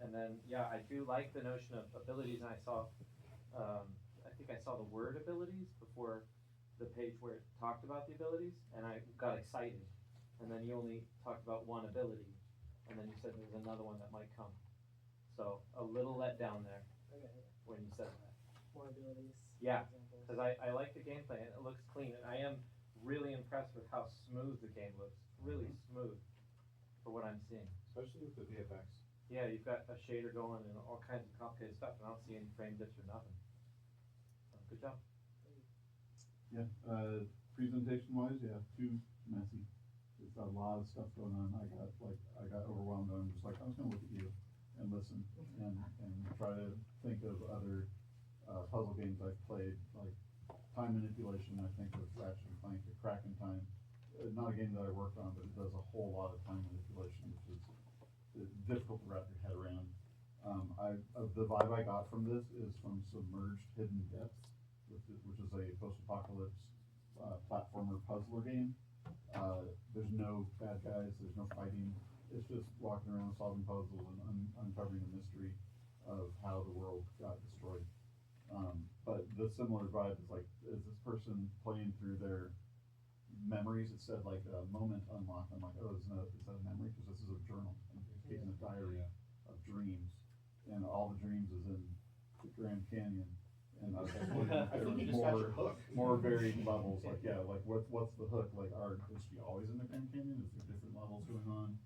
And then, yeah, I do like the notion of abilities, and I saw, I think I saw the word abilities before the page where it talked about the abilities, and I got excited. And then you only talked about one ability, and then you said there was another one that might come. So a little let down there when you said that. More abilities. Yeah, because I like the gameplay, and it looks clean, and I am really impressed with how smooth the game looks. Really smooth for what I'm seeing. Especially with the VFX. Yeah, you've got a shader going and all kinds of complicated stuff, and I don't see any frame dips or nothing. So, good job. Yeah, presentation-wise, yeah, too messy. There's a lot of stuff going on. I got overwhelmed. I'm just like, I was gonna look at you and listen and try to think of other puzzle games I've played, like Time Manipulation. I think with Ratchet and Clank, the Kraken Time. Not a game that I worked on, but it does a whole lot of time manipulation, which is difficult to wrap your head around. The vibe I got from this is from Submerged Hidden Depths, which is a post-apocalypse platformer puzzler game. There's no bad guys, there's no fighting. It's just walking around solving puzzles and uncovering the mystery of how the world got destroyed. But the similar vibe is like, is this person playing through their memories? It said like a moment unlocked. I'm like, oh, is that a memory? Because this is a journal. I'm keeping a diary of dreams, and all the dreams is in the Grand Canyon. And I was like, I think you just got your hook. More varied levels. Like, yeah, like what's the hook? Like, is she always in the Grand Canyon? Is there different levels going on?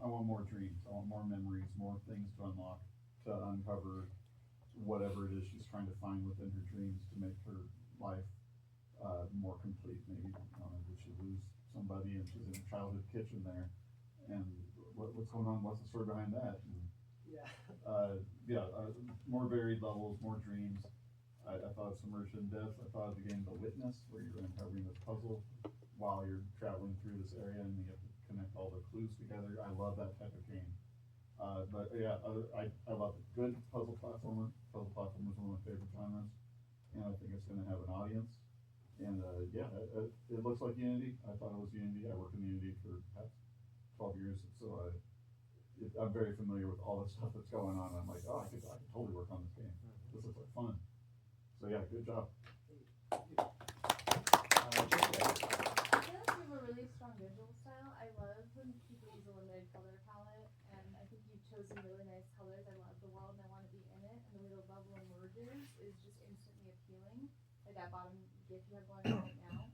I want more dreams. I want more memories, more things to unlock, to uncover whatever it is she's trying to find within her dreams to make her life more complete. Maybe did she lose somebody and she's in a childhood kitchen there, and what's going on? What's the story behind that? And, more varied levels, more dreams. I thought of Submerged in Depths. I thought of the game The Witness, where you're uncovering this puzzle while you're traveling through this area and you have to connect all the clues together. I love that type of game. But yeah, I love it. Good puzzle platformer. Puzzle platformer is one of my favorite genres, and I think it's going to have an audience. And it looks like Unity. I thought it was Unity. I worked in Unity for past 12 years, so I'm very familiar with all the stuff that's going on. I'm like, oh, I could totally work on this game. This looks like fun. So yeah, good job. I feel like you have a really strong visual style. I love when people use a limited color palette, and I think you've chosen really nice colors. I love the world and I want to be in it, and the way the level emerges is just instantly appealing. Like that bottom GIF you have going on right now.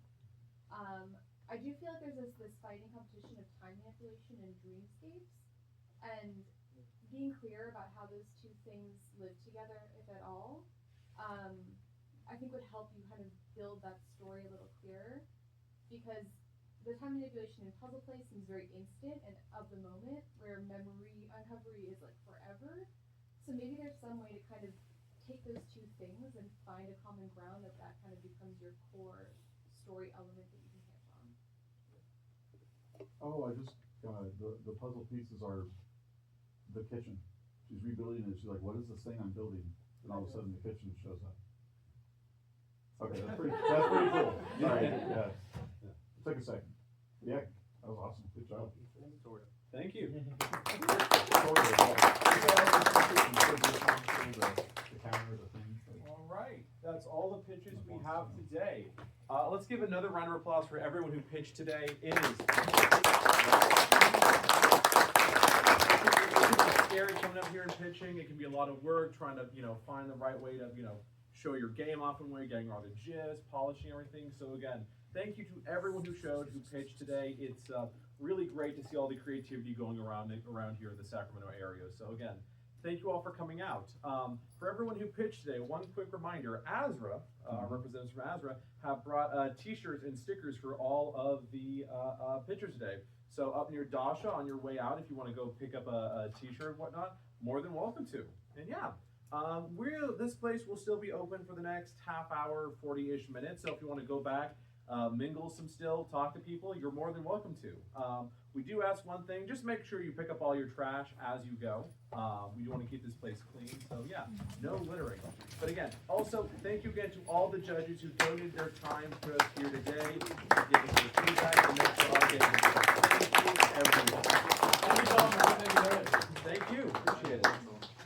I do feel like there's this fighting competition of time manipulation and dreamscapes, and being clear about how those two things live together, if at all, I think would help you kind of build that story a little clearer, because the time manipulation in puzzle play seems very instant and of the moment, where memory uncovery is like forever. So maybe there's some way to kind of take those two things and find a common ground that kind of becomes your core story element that you can hit on. Oh, I just got it. The puzzle pieces are the kitchen. She's rebuilding it. She's like, what is this thing I'm building? And all of a sudden the kitchen shows up. Okay, that's pretty cool. Sorry, yeah. It took a second. Yeah, that was awesome. Good job. Thank you. All right, that's all the pitches we have today. Let's give another round of applause for everyone who pitched today. It is scary coming up here and pitching. It can be a lot of work trying to, find the right way to, show your game off and way, getting all the gist, polishing everything. So again, thank you to everyone who pitched today. It's really great to see all the creativity going around here in the Sacramento area. So again, thank you all for coming out. For everyone who pitched today, one quick reminder, Azra, our representatives from Azra, have brought t-shirts and stickers for all of the pitchers today. So up near Dasha on your way out, if you want to go pick up a t-shirt and whatnot, more than welcome to. And yeah, this place will still be open for the next half hour, 40-ish minutes. So if you want to go back, mingle some still, talk to people, you're more than welcome to. We do ask one thing, just make sure you pick up all your trash as you go. We want to keep this place clean, so yeah, no littering. But again, also, thank you again to all the judges who donated their time to us here today, to give us their feedback, and make sure